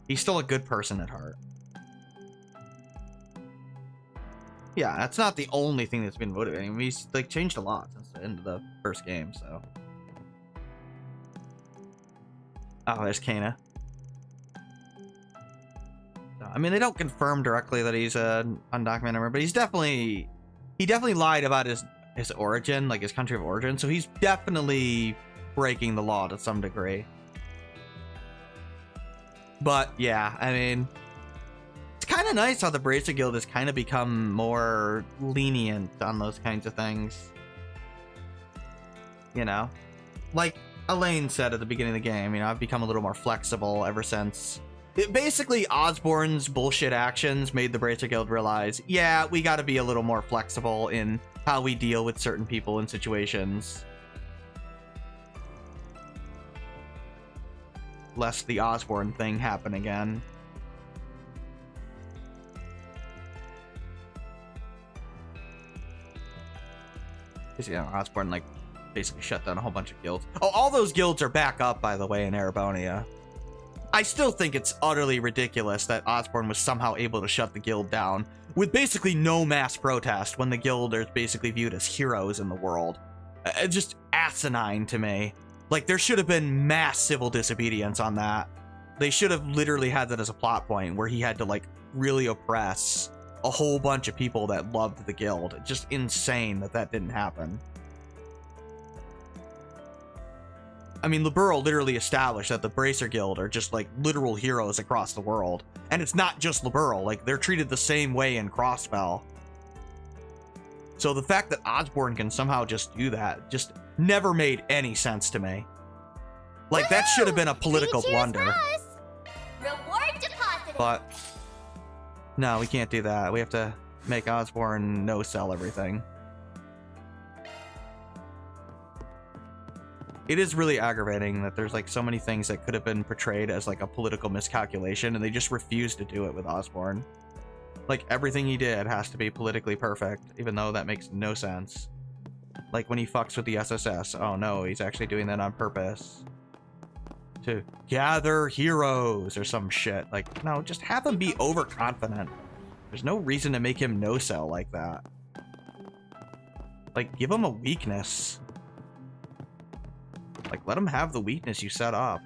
He's still a good person at heart. Yeah, that's not the only thing that's been motivating him. He's like changed a lot since the end of the first game, so. Oh, there's Kana. I mean, they don't confirm directly that he's an undocumented immigrant, but he definitely lied about his origin, like his country of origin, so he's definitely breaking the law to some degree. But yeah, I mean, it's kind of nice how the Bracer Guild has kind of become more lenient on those kinds of things. You know, like Elaine said at the beginning of the game, you know, I've become a little more flexible ever since. Basically, Osborne's bullshit actions made the Bracer Guild realize, yeah, we got to be a little more flexible in how we deal with certain people in situations. lest the Osborn thing happen again. Because, you know, Osborn, like, basically shut down a whole bunch of guilds. Oh, all those guilds are back up, by the way, in Erebonia. I still think it's utterly ridiculous that Osborn was somehow able to shut the guild down with basically no mass protest when the guild is basically viewed as heroes in the world. Just asinine to me. Like, there should have been mass civil disobedience on that. They should have literally had that as a plot point where he had to, like, really oppress a whole bunch of people that loved the guild. Just insane that that didn't happen. I mean, Liberl literally established that the Bracer Guild are just, like, literal heroes across the world. And it's not just Liberl. Like, they're treated the same way in Crossbell. So the fact that Osborn can somehow just do that just never made any sense to me. Like, that should have been a political blunder. Reward deposited. But no, we can't do that. We have to make Osborn no-sell everything. It is really aggravating that there's, like, so many things that could have been portrayed as, like, a political miscalculation, and they just refuse to do it with Osborn. Like, everything he did has to be politically perfect, even though that makes no sense. Like, when he fucks with the SSS. Oh, no, he's actually doing that on purpose. To gather heroes or some shit. Like, no, just have him be overconfident. There's no reason to make him no-sell like that. Like, give him a weakness. Like, let him have the weakness you set up.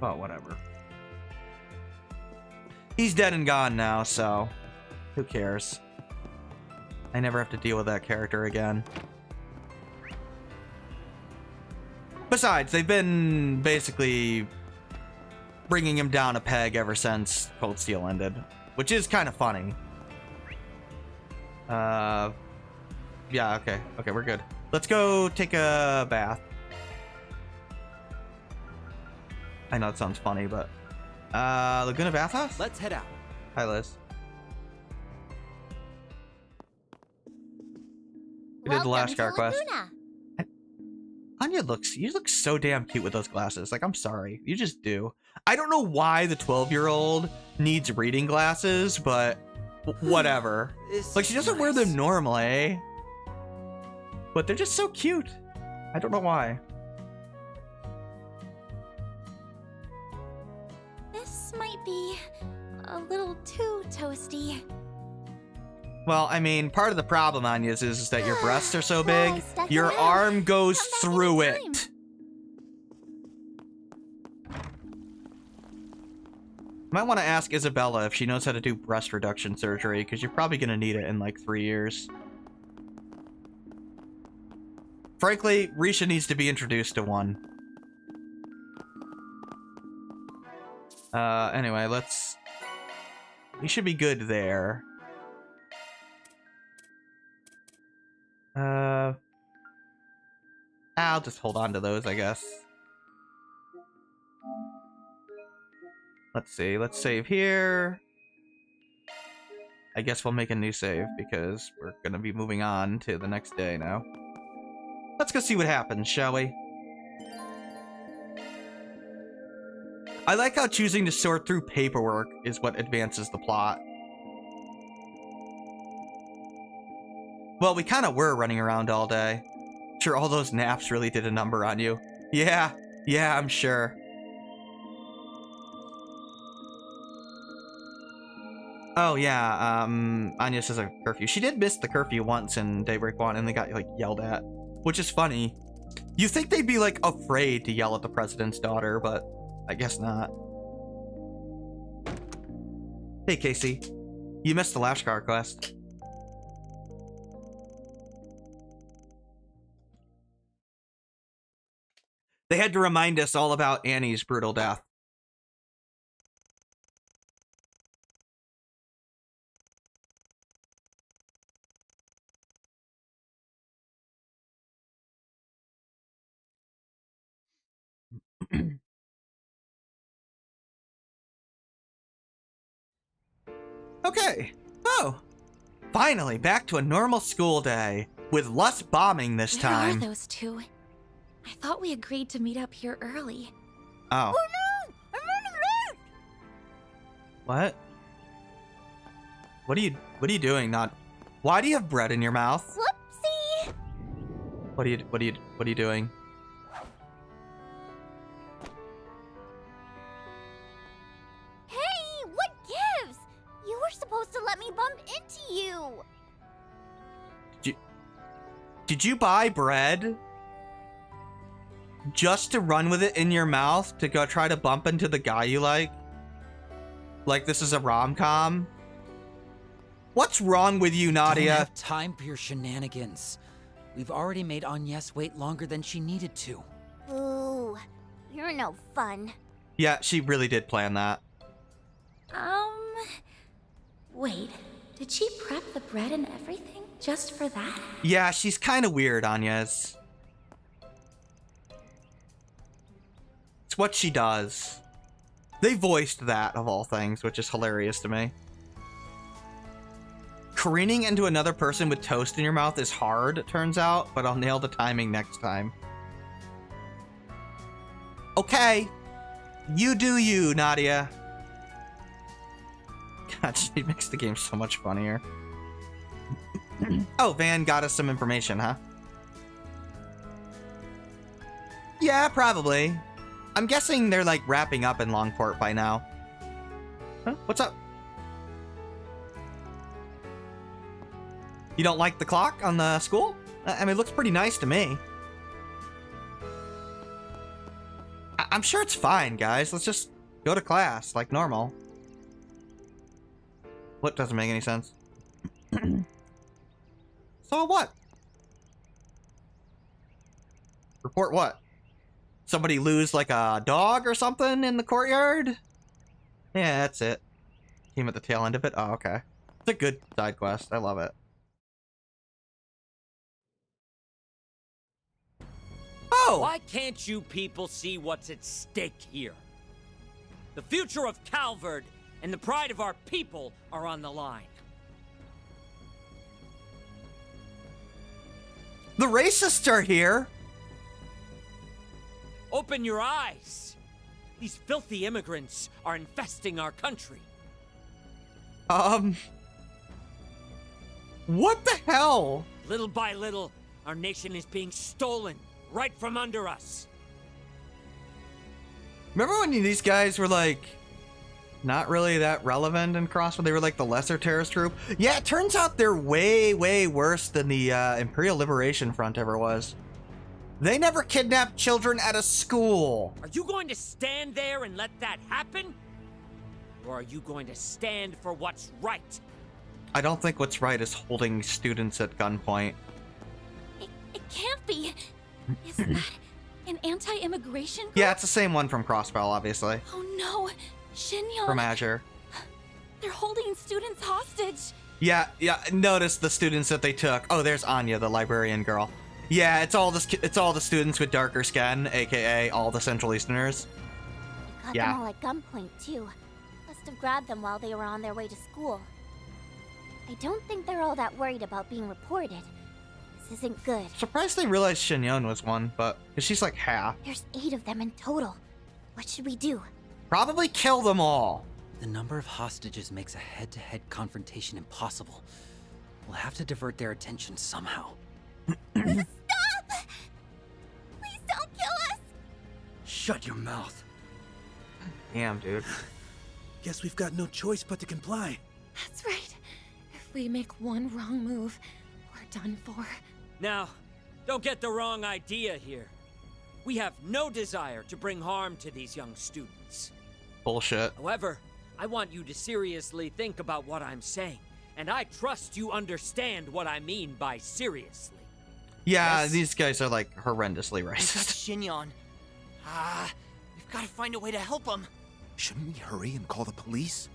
Well, whatever. He's dead and gone now, so who cares? I never have to deal with that character again. Besides, they've been basically bringing him down a peg ever since Cold Steel ended, which is kind of funny. Yeah, okay, we're good. Let's go take a bath. I know it sounds funny, but Laguna Bathhouse? Let's head out. Hi, Liz. We did the last car quest. Anya you look so damn cute with those glasses. Like, I'm sorry. You just do. I don't know why the 12-year-old needs reading glasses, but whatever. Like, she doesn't wear them normally. But they're just so cute. I don't know why. This might be a little too toasty. Well, I mean, part of the problem, Anya, is that your breasts are so big, your arm goes through it. Might want to ask Isabella if she knows how to do breast reduction surgery, because you're probably going to need it in like 3 years. Frankly, Risha needs to be introduced to one. Anyway, we should be good there. I'll just hold on to those, I guess. Let's see, let's save here. I guess we'll make a new save because we're gonna be moving on to the next day now. Let's go see what happens, shall we? I like how choosing to sort through paperwork is what advances the plot. Well, we kind of were running around all day. Sure, all those naps really did a number on you. Yeah, I'm sure. Oh yeah, Anya says a curfew. She did miss the curfew once in Daybreak 1 and they got like yelled at, which is funny. You think they'd be like afraid to yell at the president's daughter, but I guess not. Hey Casey, you missed the Lashkar quest. They had to remind us all about Annie's brutal death. Okay. Oh. Finally, back to a normal school day. With less bombing this time. Where are those two? I thought we agreed to meet up here early. Oh. Oh no! I'm running late! What? What are you doing? Not. Why do you have bread in your mouth? Whoopsie! What are you doing? Hey, what gives? You were supposed to let me bump into you. Did you buy bread just to run with it in your mouth to go try to bump into the guy you like? Like this is a rom-com? What's wrong with you, Nadia? Don't have time for your shenanigans. We've already made Agnes wait longer than she needed to. Ooh, you're no fun. Yeah, she really did plan that. Wait, did she prep the bread and everything just for that? Yeah, she's kind of weird, Agnes. It's what she does. They voiced that, of all things, which is hilarious to me. Careening into another person with toast in your mouth is hard, it turns out, but I'll nail the timing next time. Okay. You do you, Nadia. God, she makes the game so much funnier. Oh, Van got us some information, huh? Yeah, probably. I'm guessing they're like wrapping up in Longport by now. Huh? What's up? You don't like the clock on the school? I mean, it looks pretty nice to me. I'm sure it's fine, guys. Let's just go to class like normal. What doesn't make any sense? So what? Report what? Somebody lose like a dog or something in the courtyard? Yeah, that's it. Came at the tail end of it? Oh, okay. It's a good side quest. I love it. Oh! Why can't you people see what's at stake here? The future of Calvard and the pride of our people are on the line. The racists are here! Open your eyes! These filthy immigrants are infesting our country. What the hell? Little by little, our nation is being stolen right from under us. Remember when these guys were like not really that relevant in Crossfire? They were like the lesser terrorist group. Yeah, it turns out they're way, way worse than the Imperial Liberation Front ever was. They never kidnapped children at a school. Are you going to stand there and let that happen? Or are you going to stand for what's right? I don't think what's right is holding students at gunpoint. It can't be. Is that an anti-immigration group? Yeah, it's the same one from Crossfire, obviously. Oh no, Shinyon. From Azure. They're holding students hostage. Yeah, notice the students that they took. Oh, there's Anya, the librarian girl. Yeah, it's all the students with darker skin, aka all the Central Easterners. Got them all at gunpoint too. Must have grabbed them while they were on their way to school. I don't think they're all that worried about being reported. This isn't good. Surprised they realized Shinyon was one, but because she's like half. There's 8 of them in total. What should we do? Probably kill them all. The number of hostages makes a head-to-head confrontation impossible. We'll have to divert their attention somehow. Stop! Please don't kill us! Shut your mouth. Damn, dude. Guess we've got no choice but to comply. That's right. If we make one wrong move, we're done for. Now, don't get the wrong idea here. We have no desire to bring harm to these young students. Bullshit. However, I want you to seriously think about what I'm saying, and I trust you understand what I mean by seriously. Yeah, Yes? these guys are like horrendously racist. Shinyon. We've got to find a way to help him. Shouldn't we hurry and call the police?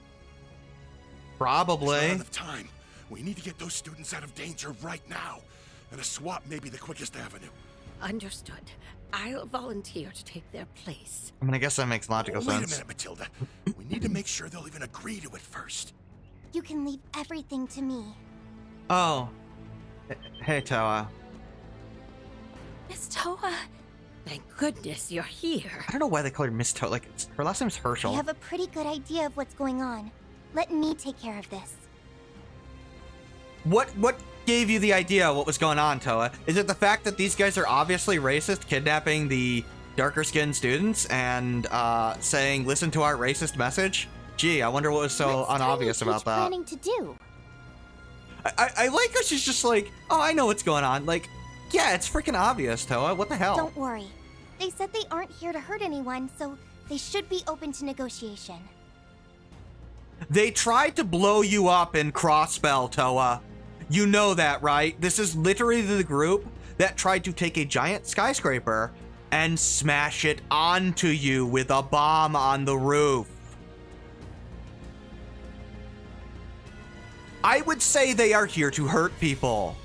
Probably. There's not enough time. We need to get those students out of danger right now. And a swap may be the quickest avenue. Understood. I'll volunteer to take their place. I mean, I guess that makes logical Wait sense. a minute, Matilda. We need to make sure they'll even agree to it first. You can leave everything to me. Oh. Hey, Toa. Miss Toa, Thank goodness you're here. I don't know why they call her Miss Toa. Like, her last name's Herschel. I have a pretty good idea of what's going on. Let me take care of this. What gave you the idea of what was going on, Toa? Is it the fact that these guys are obviously racist, kidnapping the darker-skinned students and saying, listen to our racist message? Gee, I wonder what was so unobvious about that. Planning to do? I like how she's just like, oh, I know what's going on. Like, yeah, it's freaking obvious, Toa. What the hell? Don't worry. They said they aren't here to hurt anyone, so they should be open to negotiation. They tried to blow you up in Crossbell, Toa. You know that, right? This is literally the group that tried to take a giant skyscraper and smash it onto you with a bomb on the roof. I would say they are here to hurt people.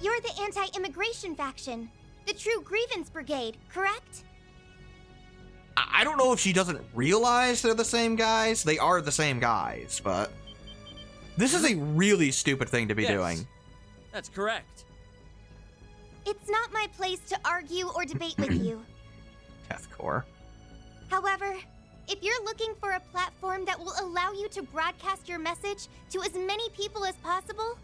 You're the anti-immigration faction, the True Grievance Brigade, correct? I don't know if she doesn't realize they're the same guys. They are the same guys, but this is a really stupid thing to be doing. That's correct. It's not my place to argue or debate with you. Deathcore. However, if you're looking for a platform that will allow you to broadcast your message to as many people as possible,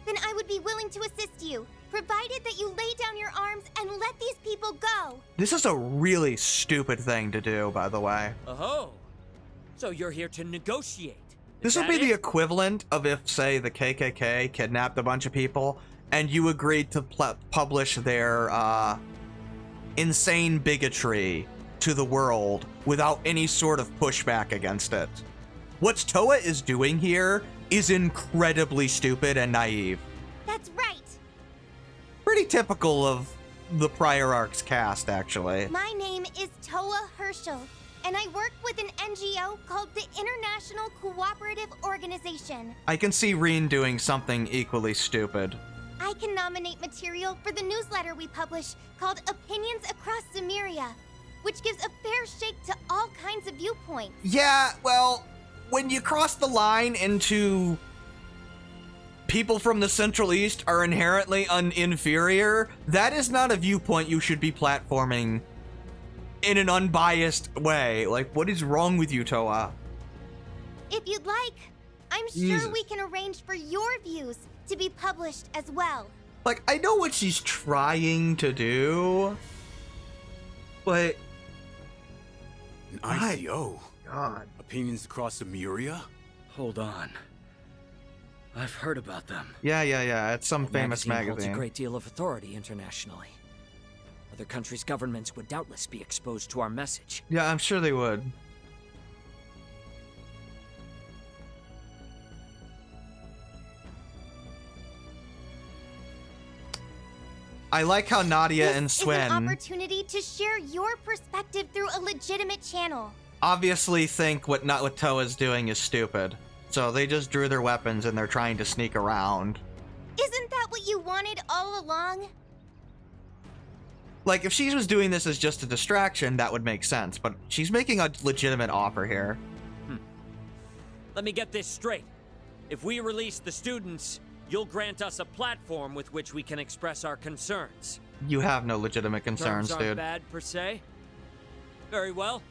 then I would be willing to assist you, provided that you lay down your arms and let these people go. This is a really stupid thing to do, by the way. Oh, so you're here to negotiate. This would be the equivalent of if, say, the KKK kidnapped a bunch of people and you agreed to publish their insane bigotry to the world without any sort of pushback against it. What Toa is doing here is incredibly stupid and naive. That's right. Pretty typical of the prior arc's cast, actually. My name is Toa Herschel, and I work with an NGO called the International Cooperative Organization. I can see Reen doing something equally stupid. I can nominate material for the newsletter we publish called Opinions Across Zemuria, which gives a fair shake to all kinds of viewpoints. Yeah, well, when you cross the line into people from the Central East are inherently inferior, that is not a viewpoint you should be platforming in an unbiased way. Like, what is wrong with you, Toa? If you'd like, I'm sure we can arrange for your views to be published as well. Like, I know what she's trying to do, but an ICO? God. Opinions Across Zemuria? Hold on. I've heard about them. Yeah. It's some famous magazine. Holds a great deal of authority internationally. Other countries' governments would doubtless be exposed to our message. Yeah, I'm sure they would. I like how Nadia and Swen is an opportunity to share your perspective through a legitimate channel. Obviously think what Toa's doing is stupid. So they just drew their weapons and they're trying to sneak around. Isn't that what you wanted all along? Like, if she was doing this as just a distraction, that would make sense. But she's making a legitimate offer here. Let me get this straight. If we release the students, you'll grant us a platform with which we can express our concerns. You have no legitimate concerns, Terms aren't dude. bad per se. Very well.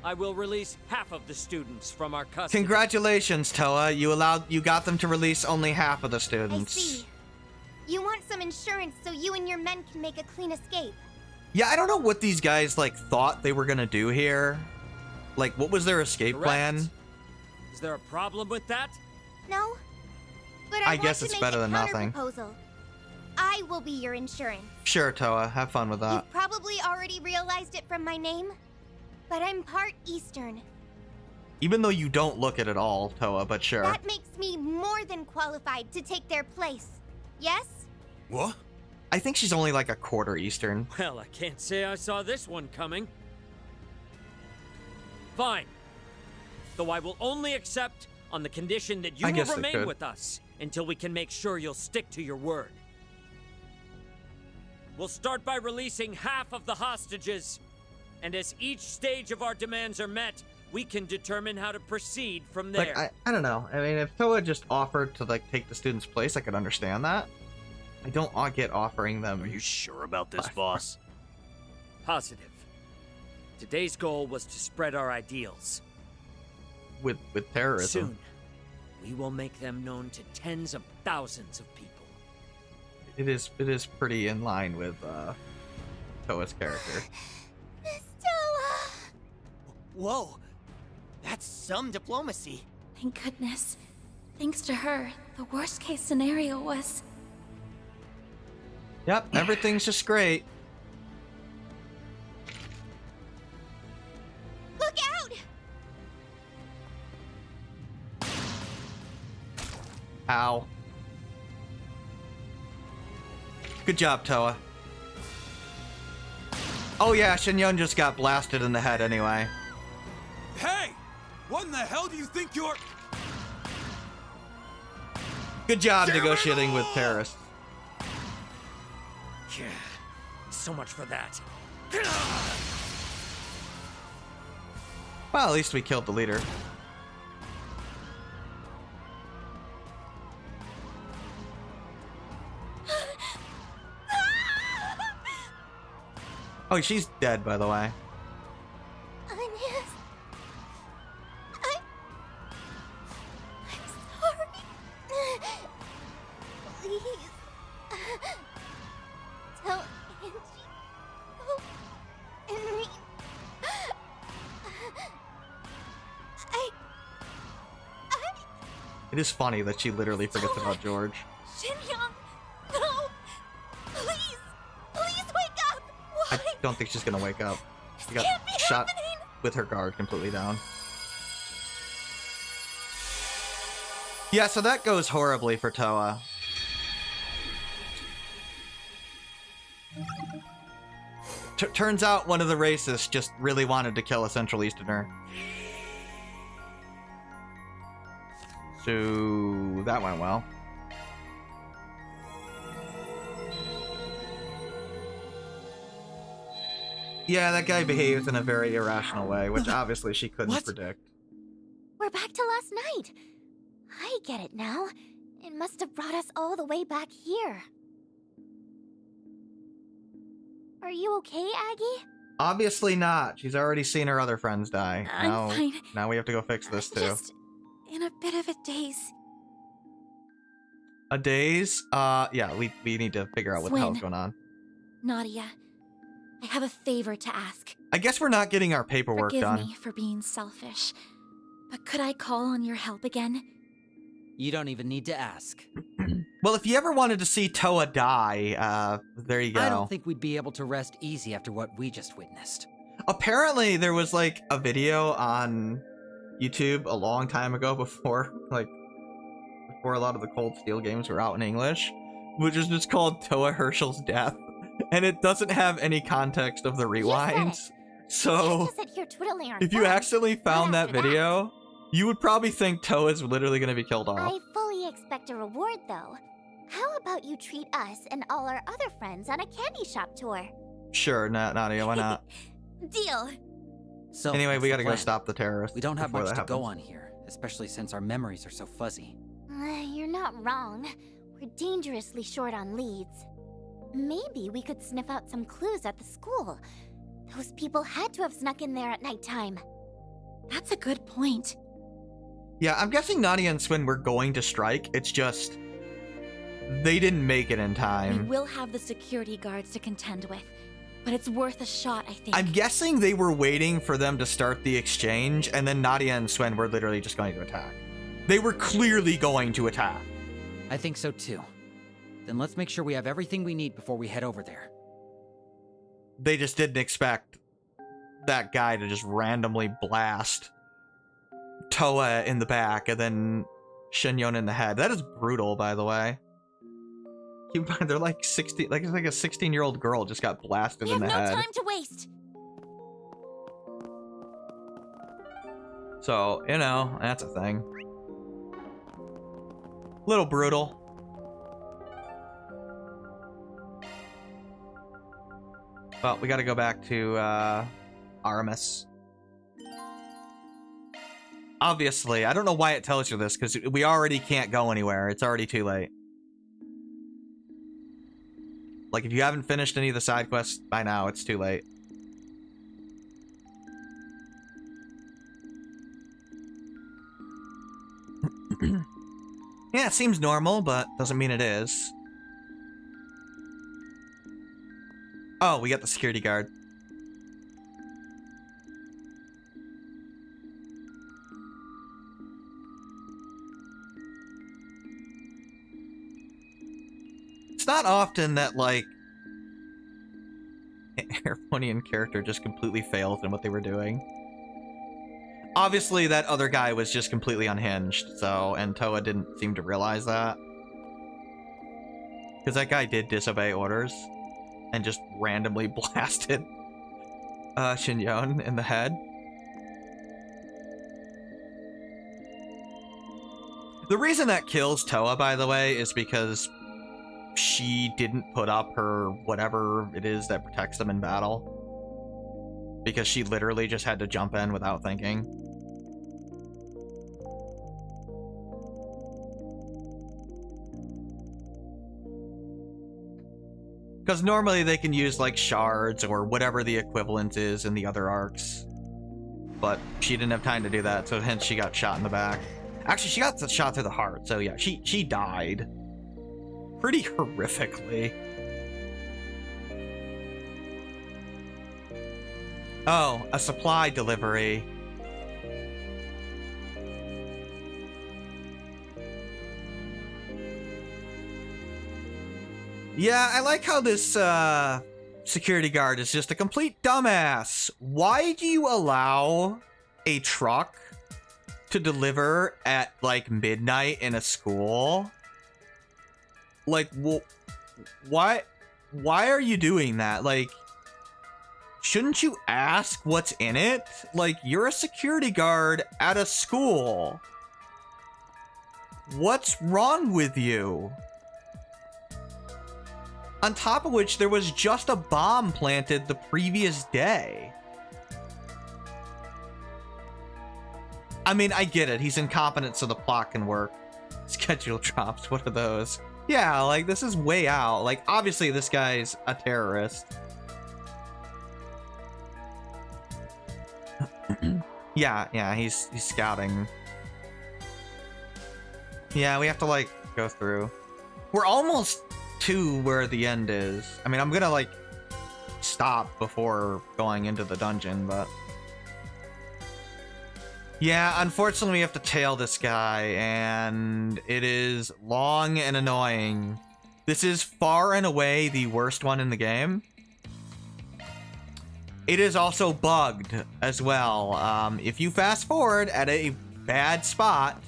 I will release half of the students from our custody. Congratulations, Toa. You got them to release only half of the students. I see. You want some insurance so you and your men can make a clean escape. Yeah, I don't know what these guys, like, thought they were gonna do here. Like, what was their escape plan? Is there a problem with that? No. But I guess it's better than nothing. Proposal. I will be your insurance. Sure, Toa. Have fun with that. You've probably already realized it from my name, but I'm part Eastern. Even though you don't look it at all, Toa, but sure. That makes me more than qualified to take their place. Yes? What? I think she's only like a quarter Eastern. Well, I can't say I saw this one coming. Fine. Though I will only accept on the condition that you will remain with us until we can make sure you'll stick to your word. We'll start by releasing half of the hostages, and as each stage of our demands are met, we can determine how to proceed from there. Like, I don't know. I mean, if Toa just offered to, like, take the student's place, I could understand that. I don't get offering them. Are you sure about this, boss? Positive. Today's goal was to spread our ideals. With terrorism. Soon, we will make them known to tens of thousands of people. It is pretty in line with Toa's character. Miss Toa! Whoa, that's some diplomacy. Thank goodness. Thanks to her, the worst case scenario was... Yep, everything's just great. Look out! Ow. Good job, Toa. Oh yeah, Shinyon just got blasted in the head anyway. Hey! What in the hell do you think you're... Good job negotiating with terrorists. Yeah, so much for that. Well, at least we killed the leader. Oh, she's dead, by the way. Agnes. I'm sorry. Please. Tell Angie. Oh, Henry. It is funny that she literally forgets about George. Shinyon! No! Please! Please wake up! Why? I don't think she's gonna wake up. She got can't be shot happening. with her guard completely down. Yeah, so that goes horribly for Toa. Turns out one of the racists just really wanted to kill a Central Easterner. So that went well. Yeah, that guy behaves in a very irrational way, which obviously she couldn't predict. We're back to last night. I get it now. It must have brought us all the way back here. Are you okay, Aggie? Obviously not. She's already seen her other friends die. I'm fine. Now we have to go fix this too. Just in a bit of a daze. A daze? Yeah, we need to figure out what the hell's going on. Nadia, I have a favor to ask. I guess we're not getting our paperwork done. Forgive me for being selfish, but could I call on your help again? You don't even need to ask. Well, if you ever wanted to see Toa die, there you go. I don't think we'd be able to rest easy after what we just witnessed. Apparently, there was like a video on YouTube a long time ago before a lot of the Cold Steel games were out in English, which is just called Toa Herschel's Death. And it doesn't have any context of the rewinds. So, if you accidentally found that video, you would probably think Toa's literally going to be killed off. I fully expect a reward, though. How about you treat us and all our other friends on a candy shop tour? Sure, Nadia, why not? Deal. So anyway, we gotta go plan? stop the terrorists. We don't have before much that to go happens. on here, especially since our memories are so fuzzy. You're not wrong. We're dangerously short on leads. Maybe we could sniff out some clues at the school. Those people had to have snuck in there at nighttime. That's a good point. Yeah, I'm guessing Nadia and Swin were going to strike. It's just they didn't make it in We time. will have the security guards to contend with, but it's worth a shot, I think. I'm guessing they were waiting for them to start the exchange, and then Nadia and Swin were literally just going to attack. They were clearly going to attack. I think so too. Then let's make sure we have everything we need before we head over there. They just didn't expect that guy to just randomly blast Toa in the back and then Shinyon in the head. That is brutal, by the way. They're like 60, like it's like a 16-year-old girl just got blasted in the head. We have no time to waste. So, you know, that's a thing. Little brutal. Well, we gotta go back to Aramis. Obviously, I don't know why it tells you this, because we already can't go anywhere. It's already too late. Like, if you haven't finished any of the side quests by now, it's too late. Yeah, it seems normal, but doesn't mean it is. Oh, we got the security guard. It's not often that, like, an Airponian character just completely fails in what they were doing. Obviously, that other guy was just completely unhinged, so, and Toa didn't seem to realize that. Because that guy did disobey orders and just randomly blasted Shinyon in the head. The reason that kills Toa, by the way, is because she didn't put up her whatever it is that protects them in battle. Because she literally just had to jump in without thinking. Because normally they can use, like, shards or whatever the equivalent is in the other arcs. But she didn't have time to do that, so hence she got shot in the back. Actually, she got shot through the heart, so yeah, she died. Pretty horrifically. Oh, a supply delivery. Yeah, I like how this security guard is just a complete dumbass. Why do you allow a truck to deliver at, like, midnight in a school? Like, why are you doing that? Like, shouldn't you ask what's in it? Like, you're a security guard at a school. What's wrong with you? On top of which, there was just a bomb planted the previous day. I mean, I get it. He's incompetent so the plot can work. Schedule drops. What are those? Yeah, like, this is way out. Like, obviously, this guy's a terrorist. Yeah, he's scouting. Yeah, we have to, like, go through. We're almost to where the end is. I mean, I'm gonna, like, stop before going into the dungeon, but... Yeah, unfortunately we have to tail this guy, and it is long and annoying. This is far and away the worst one in the game. It is also bugged as well. If you fast forward at a bad spot,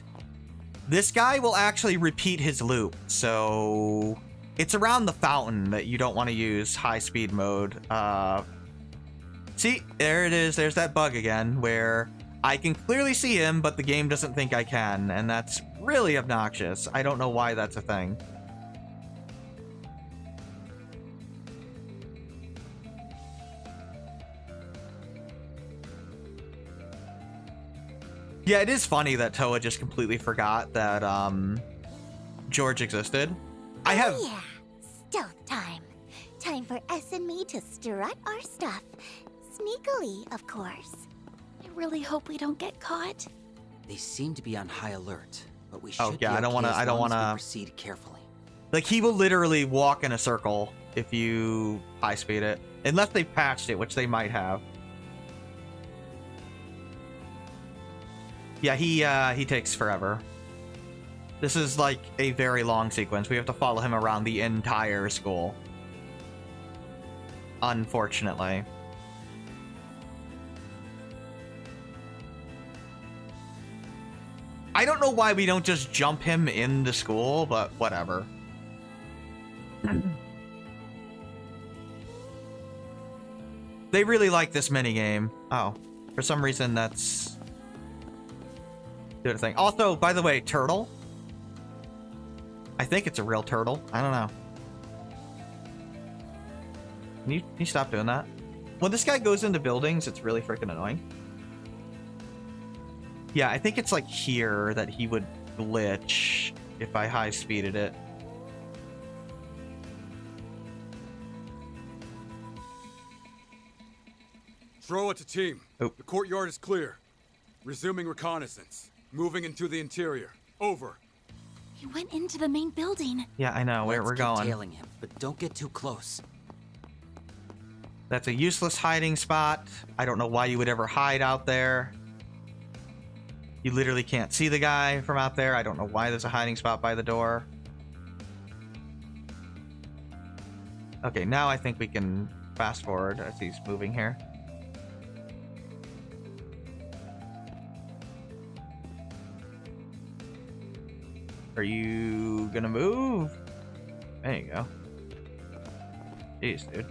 this guy will actually repeat his loop, so... It's around the fountain that you don't want to use high speed mode. See, there it is. There's that bug again where I can clearly see him, but the game doesn't think I can. And that's really obnoxious. I don't know why that's a thing. Yeah, it is funny that Toa just completely forgot that George existed. I have... Oh, yeah. Stealth time. Time for S and me to strut our stuff. Sneakily, of course. I really hope we don't get caught. They seem to be on high alert, but we should Oh, yeah, be I don't want to proceed carefully. Like, he will literally walk in a circle if you high speed it. Unless they patched it, which they might have. Yeah, he takes forever. This is like a very long sequence. We have to follow him around the entire school. Unfortunately. I don't know why we don't just jump him in the school, but whatever. They really like this minigame. Oh, for some reason that's... the other thing. Also, by the way, turtle. I think it's a real turtle. I don't know. Can you stop doing that? When this guy goes into buildings, it's really freaking annoying. Yeah, I think it's like here that he would glitch if I high speeded it. Throw it to team. Oh. The courtyard is clear. Resuming reconnaissance. Moving into the interior. Over. He went into the main building. Yeah, I know where we're going. Tailing him, but don't get too close. That's a useless hiding spot. I don't know why you would ever hide out there. You literally can't see the guy from out there. I don't know why there's a hiding spot by the door. Okay, now I think we can fast forward as he's moving here. Are you gonna move? There you go. Jeez, dude.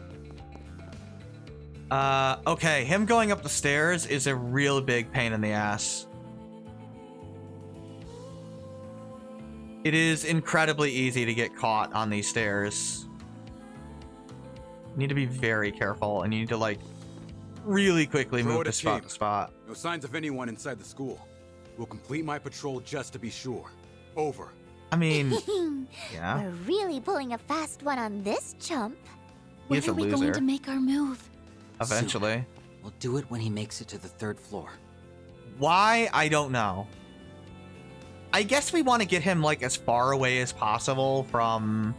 Okay, him going up the stairs is a real big pain in the ass. It is incredibly easy to get caught on these stairs. You need to be very careful, and you need to, like, really quickly move to spot to spot. No signs of anyone inside the school. We'll complete my patrol just to be sure. Over. I mean, yeah. We're really pulling a fast one on this chump. He's a When are we loser. going to make our move? Eventually. Soon. We'll do it when he makes it to the 3rd floor. Why? I don't know. I guess we want to get him, like, as far away as possible from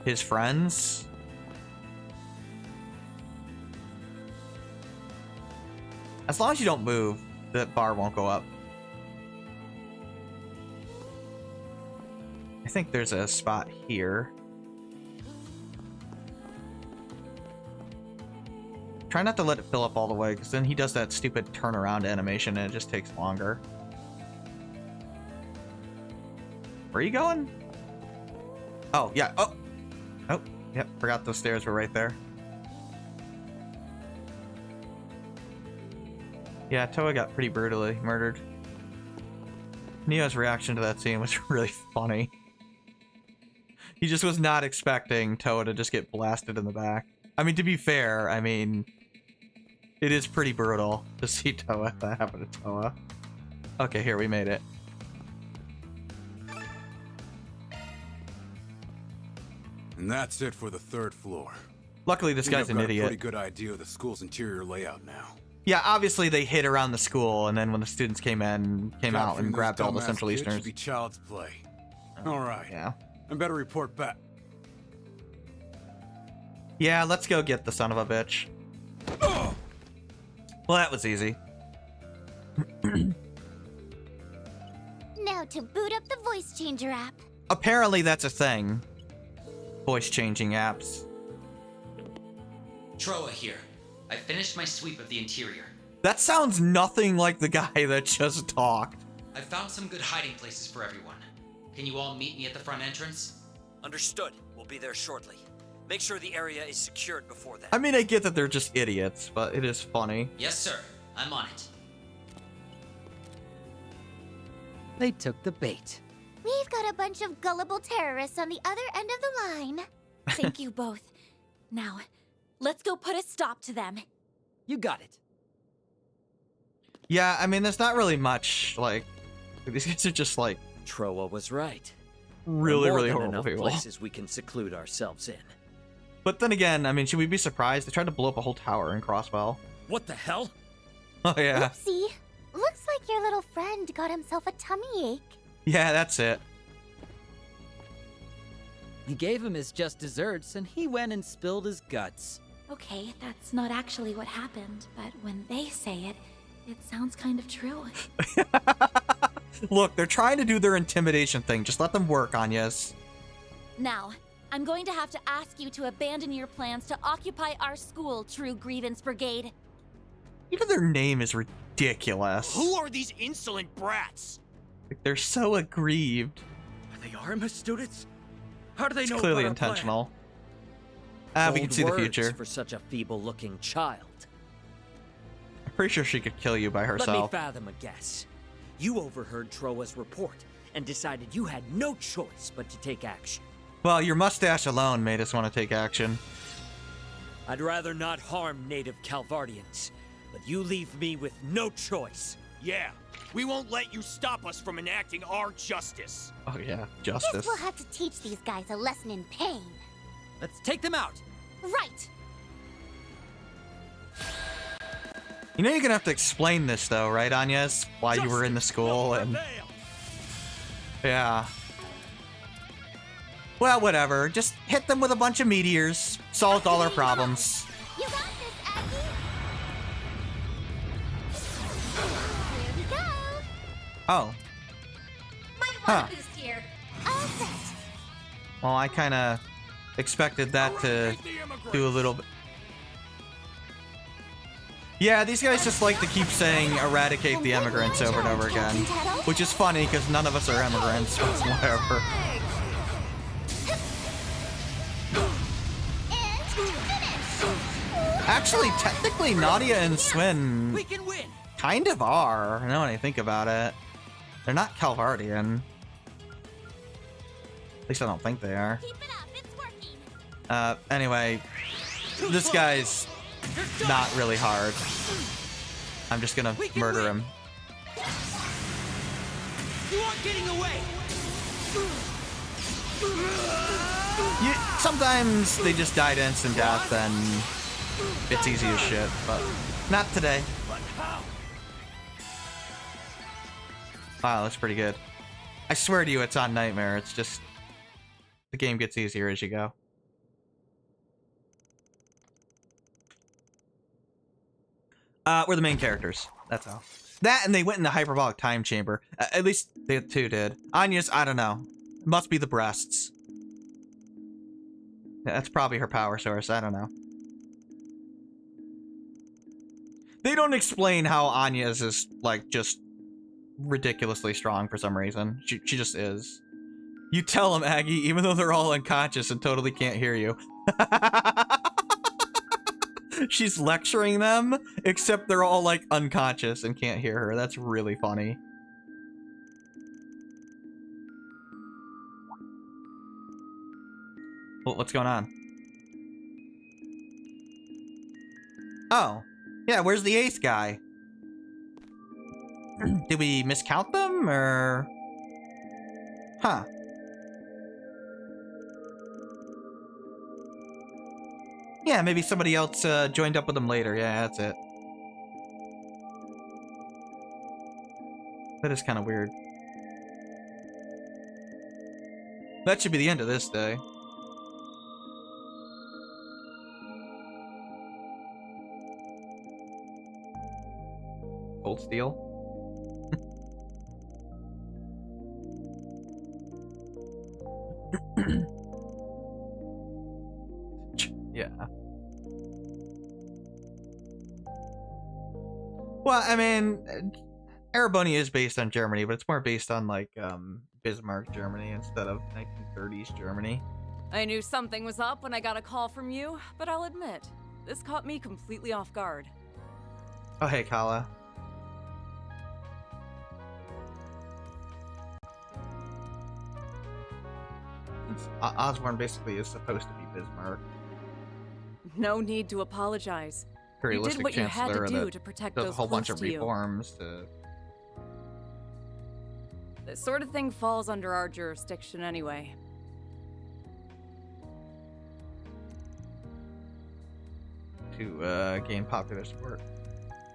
his friends. As long as you don't move, the bar won't go up. I think there's a spot here. Try not to let it fill up all the way, because then he does that stupid turnaround animation and it just takes longer. Where are you going? Oh, yeah. Oh. Oh, yep. Forgot those stairs were right there. Yeah, Toa got pretty brutally murdered. Neo's reaction to that scene was really funny. He just was not expecting Toa to just get blasted in the back. I mean, to be fair, I mean, it is pretty brutal to see Toa that happen to Toa. Okay, here, we made it. And that's it for the 3rd floor. Luckily, this guy's an I've got idiot. a pretty good idea of the school's interior layout now. Yeah, obviously they hid around the school, and then when the students came out and Capturing grabbed those all the dumbass Central kids Easterners. should be child's play. All right. Yeah. I better report back. Yeah, let's go get the son of a bitch. Well, that was easy. Now to boot up the voice changer app. Apparently that's a thing. Voice changing apps. Troa here. I finished my sweep of the interior. That sounds nothing like the guy that just talked. I found some good hiding places for everyone. Can you all meet me at the front entrance? Understood. We'll be there shortly. Make sure the area is secured before that. I mean, I get that they're just idiots, but it is funny. Yes, sir. I'm on it. They took the bait. We've got a bunch of gullible terrorists on the other end of the line. Thank you both. Now, let's go put a stop to them. You got it. Yeah, I mean, there's not really much, like, these guys are just, like, Troa was right. really, really More than horrible enough people. places we can seclude ourselves in. But then again, I mean, should we be surprised? They tried to blow up a whole tower in Crossbell. What the hell? Oh, yeah. Oopsie. Looks like your little friend got himself a tummy ache. Yeah, that's it. He gave him his just desserts, and he went and spilled his guts. Okay, that's not actually what happened, but when they say it, it sounds kind of true. Look, they're trying to do their intimidation thing. Just let them work, Agnes. Now, I'm going to have to ask you to abandon your plans to occupy our school, True Grievance Brigade. Even their name is ridiculous. Who are these insolent brats? Like, they're so aggrieved. Are they Arma students? How do they It's know clearly about our plan? intentional. We can Bold see the words future. for such a feeble-looking child. I'm pretty sure she could kill you by Let me herself. fathom a guess. You overheard Troa's report and decided you had no choice but to take action. Well, your mustache alone made us want to take action. I'd rather not harm native Calvardians, but you leave me with no choice. Yeah, we won't let you stop us from enacting our justice. Oh yeah, Guess justice. we'll have to teach these guys a lesson in pain. Let's take them out. Right. You know you're gonna have to explain this though, right, Agnes? Why you were in the school and... Yeah. Well, whatever. Just hit them with a bunch of meteors. Solved all our problems. You got this, Aggie! Here we go! Oh. My water boost here. All set. Well, I kind of expected that to do a little bit. Yeah, these guys just like to keep saying eradicate the immigrants over and over again. Which is funny because none of us are immigrants whatsoever. Actually, technically, Nadia and Swin kind of are. Now when I think about it. They're not Calvardian. At least I don't think they are. Anyway, this guy's not really hard. I'm just gonna murder him. You aren't getting away. Sometimes they just die to instant death and it's easy as shit, but not today. Wow, that's pretty good. I swear to you, it's on Nightmare. It's just the game gets easier as you go. We're the main characters. That's all. That and they went in the hyperbolic time chamber. At least they two did. Agnes, I don't know. Must be the breasts. Yeah, that's probably her power source. I don't know. They don't explain how Agnes is like just ridiculously strong for some reason. She just is. You tell them, Aggie, even though they're all unconscious and totally can't hear you. She's lecturing them, except they're all like unconscious and can't hear her. That's really funny. What's going on? Oh, yeah, where's the 8th guy? Did we miscount them, or... Huh. Yeah, maybe somebody else joined up with them later. Yeah, that's it. That is kind of weird. That should be the end of this day. Cold steel. Yeah. Well, I mean, Erebony is based on Germany, but it's more based on like Bismarck, Germany, instead of 1930s Germany. I knew something was up when I got a call from you, but I'll admit, this caught me completely off guard. Oh, hey, Kala. Osborne basically is supposed to be Bismarck. No need to apologize. You did what you had to do to protect those a whole bunch of close to you. reforms to... This sort of thing falls under our jurisdiction anyway. To gain popular support.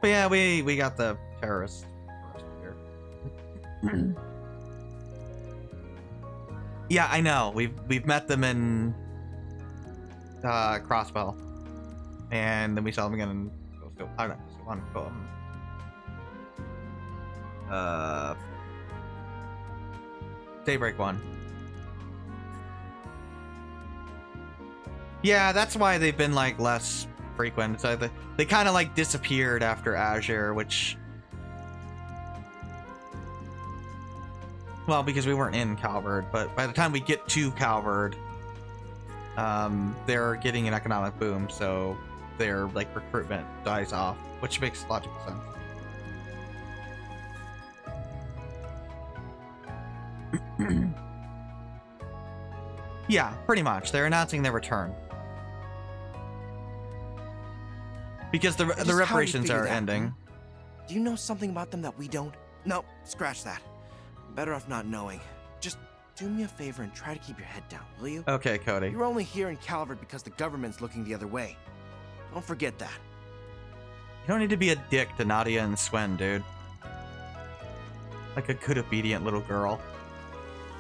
But yeah, we got the terrorists here. Yeah, I know. We've met them in Crossbell, and then we saw them again in I don't know, Daybreak 1. Yeah, that's why they've been like less frequent. It's like they kind of like disappeared after Azure, which, well, because we weren't in Calvard, but by the time we get to Calvard, they're getting an economic boom, so their like recruitment dies off, which makes logical sense. Yeah, pretty much. They're announcing their return. Because the reparations are ending. Do you know something about them that we don't? No, scratch that. Better off not knowing. Just do me a favor and try to keep your head down, will you? Okay, Cody. You're only here in Calvard because the government's looking the other way. Don't forget that. You don't need to be a dick to Nadia and Swen, dude. Like a good, obedient little girl.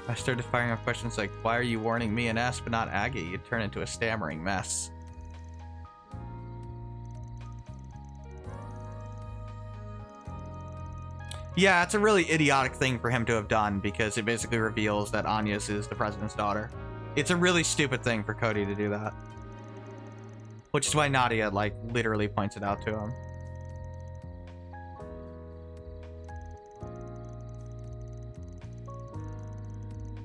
I started firing off questions like, why are you warning me and S but not Aggie? You'd turn into a stammering mess. Yeah, it's a really idiotic thing for him to have done because it basically reveals that Agnes is the president's daughter. It's a really stupid thing for Cody to do that. Which is why Nadia, like, literally points it out to him.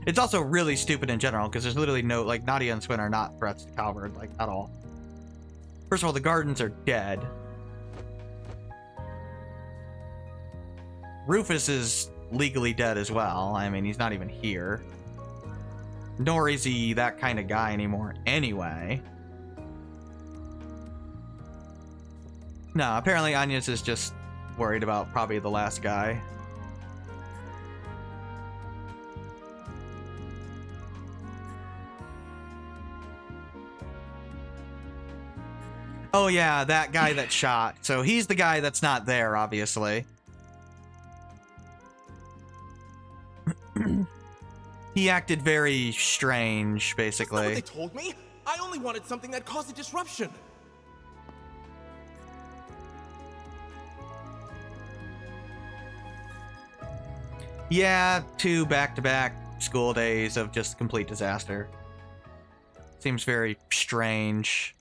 It's also really stupid in general because there's literally no, like, Nadia and Swen are not threats to Calvard, like, at all. First of all, the Gardens are dead. Rufus is legally dead as well. I mean, he's not even here. Nor is he that kind of guy anymore anyway. No, apparently Agnes is just worried about probably the last guy. Oh yeah, that guy that shot. So he's the guy that's not there, obviously. He acted very strange, basically. That's not what they told me. I only wanted something that caused a disruption. Yeah, 2 back-to-back school days of just complete disaster. Seems very strange.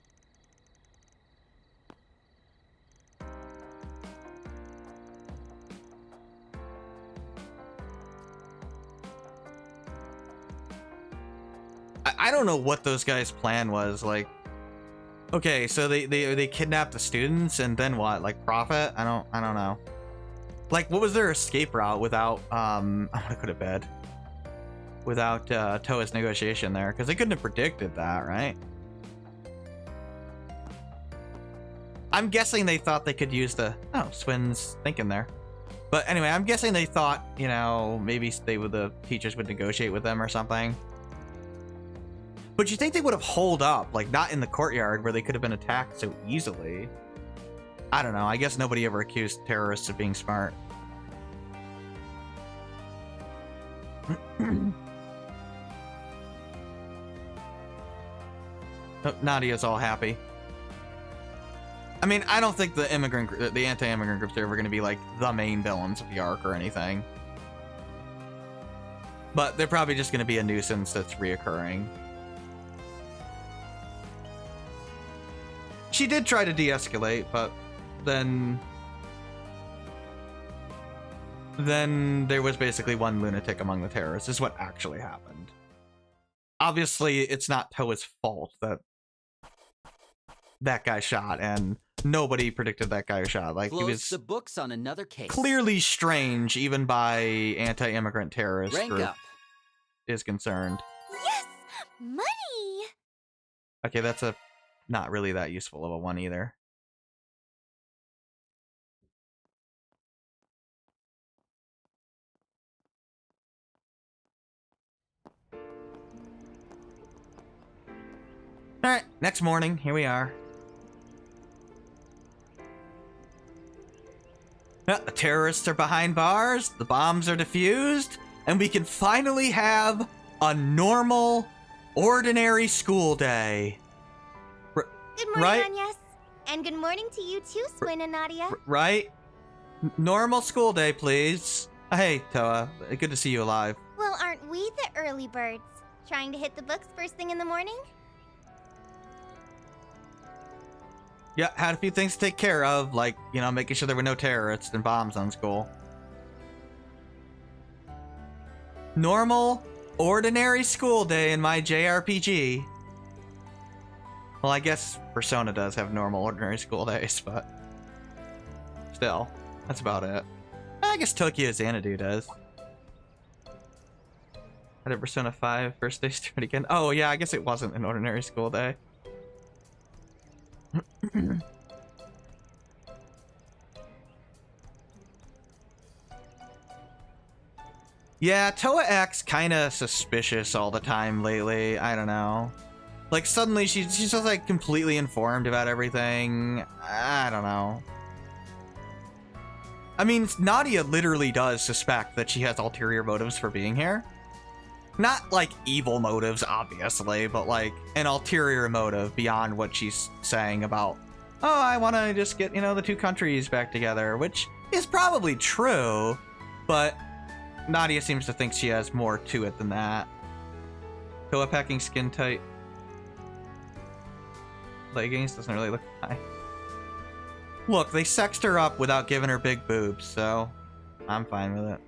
I don't know what those guys' plan was. Like, okay, so they kidnapped the students and then what? Like, profit? I don't know. Like, what was their escape route without I'm gonna go to bed. Without Toa's negotiation there, because they couldn't have predicted that, right? I'm guessing they thought they could use the Swen's thinking there. But anyway, I'm guessing they thought, you know, maybe the teachers would negotiate with them or something. But you think they would have holed up, like not in the courtyard where they could have been attacked so easily. I don't know. I guess nobody ever accused terrorists of being smart. Oh, Nadia's all happy. I mean, I don't think the anti-immigrant groups are ever going to be like the main villains of the arc or anything. But they're probably just going to be a nuisance that's reoccurring. She did try to de-escalate, but then there was basically one lunatic among the terrorists, is what actually happened. Obviously, it's not Toa's fault that guy shot, and nobody predicted that guy shot. Like, he was the books on another case. Clearly strange, even by anti-immigrant terrorists Rank up is concerned. Yes! Money! Okay, that's not really that useful of a one either. Alright, next morning, here we are. The terrorists are behind bars, the bombs are defused, and we can finally have a normal, ordinary school day. Good morning, Agnes. And good morning to you too, Swen and Nadia. Right? Normal school day, please. Hey, Toa. Good to see you alive. Well, aren't we the early birds? Trying to hit the books first thing in the morning? Yeah, had a few things to take care of, like, you know, making sure there were no terrorists and bombs on school. Normal, ordinary school day in my JRPG. Well, I guess Persona does have normal, ordinary school days, but still, that's about it. I guess Tokyo Xanadu does. Had a Persona 5 first day start again. Oh, yeah, I guess it wasn't an ordinary school day. Yeah, Toa acts kind of suspicious all the time lately. I don't know. Like, suddenly she's just, like, completely informed about everything. I don't know. I mean, Nadia literally does suspect that she has ulterior motives for being here. Not like evil motives, obviously, but like an ulterior motive beyond what she's saying about, oh, I want to just get, you know, the two countries back together, which is probably true, but Nadia seems to think she has more to it than that. Toa packing skin tight leggings doesn't really look high. Look, they sexed her up without giving her big boobs, so I'm fine with it.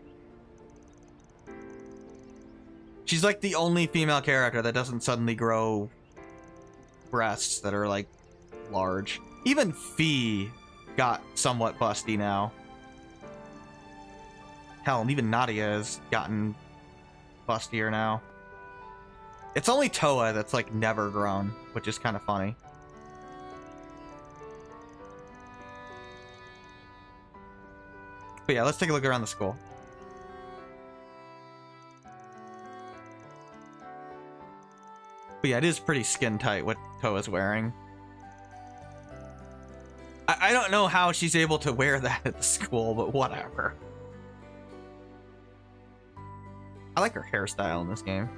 She's like the only female character that doesn't suddenly grow breasts that are like large. Even Fee got somewhat busty now. Hell, and even Nadia has gotten bustier now. It's only Toa that's like never grown, which is kind of funny. But yeah, let's take a look around the school. But yeah, it is pretty skin tight what Toa's wearing. I don't know how she's able to wear that at the school, but whatever. I like her hairstyle in this game.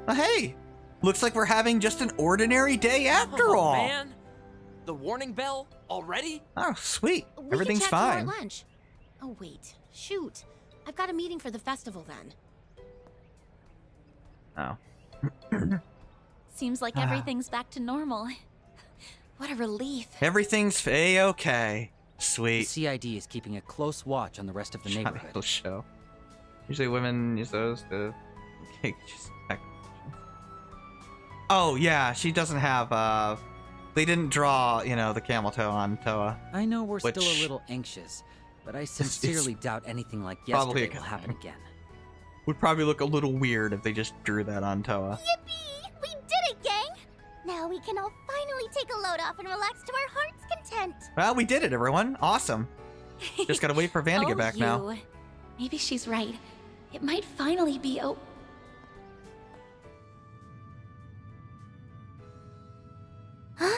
Oh, hey! Looks like we're having just an ordinary day after all. Man, the warning bell already? Oh, sweet. We Everything's can chat some fine. more at lunch. Oh, wait. Shoot. I've got a meeting for the festival then. Oh. Seems like everything's back to normal. What a relief. Everything's a-okay. Sweet. The CID is keeping a close watch on the rest of the neighborhood. Show. Usually women use those to... Oh, yeah, she doesn't have, they didn't draw, you know, the camel toe on Toa. I know we're still a little anxious, but I sincerely doubt anything like yesterday will happen again. Would probably look a little weird if they just drew that on Toa. Yippee! We did it, gang! Now we can all finally take a load off and relax to our heart's content. Well, we did it, everyone. Awesome. Just gotta wait for Van to get back now. Maybe she's right. It might finally be Huh?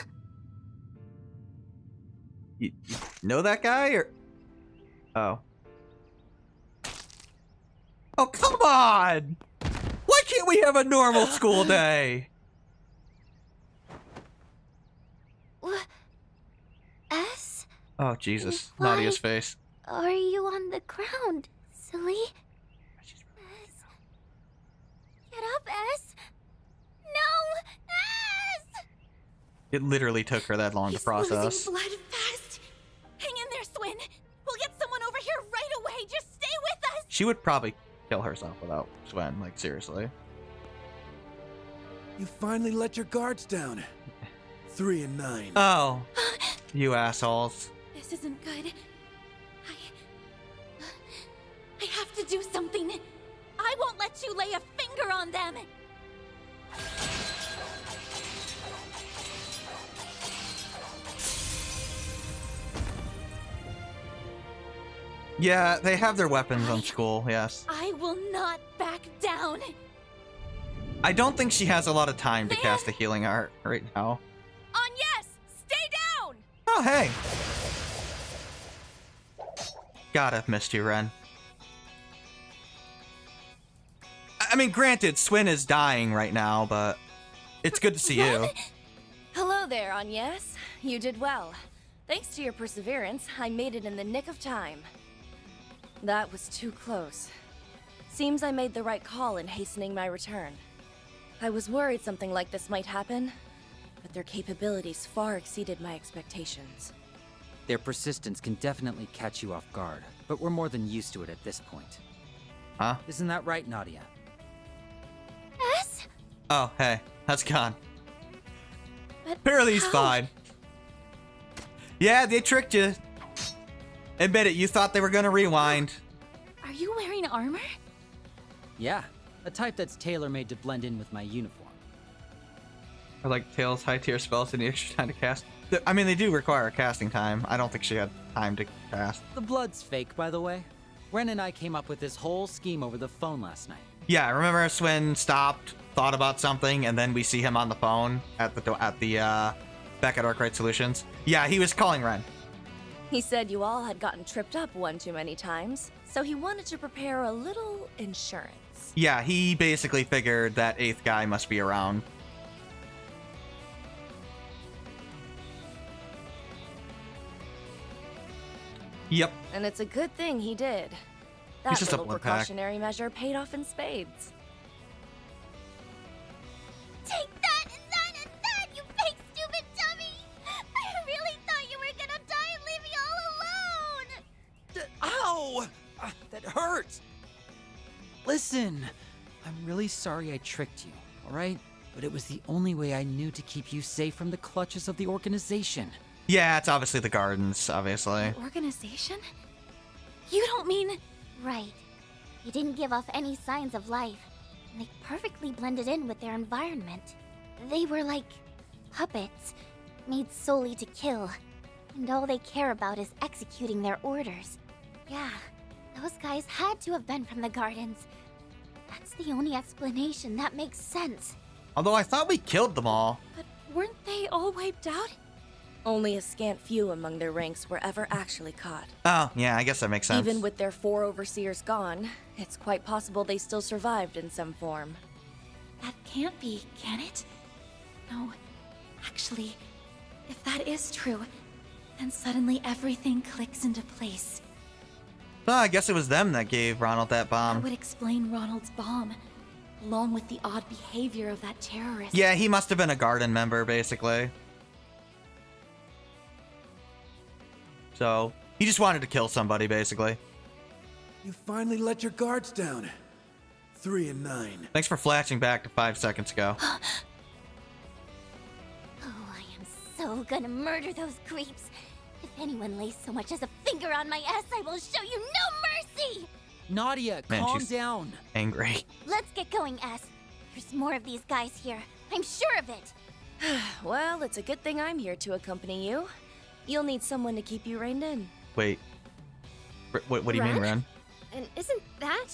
You know that guy, or... Oh. Oh, come on! Why can't we have a normal school day? S? Oh, Jesus. Why? Nadia's face. Are you on the ground, silly? S. Get up, S! No! S! It literally took her that long to process. losing blood fast. Hang in there, Swin. We'll get someone over here right away. Just stay with us. She would probably kill herself without Swen, like, seriously. You finally let your guards down. 3 and 9. Oh. You assholes. This isn't good. I have to do something. I won't let you lay a finger on them. Yeah, they have their weapons on school, yes. I will not back down. I don't think she has a lot of time to cast a healing art right now. On yes! Stay down! Oh, hey. God, I've missed you, Ren. I mean, granted, Swin is dying right now, but it's good to see you. Hello there, Agnes. You did well. Thanks to your perseverance, I made it in the nick of time. That was too close. Seems I made the right call in hastening my return. I was worried something like this might happen, but their capabilities far exceeded my expectations. Their persistence can definitely catch you off guard, but we're more than used to it at this point. Huh? Isn't that right, Nadia? S? Oh, hey. How's it going? But Apparently he's how? fine. Yeah, they tricked you. Admit it, you thought they were gonna rewind. Are you wearing armor? Yeah, a type that's tailor-made to blend in with my uniform. Or like Tails high-tier spells and the extra time to cast. I mean, they do require casting time. I don't think she had time to cast. The blood's fake, by the way. Ren and I came up with this whole scheme over the phone last night. Yeah, remember Swin stopped, thought about something, and then we see him on the phone at the back at Arkwright Solutions. Yeah, he was calling Ren. He said you all had gotten tripped up one too many times, so he wanted to prepare a little insurance. Yeah, he basically figured that 8th guy must be around. Yep. And it's a good thing he did. That just a little blood pack. precautionary measure paid off in spades. Take that and that and that, you fake stupid dummy! I really thought you were gonna die and leave me all alone! Ow! That hurt! Listen, I'm really sorry I tricked you, alright? But it was the only way I knew to keep you safe from the clutches of the organization. Yeah, it's obviously the gardens, obviously. Organization? You don't mean... Right. They didn't give off any signs of life, and they perfectly blended in with their environment. They were like puppets, made solely to kill, and all they care about is executing their orders. Yeah, those guys had to have been from the gardens. That's the only explanation that makes sense. Although I thought we killed them all. But weren't they all wiped out? Only a scant few among their ranks were ever actually caught. Oh, yeah, I guess that makes sense. Even with their 4 overseers gone, it's quite possible they still survived in some form. That can't be, can it? No. Actually, if that is true, then suddenly everything clicks into place. Well, I guess it was them that gave Ronald that That bomb. would explain Ronald's bomb, along with the odd behavior of that terrorist. Yeah, he must have been a garden member, basically. So, he just wanted to kill somebody, basically. You finally let your guards down. 3 and 9. Thanks for flashing back to 5 seconds ago. Oh, I am so gonna murder those creeps. If anyone lays so much as a finger on my ass, I will show you no mercy! Nadia, Man, calm she's down. Angry. Let's get going, S. There's more of these guys here. I'm sure of it. Well, it's a good thing I'm here to accompany you. You'll need someone to keep you reined in. Wait. What do you mean, Ren? And isn't that...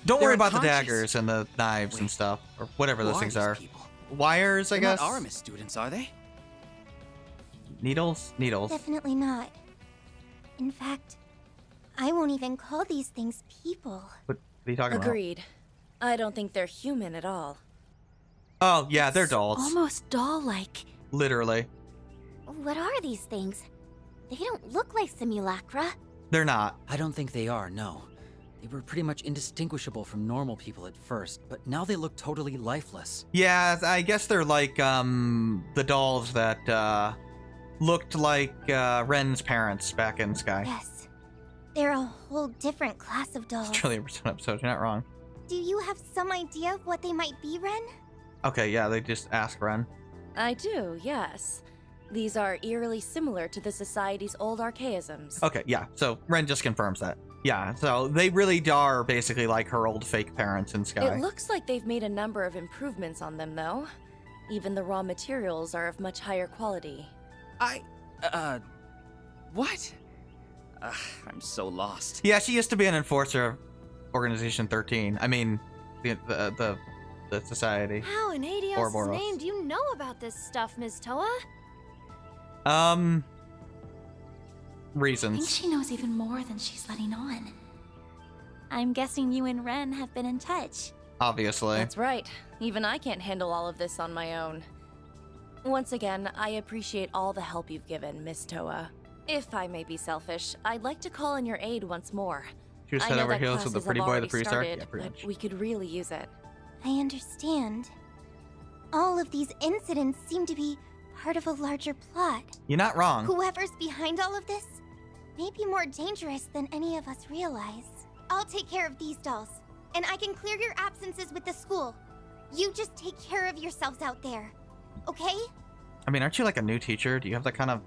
Don't They're worry about the unconscious. daggers and the knives and stuff. Or whatever those Who things these are. people? Wires, I They're guess? not Aramis students, are they? Needles? Needles. Definitely not. In fact, I won't even call these things people. What are you talking Agreed. I don't think they're human at all. about? Oh, yeah, they're dolls. Almost doll-like. Literally. What are these things? They don't look like simulacra. They're not. I don't think they are, no. They were pretty much indistinguishable from normal people at first, but now they look totally lifeless. Yeah, I guess they're like, the dolls that, looked like, Ren's parents back in Sky. Yes. They're a whole different class of dolls. It's truly a recent episode, you're not wrong. Do you have some idea of what they might be, Ren? Okay, yeah, they just ask Ren. I do, yes. These are eerily similar to the Society's old archaisms. Okay, yeah, so Ren just confirms that. Yeah, so they really are basically like her old fake parents in Sky. It looks like they've made a number of improvements on them, though. Even the raw materials are of much higher quality. What? I'm so lost. Yeah, she used to be an enforcer of Organization 13. I mean, the Society. How in Adios' Ouroboros. name do you know about this stuff, Ms. Toa? I think Reasons. she knows even more than she's letting on. I'm guessing you and Ren have been in touch. Obviously. That's right. Even I can't handle all of this on my own. Once again, I appreciate all the help you've given, Miss Toa. If I may be selfish, I'd like to call in your aid once more. She was I head know over that heels with the classes pretty have boy, the already priest arc. started, Yeah, pretty but much. we could really use it. I understand. All of these incidents seem to be part of a larger plot. You're not wrong. Whoever's behind all of this may be more dangerous than any of us realize. I'll take care of these dolls, and I can clear your absences with the school. You just take care of yourselves out there, okay? I mean, aren't you like a new teacher? Do you have that kind of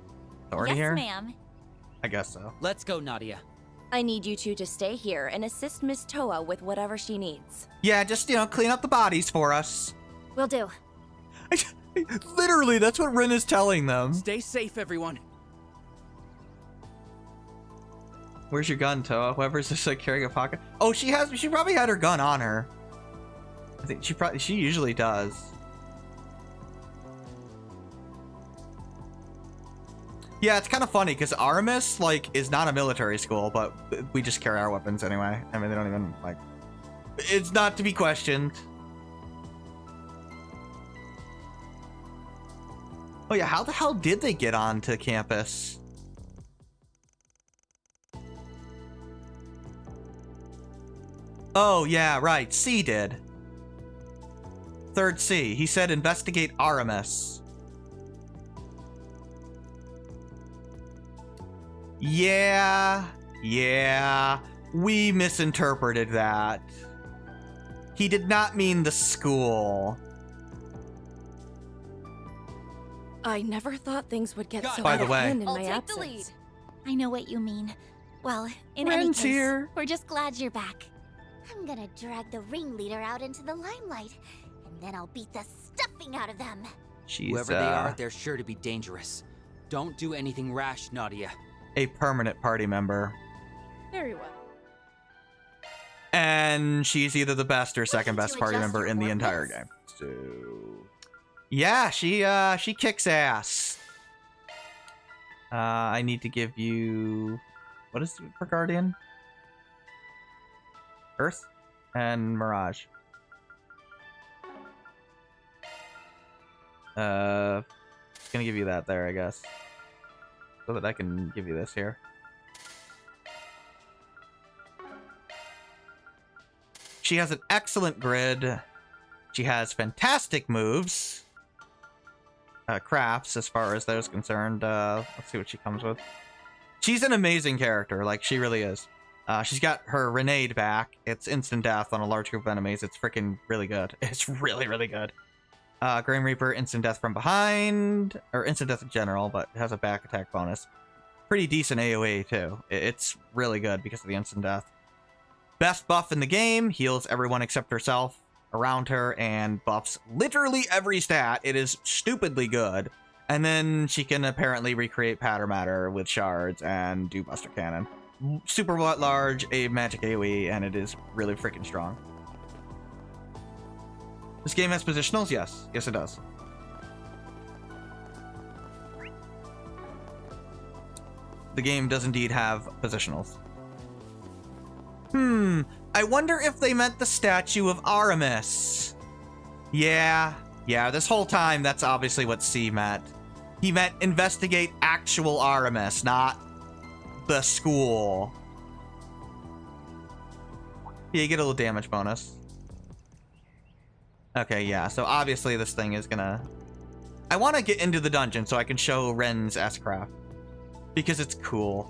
authority Yes, here? ma'am. I guess so. Let's go, Nadia. I need you two to stay here and assist Miss Toa with whatever she needs. Yeah, just, clean up the bodies for us. Will do. Literally, that's what Ren is telling them. Stay safe, everyone. Where's your gun, Toa? Whoever's just like carrying a pocket. Oh, she probably had her gun on her. I think she usually does. Yeah, it's kind of funny because Aramis, like, is not a military school, but we just carry our weapons anyway. I mean, they don't even, like... It's not to be questioned. Oh yeah, how the hell did they get onto campus? Oh yeah, right, C did. Third C, he said investigate Aramis. Yeah, we misinterpreted that. He did not mean the school. I never thought things would get so By out the of way. hand in I'll my take the absence. lead. I know what you mean. Well, in any Ren's case, here. we're just glad you're back. I'm gonna drag the ringleader out into the limelight, and then I'll beat the stuffing out of them. She's, Whoever they are, they're sure to be dangerous. Don't do anything rash, Nadia. a permanent party member. Very well. And she's either the best or second best to party adjust member your in the entire hormones. game. So, yeah, she kicks ass. I need to give you, what is it for Guardian? Earth and Mirage. Gonna give you that there, I guess, so that I can give you this here. She has an excellent grid. She has fantastic moves. Crafts, as far as those concerned. Let's see what she comes with. She's an amazing character, like, she really is. She's got her Renade back. It's instant death on a large group of enemies. It's freaking really good. It's really, really good. Grim Reaper, instant death from behind, or instant death in general, but it has a back attack bonus. Pretty decent AoE, too. It's really good because of the instant death. Best buff in the game, heals everyone except herself around her, and buffs literally every stat. It is stupidly good. And then she can apparently recreate Patter Matter with shards and do Buster Cannon. Super large, a magic AoE, and it is really freaking strong. This game has positionals? Yes. Yes, it does. The game does indeed have positionals. I wonder if they meant the statue of Aramis. Yeah, this whole time, that's obviously what C meant. He meant investigate actual Aramis, not the school. Yeah, you get a little damage bonus. Okay, yeah, so obviously this thing is gonna... I want to get into the dungeon so I can show Ren's S-Craft, because it's cool.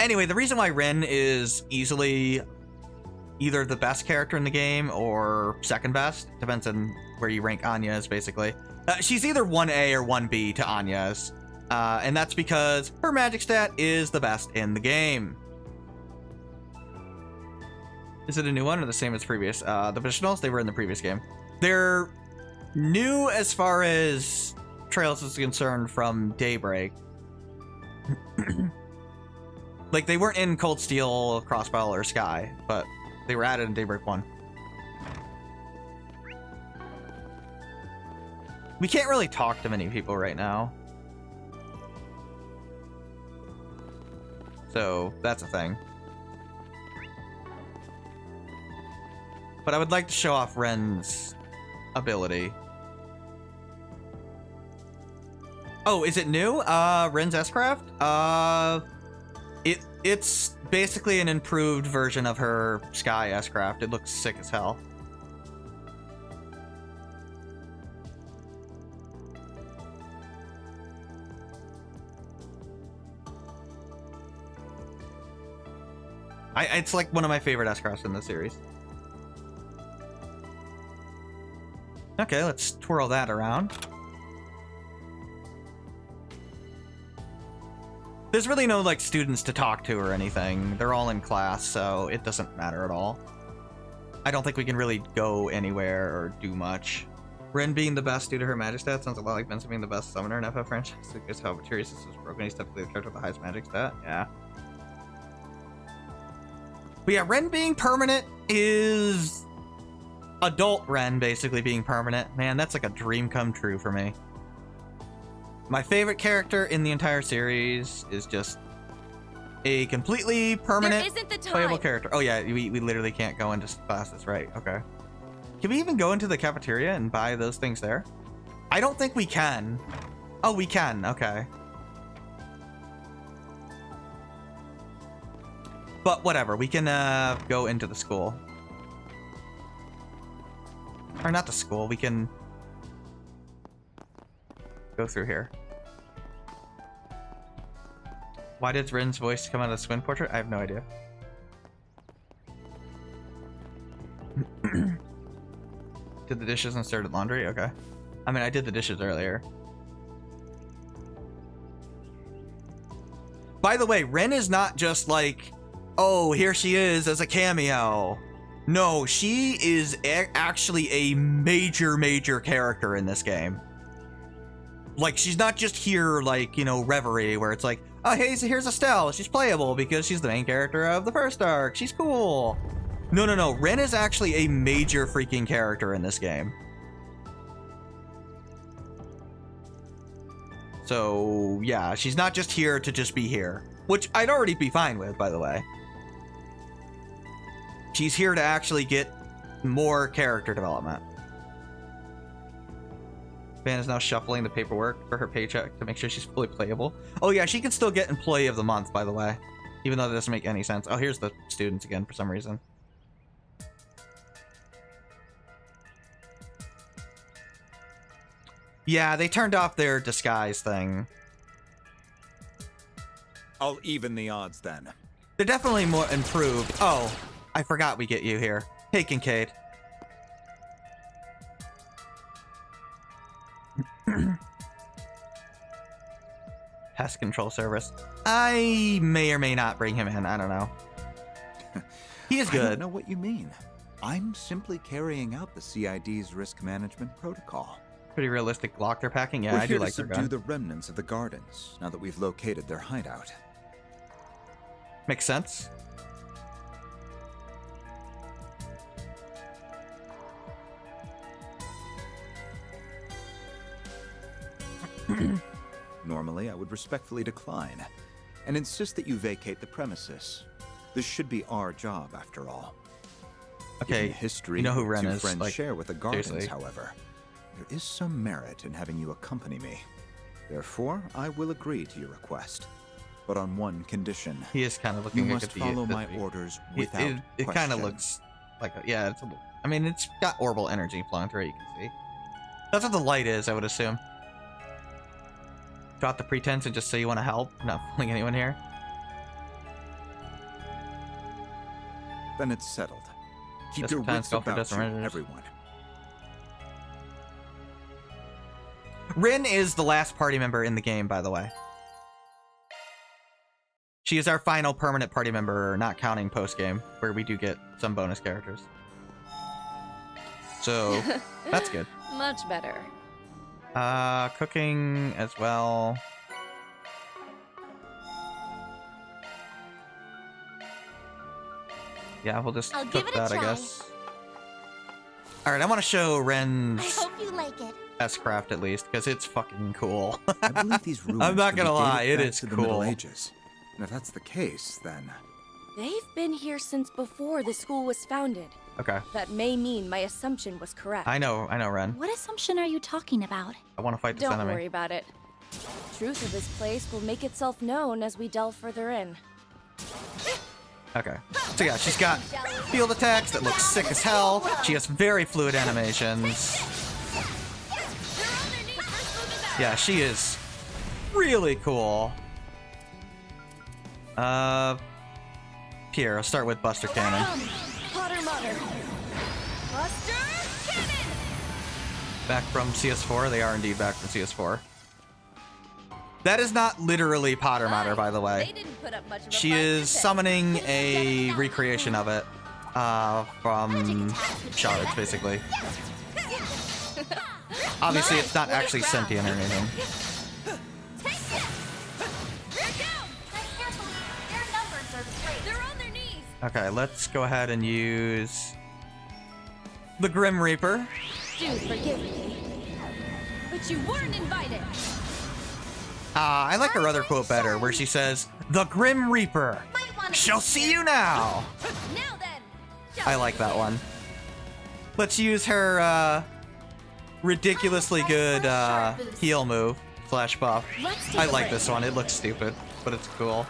Anyway, the reason why Ren is easily either the best character in the game or second best, depends on where you rank Anya's, basically. She's either 1A or 1B to Anya's, and that's because her magic stat is the best in the game. Is it a new one or the same as previous? The positionals, they were in the previous game. They're new as far as Trails is concerned from Daybreak. Like, they weren't in Cold Steel, Crossbell, or Sky, but they were added in Daybreak 1. We can't really talk to many people right now. So, that's a thing. But I would like to show off Ren's ability. Oh, is it new? Ren's S-Craft? It's basically an improved version of her Sky S-Craft. It looks sick as hell. It's like one of my favorite S-Crafts in the series. Okay, let's twirl that around. There's really no, like, students to talk to or anything. They're all in class, so it doesn't matter at all. I don't think we can really go anywhere or do much. Ren being the best due to her magic stat sounds a lot like Vincent being the best summoner in FF franchise. Because how Materius is broken, he's typically the character with the highest magic stat. Yeah. But yeah, Ren being permanent is... adult Ren basically being permanent. Man, that's like a dream come true for me. My favorite character in the entire series is just a completely permanent playable character. Oh yeah, we literally can't go into classes, right? Okay. Can we even go into the cafeteria and buy those things there? I don't think we can. Oh, we can. Okay. But whatever, we can go into the school. Or not the school, we can go through here. Why did Rin's voice come out of the Swin portrait? I have no idea. Did the dishes and started laundry? Okay. I mean, I did the dishes earlier. By the way, Rin is not just like, oh, here she is as a cameo. No, she is actually a major character in this game. Like, she's not just here, like, you know, Reverie, where it's like, oh, hey, so here's Estelle. She's playable because she's the main character of the first arc. She's cool. No. Rin is actually a major freaking character in this game. So, yeah, she's not just here to just be here. Which I'd already be fine with, by the way. She's here to actually get more character development. Van is now shuffling the paperwork for her paycheck to make sure she's fully playable. Oh yeah, she can still get Employee of the Month, by the way. Even though that doesn't make any sense. Oh, here's the students again for some reason. Yeah, they turned off their disguise thing. I'll even the odds then. They're definitely more improved. Oh, I forgot we get you here. Hey, Kincaid. Pest control service. I may or may not bring him in. I don't know. He is good. I don't know what you mean. I'm simply carrying out the CID's risk management protocol. Pretty realistic lock they're packing. Yeah, I do like their gun. We're here to subdue the remnants of the gardens now that we've located their hideout. Makes sense. Normally, I would respectfully decline and insist that you vacate the premises. This should be our job, after all. Okay, history you know who Ren two is. friends Like, share with the gardens, seriously. however, there is some merit in having you accompany me. Therefore, I will agree to your request, but on one condition. He is kind of looking you like must a follow my orders without it kind of question. looks like yeah. It's I mean, it's got orbital energy flowing through it. You can see. That's what the light is, I would assume. Drop the pretense and just say you want to help. Not fooling anyone here. Then it's settled. Keep Just your pretend wits Sculptor about doesn't you, register. everyone. Rin is the last party member in the game, by the way. She is our final permanent party member, not counting post-game, where we do get some bonus characters. So, that's good. Much better. Cooking as well. Yeah, we'll just I'll cook give it a that, I try. guess. Alright, I want to show I Ren's hope you like it. S-Craft at least, because it's fucking cool. I believe these ruins I'm not can gonna be dated lie, it back is to the Middle cool. Ages. And if that's the case, then They've been here since before the school was founded. Okay. That may mean my assumption was correct. I know, Ren. What assumption are you talking about? I want to fight this Don't enemy. worry about it. Truth of this place will make itself known as we delve further in. Okay. So yeah, she's got field attacks that look sick as hell. She has very fluid animations. Yeah, she is really cool. Here, I'll start with Buster Cannon. Potter Mutter. Buster Cannon! Back from CS4. They are indeed back from CS4. That is not literally Potter Matter, by the way. She is summoning a recreation of it from shards, basically. Obviously, it's not actually sentient or anything. Okay, let's go ahead and use the Grim Reaper. Do forgive me. But you weren't invited. I like her other quote better, where she says, "The Grim Reaper shall see you now." Now then. I like that one. Let's use her ridiculously good heal move slash buff. I like this one. It looks stupid, but it's cool.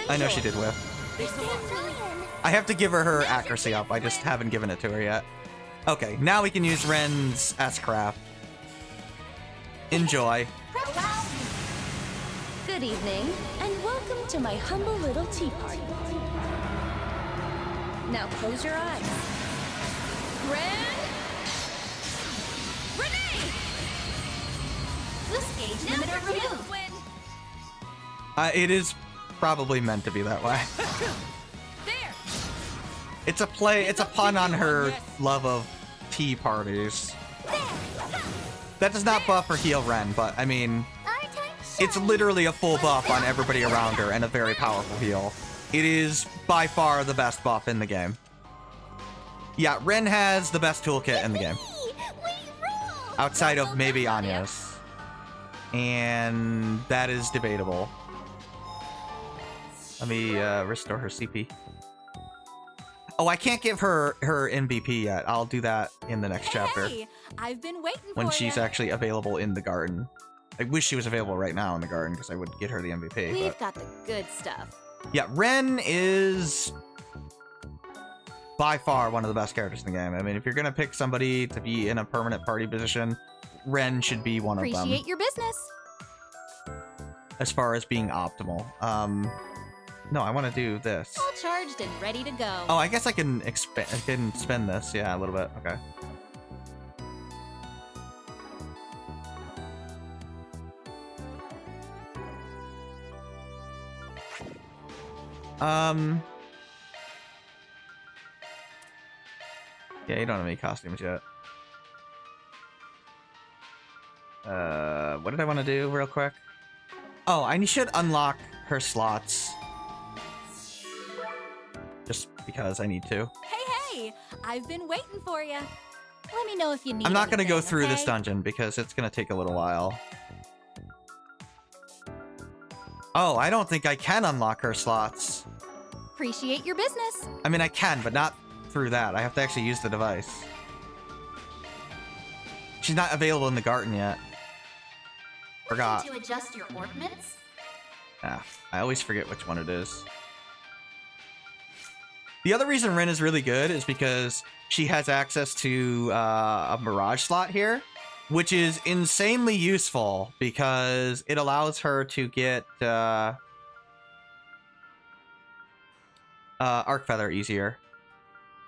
I know she did whiff. I have to give her accuracy up. I just haven't given it to her yet. Okay, now we can use Ren's S-Craft. Enjoy. Good evening, and welcome to my humble little tea party. Now close your eyes. Renee! Boost gauge limiter removed. It is probably meant to be that way. It's a play, it's a pun on her love of tea parties. That does not buff or heal Ren, but I mean, it's literally a full buff on everybody around her and a very powerful heal. It is by far the best buff in the game. Yeah, Ren has the best toolkit in the game. Outside of maybe Agnes. And that is debatable. Let me restore her CP. Oh, I can't give her MVP yet. I'll do that in the next chapter. Hey, I've been waiting when for she's ya. actually available in the garden. I wish she was available right now in the garden because I would get her the MVP. We've But... got the good stuff. yeah, Ren is by far one of the best characters in the game. I mean, if you're gonna pick somebody to be in a permanent party position, Ren should be one of them. Appreciate your business. As far as being optimal. No, I want to do this. All charged and ready to go. Oh, I guess I can spend this. Yeah, a little bit. Okay. Yeah, you don't have any costumes yet. What did I want to do real quick? Oh, I should unlock her slots. Just because I need to. Hey, I've been waiting for you. Let me know if you need I'm not going to go anything, through this okay? dungeon because it's going to take a little while. Oh, I don't think I can unlock her slots. Appreciate your business. I mean, I can, but not through that. I have to actually use the device. She's not available in the garden yet. Forgot. To adjust your ornaments? Ah, I always forget which one it is. The other reason Ren is really good is because she has access to a Mirage slot here, which is insanely useful because it allows her to get Arc Feather easier.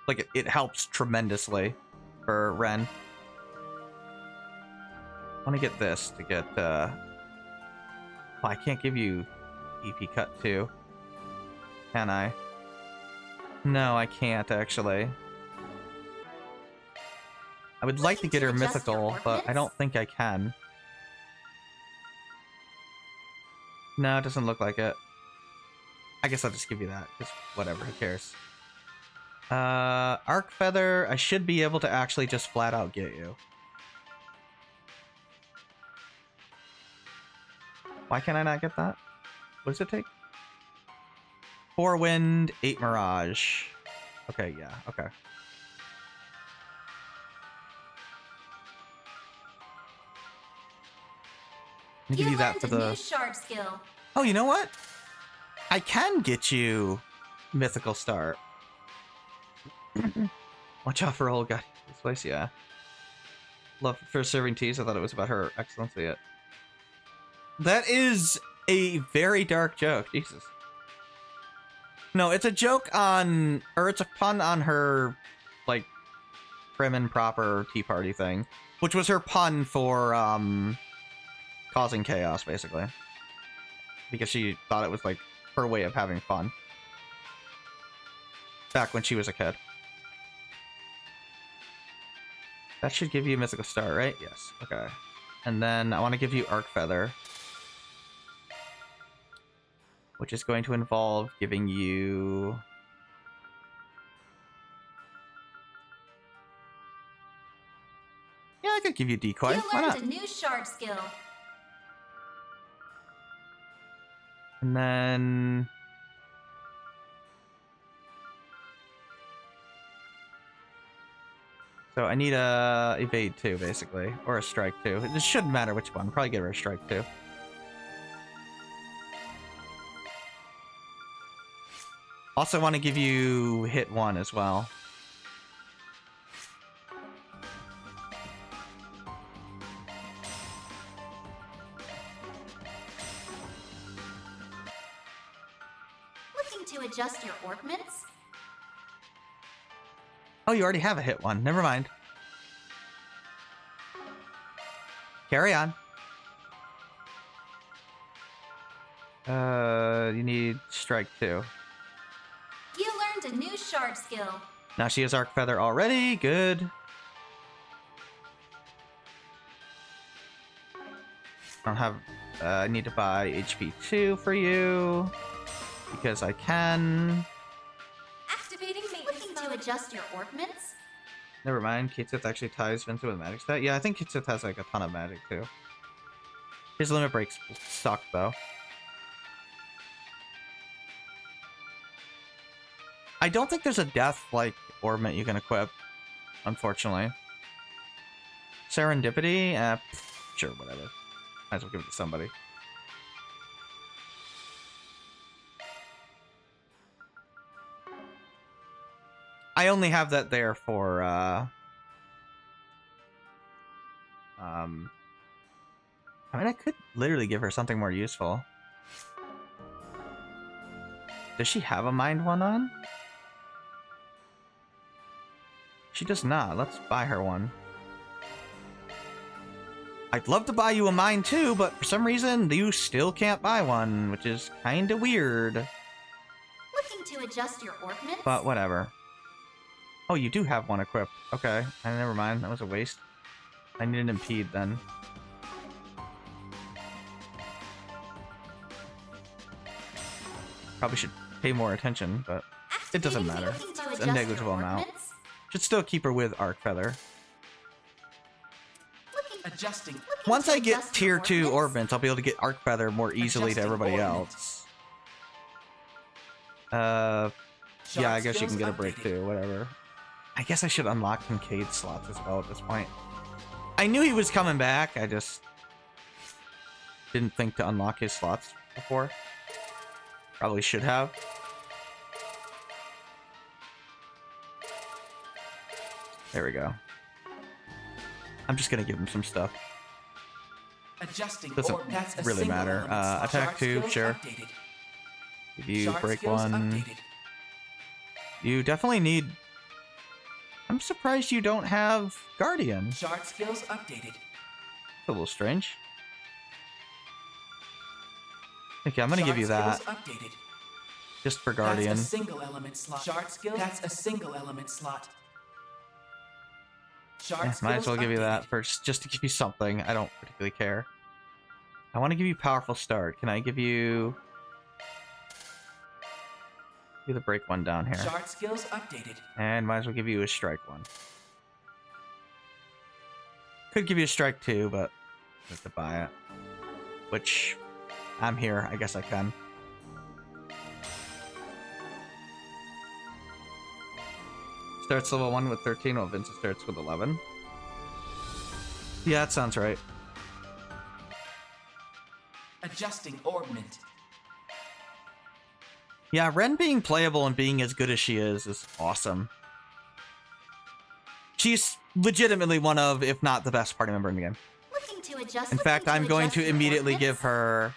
Like, it helps tremendously for Ren. I want to get this to get... Oh, I can't give you EP Cut 2. Can I? No, I can't, actually. I would like to get her Mythical, but I don't think I can. No, it doesn't look like it. I guess I'll just give you that, because whatever, who cares? Arc Feather, I should be able to actually just flat out get you. Why can I not get that? What does it take? 4 Wind, 8 Mirage. Okay, yeah, okay. Let me give you that for the... shard skill. Oh, you know what? I can get you Mythical Start. Watch out for old guy. This place, yeah. Love for serving teas. I thought it was about her excellency. Yet. That is a very dark joke. Jesus. No, it's a joke on... Or it's a pun on her, like, prim and proper tea party thing. Which was her pun for, causing chaos, basically. Because she thought it was, like, her way of having fun. Back when she was a kid. That should give you a Mythical Star, right? Yes. Okay. And then I want to give you Arc Feather. Which is going to involve giving you... Yeah, I could give you Decoy. You Why learned not? a new shard skill. And then... So I need a evade 2, basically. Or a strike 2. It just shouldn't matter which one. Probably give her a strike 2. Also want to give you hit 1 as well. Looking to adjust your ornaments? Oh, you already have a hit 1. Never mind. Carry on. You need strike 2. You learned a new shard skill. Now she has Arc Feather already. Good. I don't have... I need to buy HP 2 for you. Because I can. Activating maintenance mode. Looking to adjust your ornaments? Never mind. Kitsith actually ties Vincent with magic stat. Yeah, I think Kitsith has like a ton of magic too. His limit breaks suck though. I don't think there's a death like ornament you can equip, unfortunately. Serendipity? Sure, whatever. Might as well give it to somebody. I only have that there for, I mean, I could literally give her something more useful. Does she have a mind one on? She does not. Let's buy her one. I'd love to buy you a mind too, but for some reason, you still can't buy one, which is kind of weird. Looking to adjust your ornaments? But whatever. Oh, you do have one equipped. Okay. Never mind. That was a waste. I need an impede then. Probably should pay more attention, but it doesn't matter. It's a negligible amount. Should still keep her with Arc Feather. Adjusting. Once I get tier 2 orbits, I'll be able to get Arc Feather more easily to everybody else. Yeah, I guess you can get a break too, whatever. I guess I should unlock Kincaid's slots as well at this point. I knew he was coming back, I just didn't think to unlock his slots before. Probably should have. There we go. I'm just gonna give him some stuff. Adjusting. Doesn't really matter. Attack 2, sure. If you break 1. You definitely need... I'm surprised you don't have Guardian. Shard skills updated. It's a little strange. Okay, I'm gonna give you that. Updated. Just for Guardian. That's a single element slot. Shard skill. That's a single element slot. Yeah, might as well give you that first, just to give you something. I don't particularly care. I want to give you Powerful Start. Can I give you... Do the break 1 down here. Shard skills updated. And might as well give you a strike 1. Could give you a strike 2, but I have to buy it. Which, I'm here. I guess I can. Starts level 1 with 13, while Vincent starts with 11. Yeah, that sounds right. Adjusting orbment. Yeah, Ren being playable and being as good as she is awesome. She's legitimately one of, if not the best party member in the game. In fact, I'm going to immediately give her...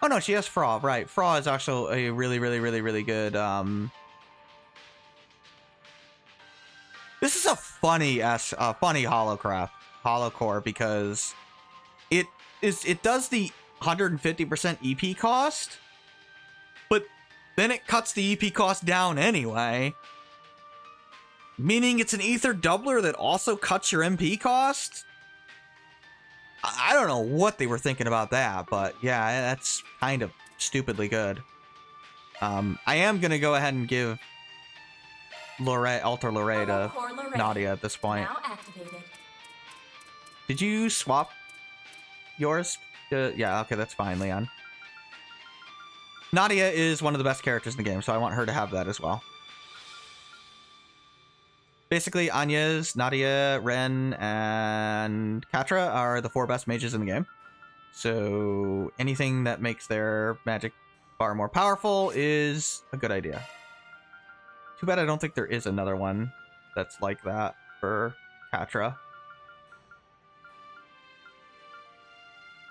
Oh no, she has Fra, right. Fra is also a really, really, really, really good... This is a funny holocore because it does the 150% EP cost, but then it cuts the EP cost down anyway. Meaning it's an ether doubler that also cuts your MP cost? I don't know what they were thinking about that, but yeah, that's kind of stupidly good. I am going to go ahead and give Alter Lorraine to Nadia at this point. Now activated. Did you swap yours? Yeah, okay, that's fine, Leon. Nadia is one of the best characters in the game, so I want her to have that as well. Basically, Agnes, Nadia, Ren, and Catra are the 4 best mages in the game. So anything that makes their magic far more powerful is a good idea. Too bad I don't think there is another one that's like that for Catra.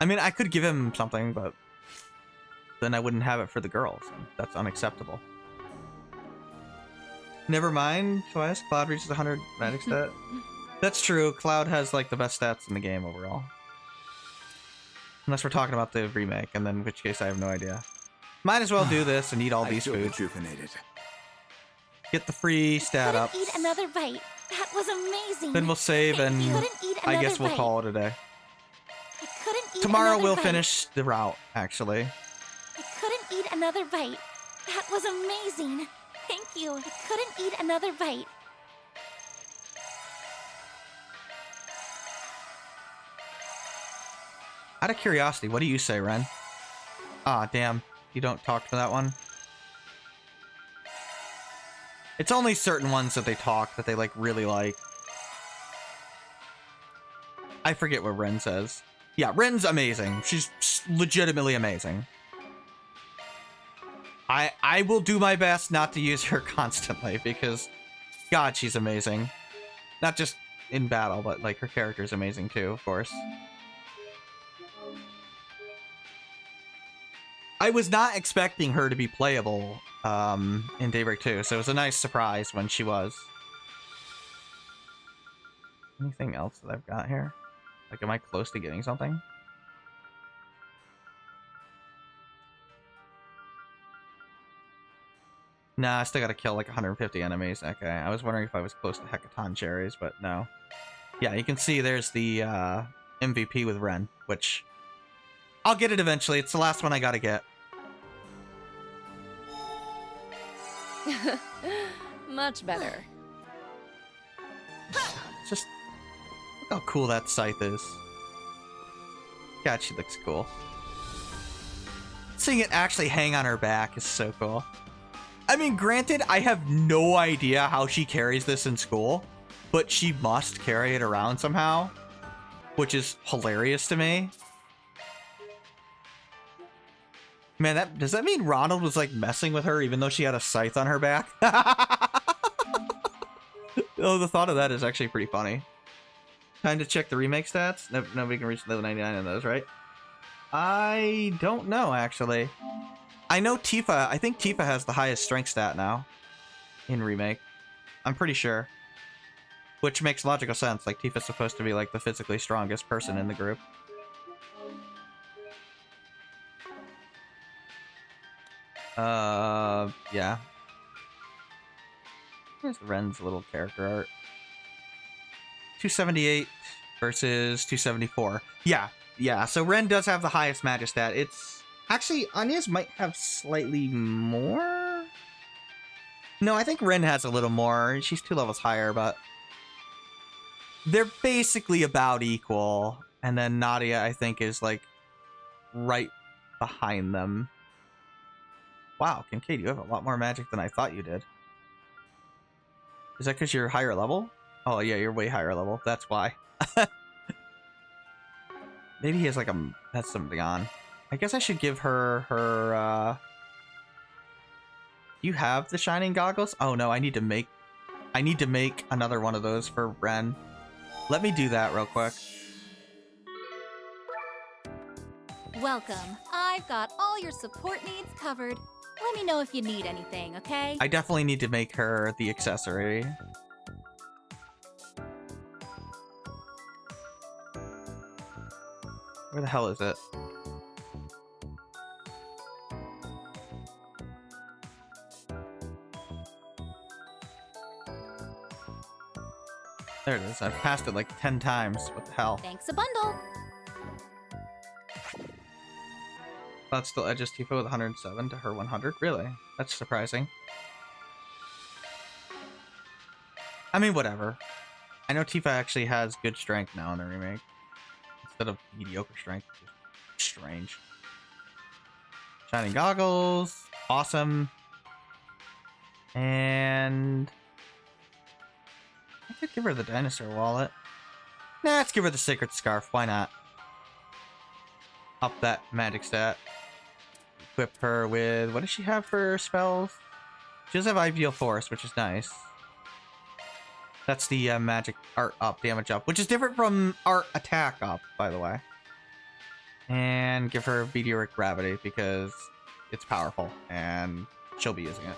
I mean, I could give him something, but then I wouldn't have it for the girls. And that's unacceptable. Never mind, twice. Cloud reaches 100 magic stat. That's true. Cloud has like the best stats in the game overall. Unless we're talking about the remake, and then in which case I have no idea. Might as well do this and eat all these foods. Get the free stat up. Eat another bite. That was amazing. Then we'll save and I guess we'll call it a day. Tomorrow we'll finish the route, actually. I couldn't eat another bite. That was amazing. Thank you. I couldn't eat another bite. Out of curiosity, what do you say, Ren? Ah, damn. You don't talk to that one? It's only certain ones that they talk that they like really like. I forget what Ren says. Yeah, Ren's amazing. She's legitimately amazing. I will do my best not to use her constantly because, God, she's amazing. Not just in battle, but like her character's amazing too, of course. I was not expecting her to be playable in Daybreak 2, so it was a nice surprise when she was. Anything else that I've got here? Like, am I close to getting something? Nah, I still gotta kill like 150 enemies. Okay, I was wondering if I was close to Hecaton cherries, but no. Yeah, you can see there's the MVP with Ren, which I'll get it eventually. It's the last one I gotta get. Much better. Just look how cool that scythe is. God, she looks cool. Seeing it actually hang on her back is so cool. I mean, granted, I have no idea how she carries this in school, but she must carry it around somehow, which is hilarious to me. Man, does that mean Ronald was like messing with her even though she had a scythe on her back? Oh, the thought of that is actually pretty funny. Time to check the remake stats. Nobody can reach level 99 in those, right? I don't know, actually. I know Tifa. I think Tifa has the highest strength stat now in remake. I'm pretty sure. Which makes logical sense. Like, Tifa's supposed to be like the physically strongest person in the group. Yeah. Here's Ren's little character art. 278 versus 274. Yeah, so Ren does have the highest magic stat. It's actually, Agnes might have slightly more. No, I think Ren has a little more. She's 2 levels higher, but they're basically about equal. And then Nadia, I think, is like right behind them. Wow, Kincaid, you have a lot more magic than I thought you did. Is that because you're higher level? Oh, yeah, you're way higher level. That's why. Maybe he has like has something on. I guess I should give her you have the shining goggles? Oh no, I need to make another one of those for Ren. Let me do that real quick. Welcome. I've got all your support needs covered. Let me know if you need anything, okay? I definitely need to make her the accessory. Where the hell is it? There it is. I've passed it like 10 times. What the hell? Thanks a bundle. That still edges Tifa with 107 to her 100. Really? That's surprising. I mean, whatever. I know Tifa actually has good strength now in the remake. Instead of mediocre strength, which is strange. Shining goggles. Awesome. And I could give her the dinosaur wallet. Nah, let's give her the sacred scarf. Why not? Up that magic stat. Equip her with... What does she have for spells? She does have Ideal Force, which is nice. That's the magic art up, damage up, which is different from art attack up, by the way. And give her meteoric gravity because it's powerful and she'll be using it.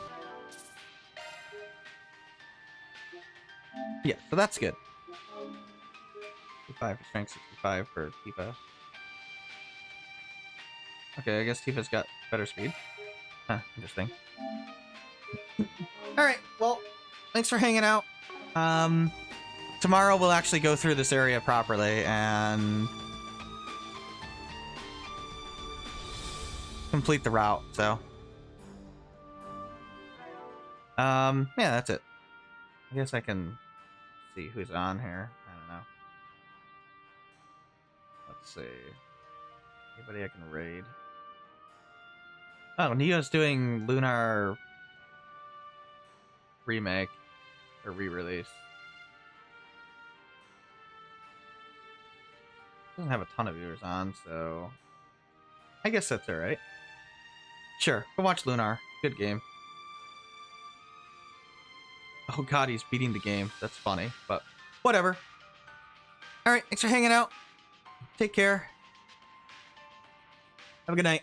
Yeah, so that's good. 65 for strength, 65 for Tifa. Okay, I guess Tifa's got better speed. Huh, interesting. Alright, well, thanks for hanging out. Tomorrow we'll actually go through this area properly and complete the route, so. Yeah, that's it. I guess I can see who's on here. I don't know. Let's see. Anybody I can raid? Oh, Neo's doing Lunar remake or re-release. Doesn't have a ton of viewers on, so I guess that's alright. Sure, go watch Lunar. Good game. Oh god, he's beating the game. That's funny, but whatever. Alright, thanks for hanging out. Take care. Have a good night.